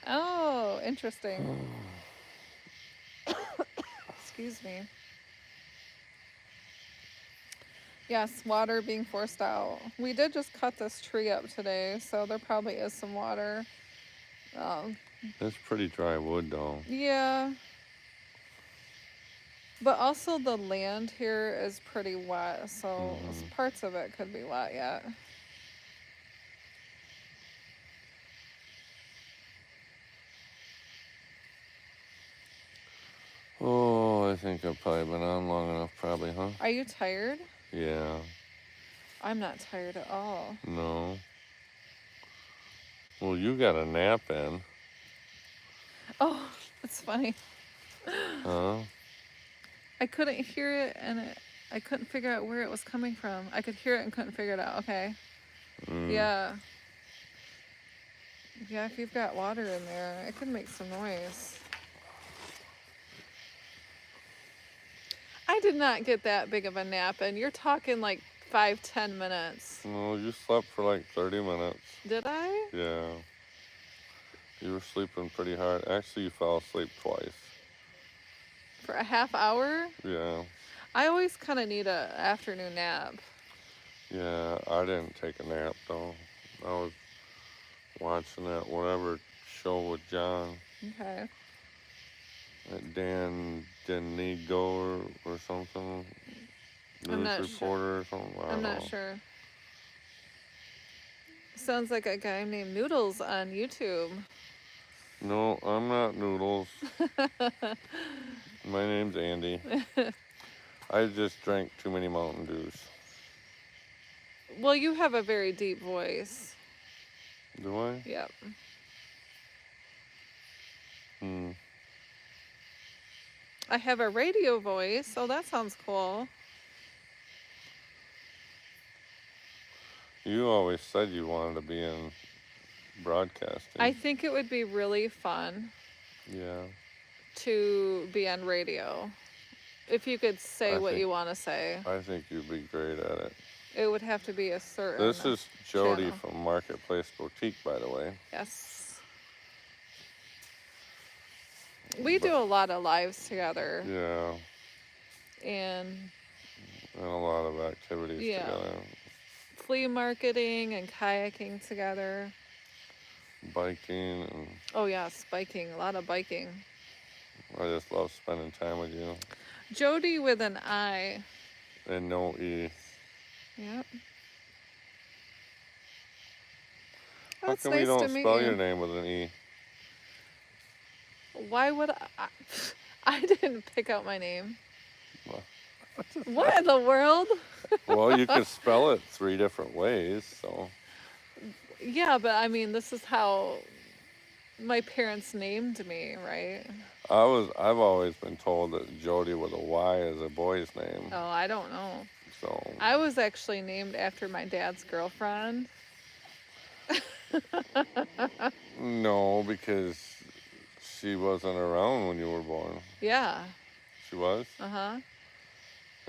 Oh, interesting. Excuse me. Yes, water being forced out. We did just cut this tree up today, so there probably is some water. It's pretty dry wood, though. Yeah. But also the land here is pretty wet, so parts of it could be wet yet. Oh, I think I've probably been on long enough, probably, huh? Are you tired? Yeah. I'm not tired at all. No. Well, you got a nap in. Oh, that's funny. Huh? I couldn't hear it, and I couldn't figure out where it was coming from. I could hear it and couldn't figure it out. Okay. Yeah. Yeah, if you've got water in there, it could make some noise. I did not get that big of a nap, and you're talking like 5-10 minutes. No, you slept for like 30 minutes. Did I? Yeah. You were sleeping pretty hard. Actually, you fell asleep twice. For a half hour? Yeah. I always kind of need an afternoon nap. Yeah, I didn't take a nap, though. I was watching that whatever show with John. Okay. That Dan Denigo or something. I'm not News sure. reporter or something. I I'm don't not know. sure. Sounds like a guy named Noodles on YouTube. No, I'm not Noodles. My name's Andy. I just drank too many Mountain Dews. Well, you have a very deep voice. Do I? Yep. I have a radio voice, so that sounds cool. You always said you wanted to be in broadcasting. I think it would be really fun. Yeah. To be on radio. If you could say what you want to say. I think you'd be great at it. It would have to be a certain This is Jodi channel. from Marketplace Boutique, by the way. Yes. We do a lot of lives together. Yeah. And a lot of activities together. Flea marketing and kayaking together. Biking. And oh, yes, biking. A lot of biking. I just love spending time with you. Jodi with an I. And no E. Yep. How That's come nice you don't to meet spell you. your name with an E? Why would I didn't pick out my name. What in the world? Well, you could spell it 3 different ways, so. Yeah, but I mean, this is how my parents named me, right? I've always been told that Jodi with a Y is a boy's name. Oh, I don't know. So. I was actually named after my dad's girlfriend. No, because she wasn't around when you were born. Yeah. She was? Uh-huh.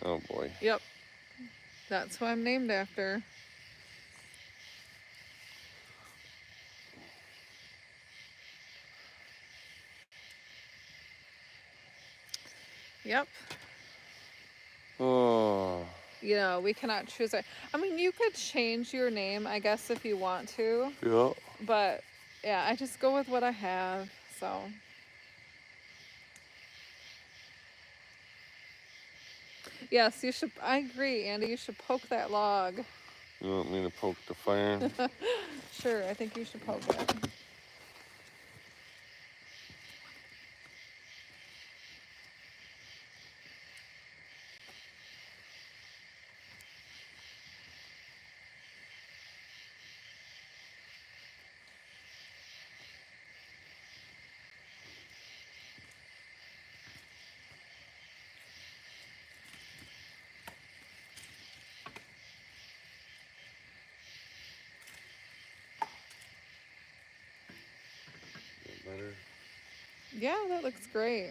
Oh, boy. Yep. That's who I'm named after. Yep. Oh. You know, we cannot choose it. I mean, you could change your name, I guess, if you want to. Yeah. But, yeah, I just go with what I have, so. Yes, you should. I agree, Andy. You should poke that log. You want me to poke the fire? Sure, I think you should poke it. Better. Yeah, that looks great.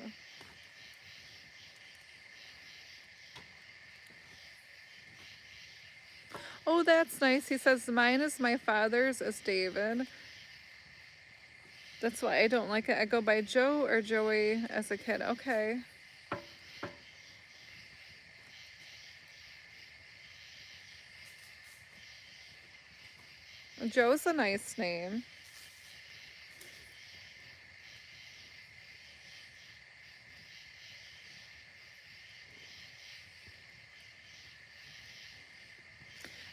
Oh, that's nice. He says, mine is my father's is David. That's why I don't like it. I go by Joe or Joey as a kid. Okay. Joe's a nice name.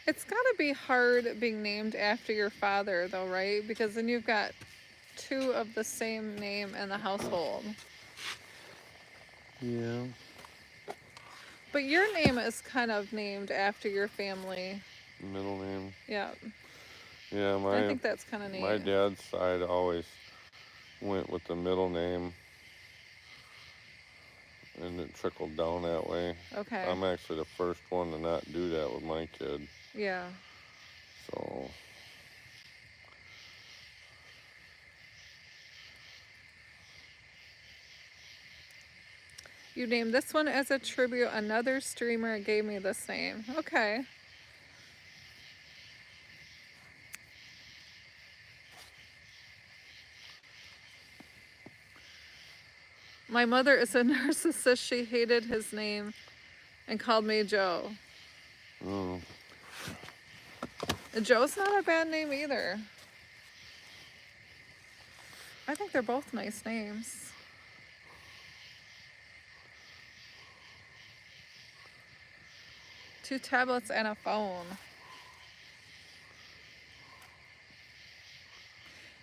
It's got to be hard being named after your father, though, right? Because then you've got two of the same name in the household. Yeah. But your name is kind of named after your family. Middle name. Yeah. Yeah, I think that's kind of neat. My dad's side always went with the middle name, and it trickled down that way. Okay. I'm actually the first one to not do that with my kid. Yeah. So. You named this one as a tribute. Another streamer gave me this name. Okay. My mother is a narcissist. She hated his name and called me Joe. Mm. Joe's not a bad name either. I think they're both nice names. Two tablets and a phone.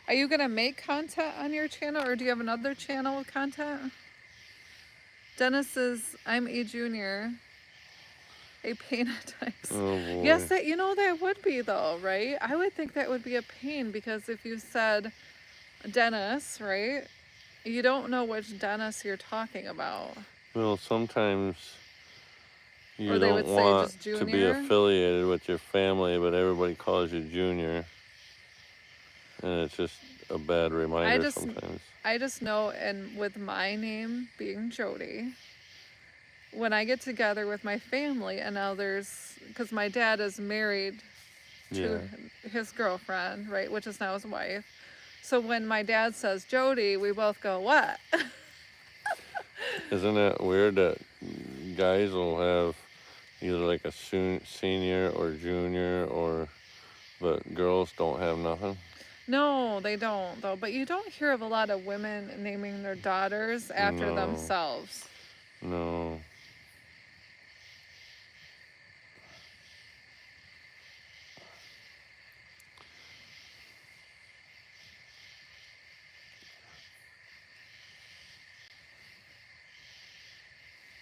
Are you going to make content on your channel, or do you have another channel with content? Dennis is, I'm a junior. A pain at times. Oh boy. Yes, that would be though, right? I would think that would be a pain, because if you said Dennis, right, you don't know which Dennis you're talking about. Well, sometimes you Or they don't would say want just to be Junior. affiliated with your family, but everybody calls you Junior. And it's just a bad reminder sometimes. I just know, and with my name being Jodi, when I get together with my family, and now because my dad is married to his girlfriend, right, which is now his wife. So when my dad says Jodi, we both go, what? Isn't that weird that guys will have either like a senior or junior, but girls don't have nothing? No, they don't, though. But you don't hear of a lot of women naming their daughters after themselves. No.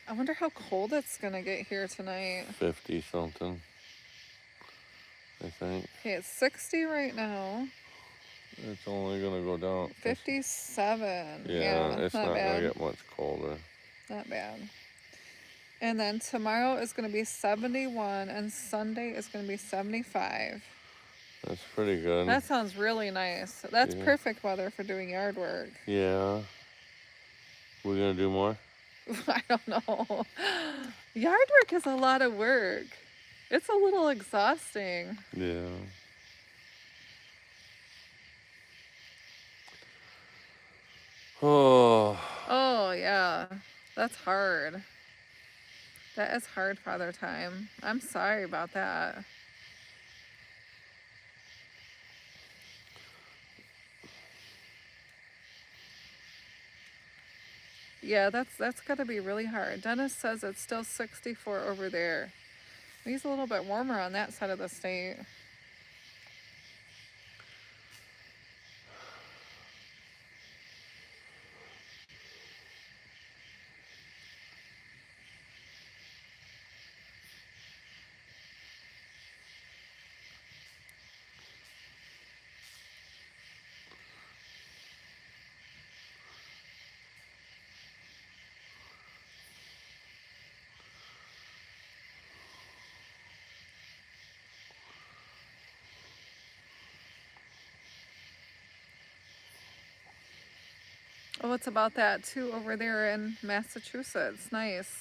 I wonder how cold it's going to get here tonight. 50 something, I think. Okay, it's 60 right now. It's only going to go down. 57. Yeah, it's not going to get much colder. Not bad. And then tomorrow is going to be 71, and Sunday is going to be 75. That's pretty good. That sounds really nice. That's perfect weather for doing yard work. Yeah. We're going to do more? I don't know. Yard work is a lot of work. It's a little exhausting. Yeah. Oh, yeah. That's hard. That is hard, Father Time. I'm sorry about that. Yeah, that's got to be really hard. Dennis says it's still 64 over there. He's a little bit warmer on that side of the state. Oh, it's about that too over there in Massachusetts. Nice.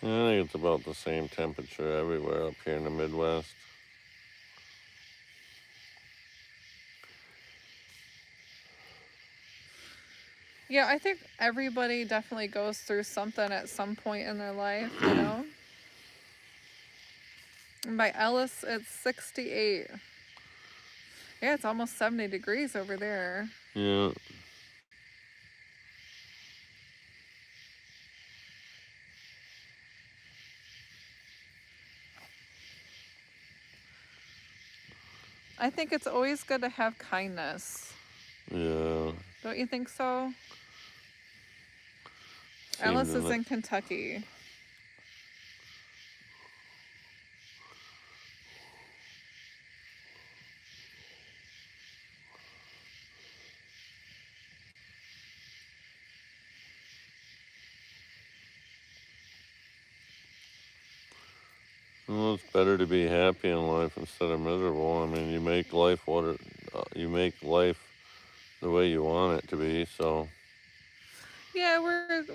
Yeah, I think it's about the same temperature everywhere up here in the Midwest. Yeah, I think everybody definitely goes through something at some point in their life, you know? And by Ellis, it's 68. Yeah, it's almost 70 degrees over there. Yeah. I think it's always good to have kindness. Yeah. Don't you think so? Seems Alice in is the in Kentucky. well, it's better to be happy in life instead of miserable. I mean, you make life you make life the way you want it to be. So Yeah,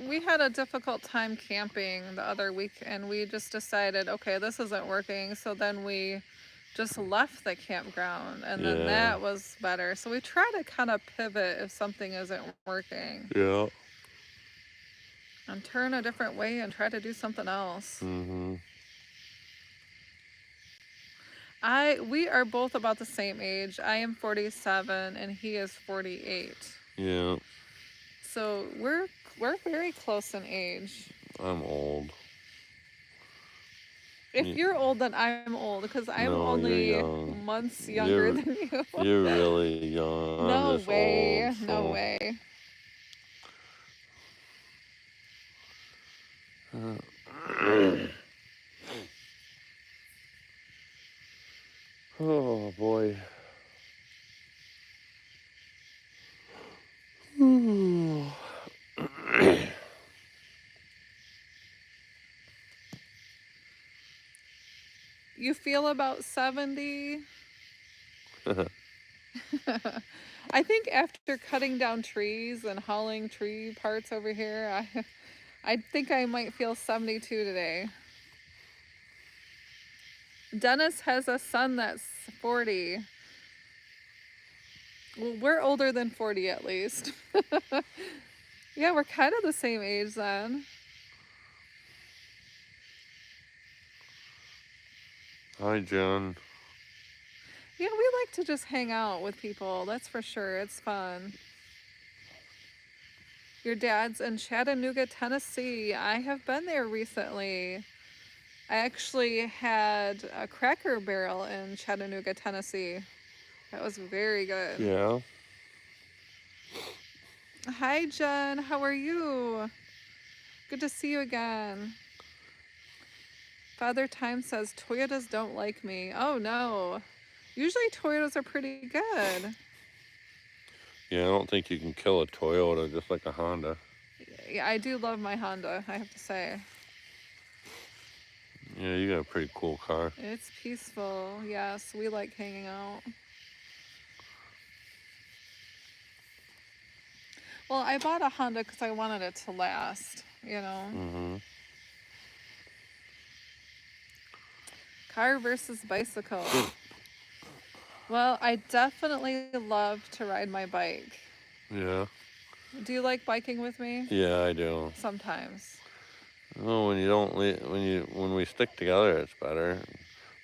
we had a difficult time camping the other week, and we just decided, okay, this isn't working. So then we just left the campground, and then yeah, that was better. So we try to kind of pivot if something isn't working, yeah. and turn a different way and try to do something else. Mhm. We are both about the same age. I am 47 and he is 48. Yeah. So we're very close in age. I'm old. If you're old, then I'm old because I'm No, you're only young. months younger You're than you. you're really young. I'm No just old. way. No So. way. Oh boy. You feel about 70? I think after cutting down trees and hauling tree parts over here, I think I might feel 72 today. Dennis has a son that's 40. Well, we're older than 40 at least. Yeah, we're kind of the same age then. Hi, John. Yeah, we like to just hang out with people, that's for sure. It's fun. Your dad's in Chattanooga, Tennessee. I have been there recently. I actually had a Cracker Barrel in Chattanooga, Tennessee. That was very good. Yeah. Hi, Jen. How are you? Good to see you again. Father Time says Toyotas don't like me. Oh no. Usually Toyotas are pretty good. Yeah, I don't think you can kill a Toyota just like a Honda. Yeah, I do love my Honda, I have to say. Yeah, you got a pretty cool car. It's peaceful. Yes, we like hanging out. Well, I bought a Honda because I wanted it to last, you know. Mm-hmm. Car versus bicycle. Well, I definitely love to ride my bike. Yeah. Do you like biking with me? Yeah, I do. Sometimes. Oh, when we stick together, it's better.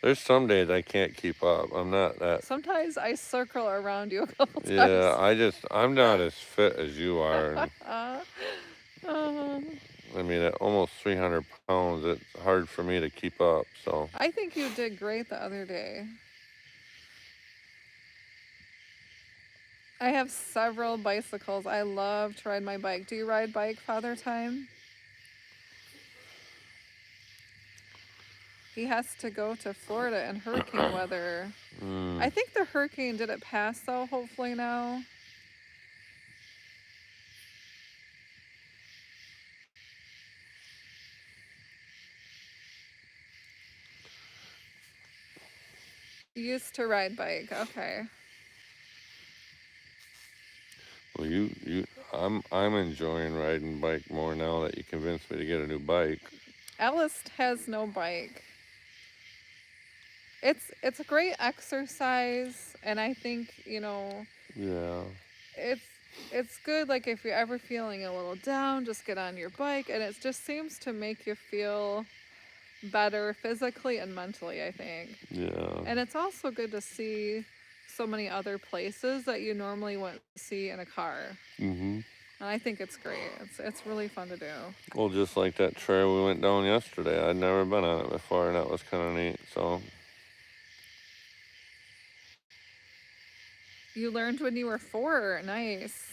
There's some days I can't keep up. I'm not that. Sometimes I circle around you a couple Yeah, times. I'm not as fit as you are. And, uh, I mean, at almost 300 pounds, it's hard for me to keep up. So. I think you did great the other day. I have several bicycles. I love to ride my bike. Do you ride bike, Father Time? He has to go to Florida in hurricane weather. I think the hurricane, did it pass though? Hopefully now. Used to ride bike. Okay. Well, I'm enjoying riding bike more now that you convinced me to get a new bike. Alice has no bike. It's a great exercise, and I think, you know, Yeah. it's it's good, like, if you're ever feeling a little down, just get on your bike, and it just seems to make you feel better physically and mentally, I think. Yeah. And it's also good to see so many other places that you normally wouldn't see in a car. Mhm. And I think it's great. It's really fun to do. Well, just like that trail we went down yesterday, I'd never been on it before, and that was kind of neat. So You learned when you were 4. Nice.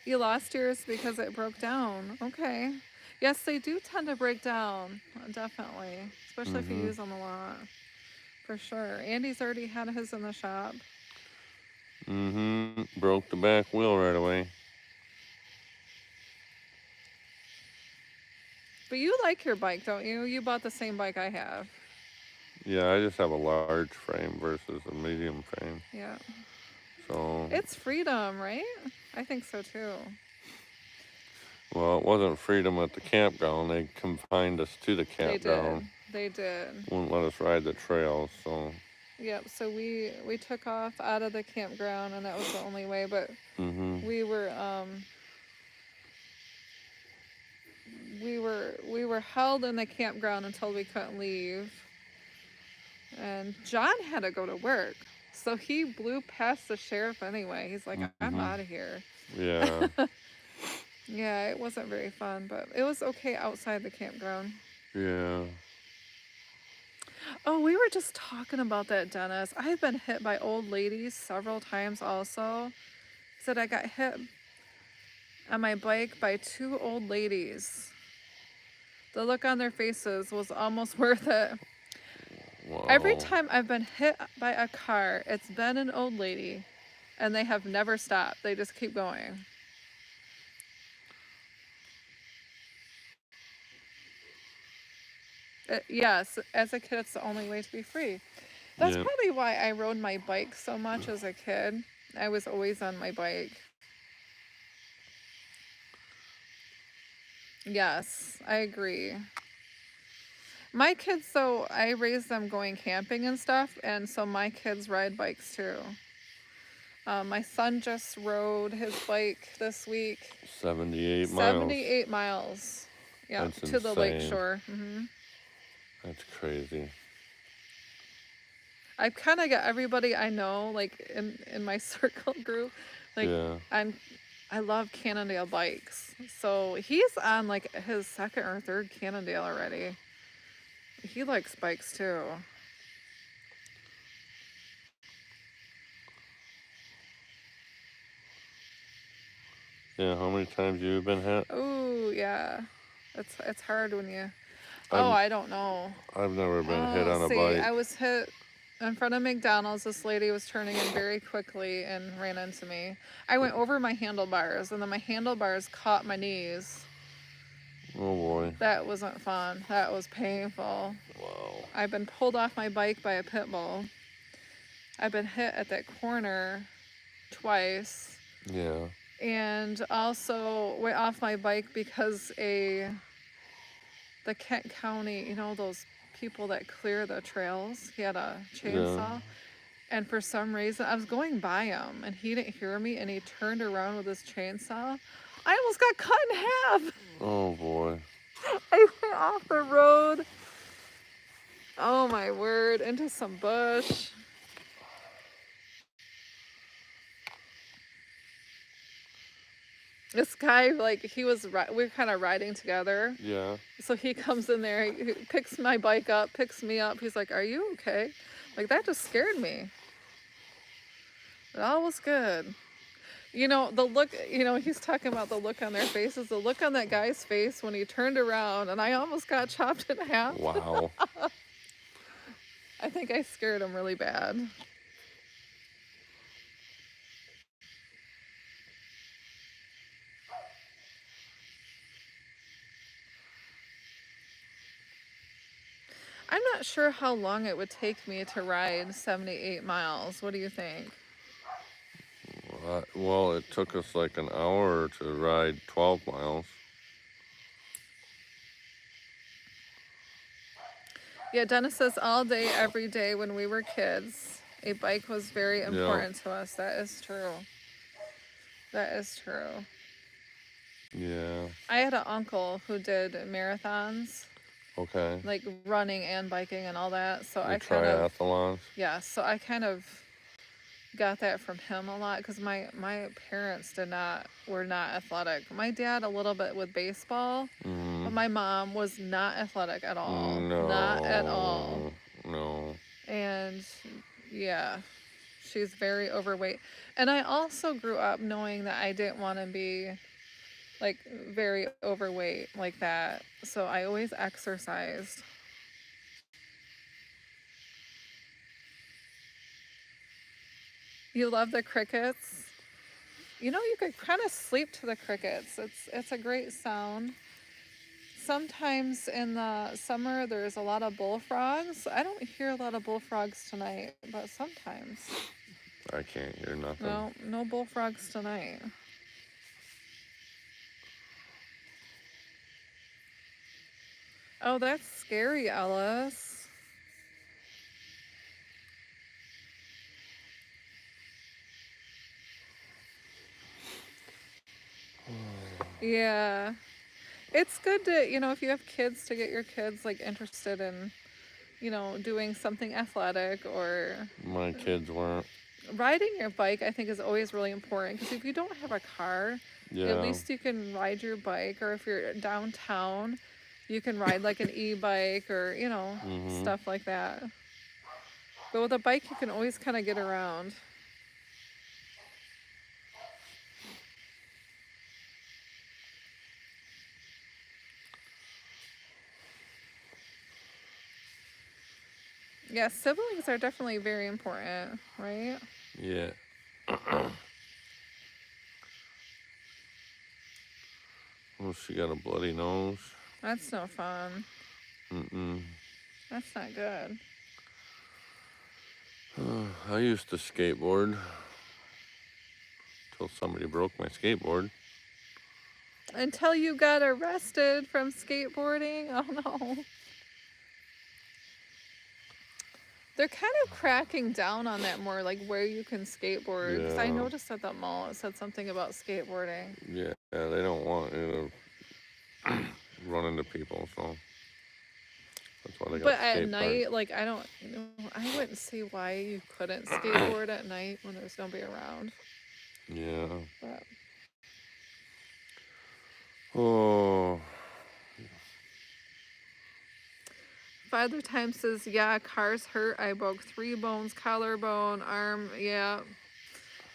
You lost yours because it broke down. Okay. Yes, they do tend to break down. Definitely. Especially if you mhm. use them a lot. For sure. Andy's already had his in the shop. Mhm. Broke the back wheel right away. But you like your bike, don't you? You bought the same bike I have. Yeah, I just have a large frame versus a medium frame. Yeah. So, It's freedom, right? I think so too. well, it wasn't freedom at the campground. They confined us to the They campground. did. They did. Wouldn't let us ride the trails. So, Yep. So we took off out of the campground, and that was the only way. But mhm. we were we were held in the campground until we couldn't leave. And John had to go to work. So he blew past the sheriff anyway. He's like, I'm Mhm. out of here. Yeah. Yeah, it wasn't very fun, but it was okay outside the campground. Yeah. Oh, we were just talking about that, Dennis. I've been hit by old ladies several times also. Said I got hit on my bike by 2 old ladies. The look on their faces was almost worth it. Every Wow. time I've been hit by a car, it's been an old lady, and they have never stopped. They just keep going. Yes, as a kid, it's the only way to be free. That's Yeah. probably why I rode my bike so much as a kid. I was always on my bike. Yes, I agree. My kids, though, I raised them going camping and stuff, and so my kids ride bikes too. My son just rode his bike this week 78 miles. 78 miles. Yeah, That's to the lake insane. shore. That's crazy. I've kind of got everybody I know, like in my circle group, like Yeah. I love Cannondale bikes. So he's on like his second or third Cannondale already. He likes bikes too. Yeah. How many times you been hit? Oh yeah, it's hard when you. Oh, I've I don't know. I've never been hit Oh, on a see, bike. I was hit in front of McDonald's. This lady was turning in very quickly and ran into me. I went over my handlebars, and then my handlebars caught my knees. Oh boy. That wasn't fun. That was painful. Wow. I've been pulled off my bike by a pit bull. I've been hit at that corner twice. Yeah. And also went off my bike because the Kent County, those people that clear the trails, he had a Yeah. chainsaw. And for some reason, I was going by him and he didn't hear me and he turned around with his chainsaw. I almost got cut in half. Oh boy. I went off the road. Oh my word, into some bush. This guy, like, we were kind of riding together. Yeah. So he comes in there, he picks my bike up, picks me up. He's like, "Are you okay?" Like, that just scared me. It all was good. The look, he's talking about the look on their faces. The look on that guy's face when he turned around, and I almost got chopped in half. Wow. I think I scared him really bad. I'm not sure how long it would take me to ride 78 miles. What do you think? Well, it took us like an hour to ride 12 miles. Yeah, Dennis says all day, every day when we were kids, a bike was very Yeah. important to us. That is true. That is true. Yeah. I had an uncle who did marathons, Okay. like running and biking and all that. So The I kind of, triathlons. yeah, so I kind of got that from him a lot because my parents were not athletic. My dad a little bit with baseball, but my mom was not athletic at all. Not at all. No. And yeah, she's very overweight. And I also grew up knowing that I didn't want to be like very overweight like that. So I always exercised. You love the crickets? You know, you could kind of sleep to the crickets. It's a great sound. Sometimes in the summer there's a lot of bullfrogs. I don't hear a lot of bullfrogs tonight, but sometimes. I can't hear nothing. No bullfrogs tonight. Oh, that's scary, Ellis. Yeah. It's good to, if you have kids, to get your kids like interested in, doing something athletic or My kids weren't. riding your bike. I think is always really important because if you don't have a car, Yeah. at least you can ride your bike, or if you're downtown, you can ride like an e-bike or, stuff like that. But with a bike, you can always kind of get around. Yeah, siblings are definitely very important, right? Yeah. Oh, she got a bloody nose. That's no fun. That's not good. I used to skateboard till somebody broke my skateboard. Until you got arrested from skateboarding? Oh no. They're kind of cracking down on that more, like where you can skateboard. Because I noticed at the mall it said something about skateboarding. Yeah, they don't want you to run into people, so that's why they got But skate at night, like I wouldn't see why you couldn't skateboard at night when there's nobody around. Yeah. But Oh. Father Time says, yeah, cars hurt. I broke 3 bones, collarbone, arm. Yeah.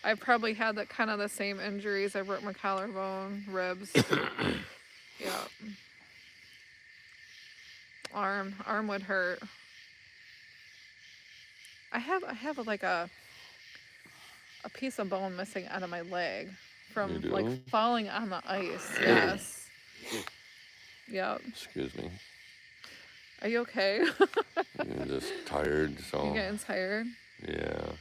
I probably had that kind of the same injuries. I broke my collarbone, ribs. Yeah. Arm would hurt. I have like a piece of bone missing out of my leg from like falling on the ice. Yes. Yep. Excuse me. Are you okay? I'm just tired, so. You getting tired? Yeah.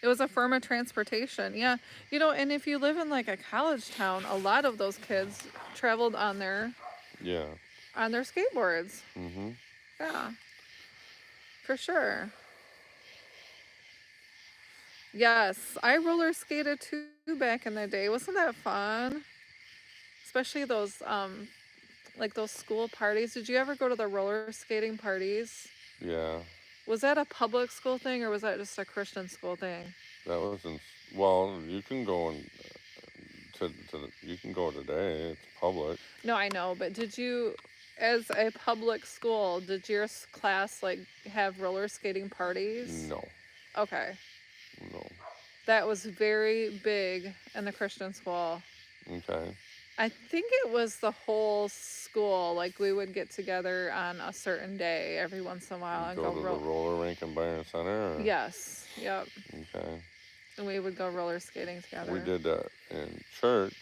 It was a form of transportation. Yeah. And if you live in like a college town, a lot of those kids traveled on their skateboards. Yeah. For sure. Yes, I roller skated too back in the day. Wasn't that fun? Especially those like those school parties. Did you ever go to the roller skating parties? Yeah. Was that a public school thing or was that just a Christian school thing? That wasn't. Well, you can go you can go today. It's public. No, I know, but did you, as a public school, did your class like have roller skating parties? No. Okay. No. That was very big in the Christian school. Okay. I think it was the whole school. Like we would get together on a certain day every once in a while and go to the roller rink in Byron Center? Or? Yes. Yep. Okay. And we would go roller skating together. We did that in church.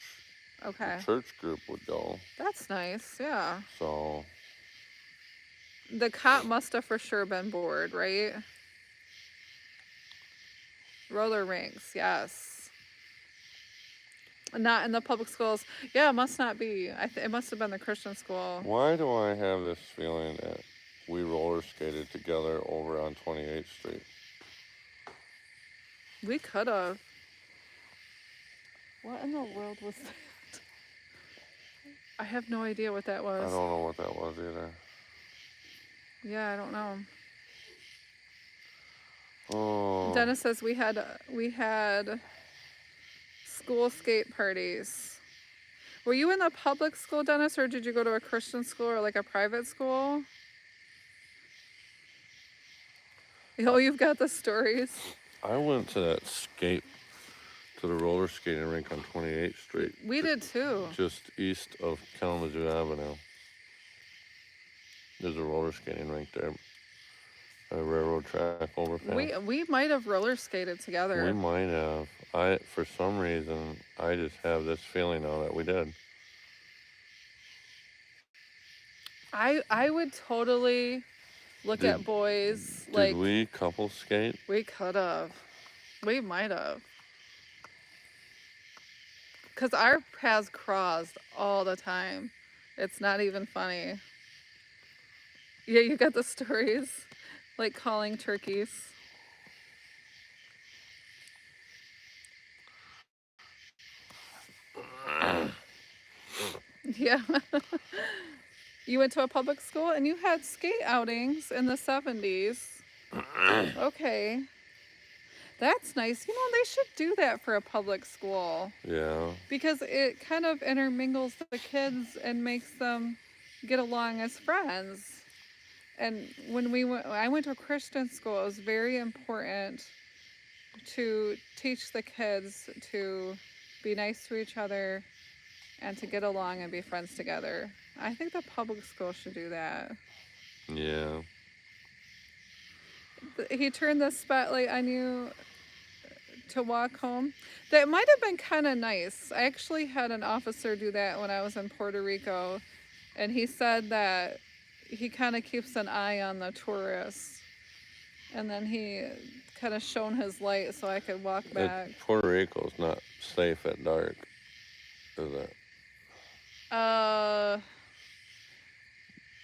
Okay. The church group would go. That's nice. Yeah. So. The cop must have for sure been bored, right? Roller rinks, yes. Not in the public schools. Yeah, it must not be. It must have been the Christian school. Why do I have this feeling that we roller skated together over on 28th Street? We could have. What in the world was that? I have no idea what that was. I don't know what that was either. Yeah, I don't know. Oh. Dennis says we had school skate parties. Were you in the public school, Dennis, or did you go to a Christian school or like a private school? Oh, you've got the stories. I went to the roller skating rink on 28th Street. We did too. Just east of Kalamazoo Avenue. There's a roller skating rink there. A railroad track overpass. We might have roller skated together. We might have. For some reason, I just have this feeling now that we did. I would totally look at boys like. Did we couple skate? We could have. We might have. Because our paths crossed all the time. It's not even funny. Yeah, you got the stories. Like calling turkeys. Yeah. You went to a public school and you had skate outings in the 70s. Okay. That's nice. You know, they should do that for a public school. Yeah. Because it kind of intermingles the kids and makes them get along as friends. And when I went to a Christian school, it was very important to teach the kids to be nice to each other and to get along and be friends together. I think the public school should do that. Yeah. He turned the spotlight on you to walk home. That might have been kind of nice. I actually had an officer do that when I was in Puerto Rico, and he said that he kind of keeps an eye on the tourists, and then he kind of shone his light so I could walk back. Puerto Rico's not safe at dark, is it?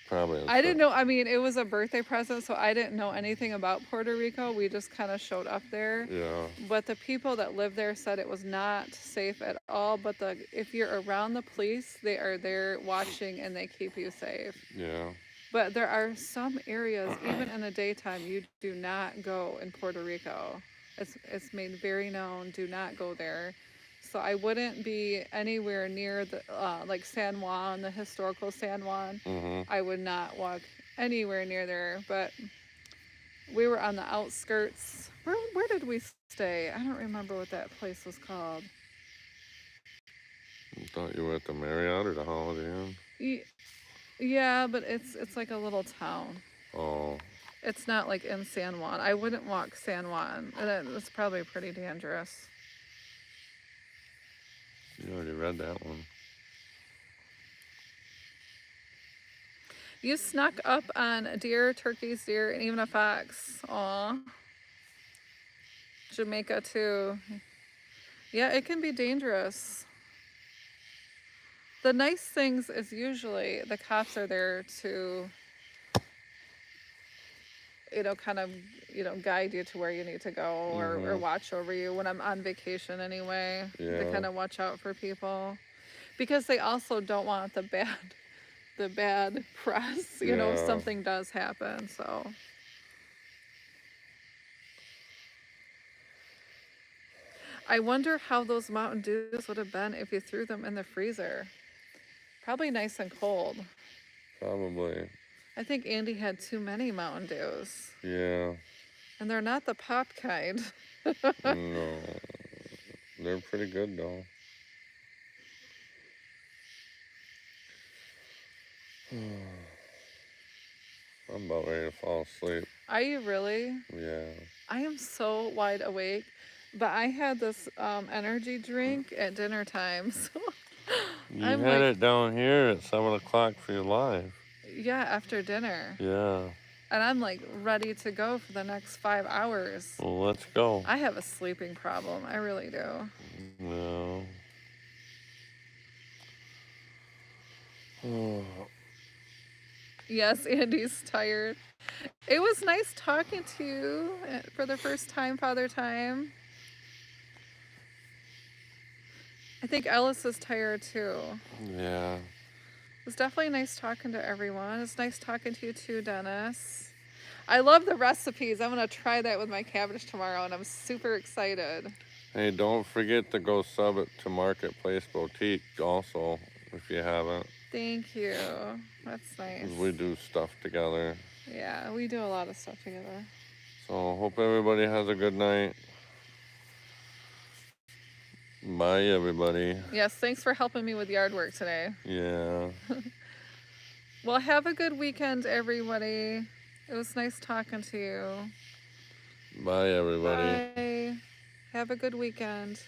Probably. I didn't know. I mean, it was a birthday present, so I didn't know anything about Puerto Rico. We just kind of showed up there. Yeah. But the people that live there said it was not safe at all. But if you're around the police, they are there watching and they keep you safe. Yeah. But there are some areas, even in the daytime, you do not go in Puerto Rico. It's made very known, do not go there. So I wouldn't be anywhere near the like San Juan, the historical San Juan. Mm-hmm. I would not walk anywhere near there. But we were on the outskirts. Where did we stay? I don't remember what that place was called. I thought you were at the Marriott or the Holiday Inn. Yeah, but it's like a little town. Oh. It's not like in San Juan. I wouldn't walk San Juan. And it's probably pretty dangerous. You already read that one. You snuck up on deer, turkeys, deer, and even a fox. Aw. Jamaica too. Yeah, it can be dangerous. The nice things is usually the cops are there to, kind of, guide you to where you need to go or watch over you when I'm on vacation anyway. Yeah. They kind of watch out for people because they also don't want the bad press, if something does happen. So I wonder how those Mountain Dews would have been if you threw them in the freezer. Probably nice and cold. Probably. I think Andy had too many Mountain Dews. Yeah. And they're not the pop kind. No. They're pretty good though. I'm about ready to fall asleep. Are you really? Yeah. I am so wide awake. But I had this energy drink at dinner time. So You had it down here at 7 o'clock for your live. Yeah, after dinner. Yeah. And I'm like ready to go for the next 5 hours. Well, let's go. I have a sleeping problem. I really do. No. Oh. Yes, Andy's tired. It was nice talking to you for the first time, Father Time. I think Ellis is tired too. Yeah. It was definitely nice talking to everyone. It's nice talking to you too, Dennis. I love the recipes. I'm going to try that with my cabbage tomorrow, and I'm super excited. Hey, don't forget to go sub it to Marketplace Boutique also, if you haven't. Thank you. That's nice. We do stuff together. Yeah, we do a lot of stuff together. So, hope everybody has a good night. Bye, everybody. Yes, thanks for helping me with yard work today. Yeah. Well, have a good weekend, everybody. It was nice talking to you. Bye, everybody. Bye. Have a good weekend.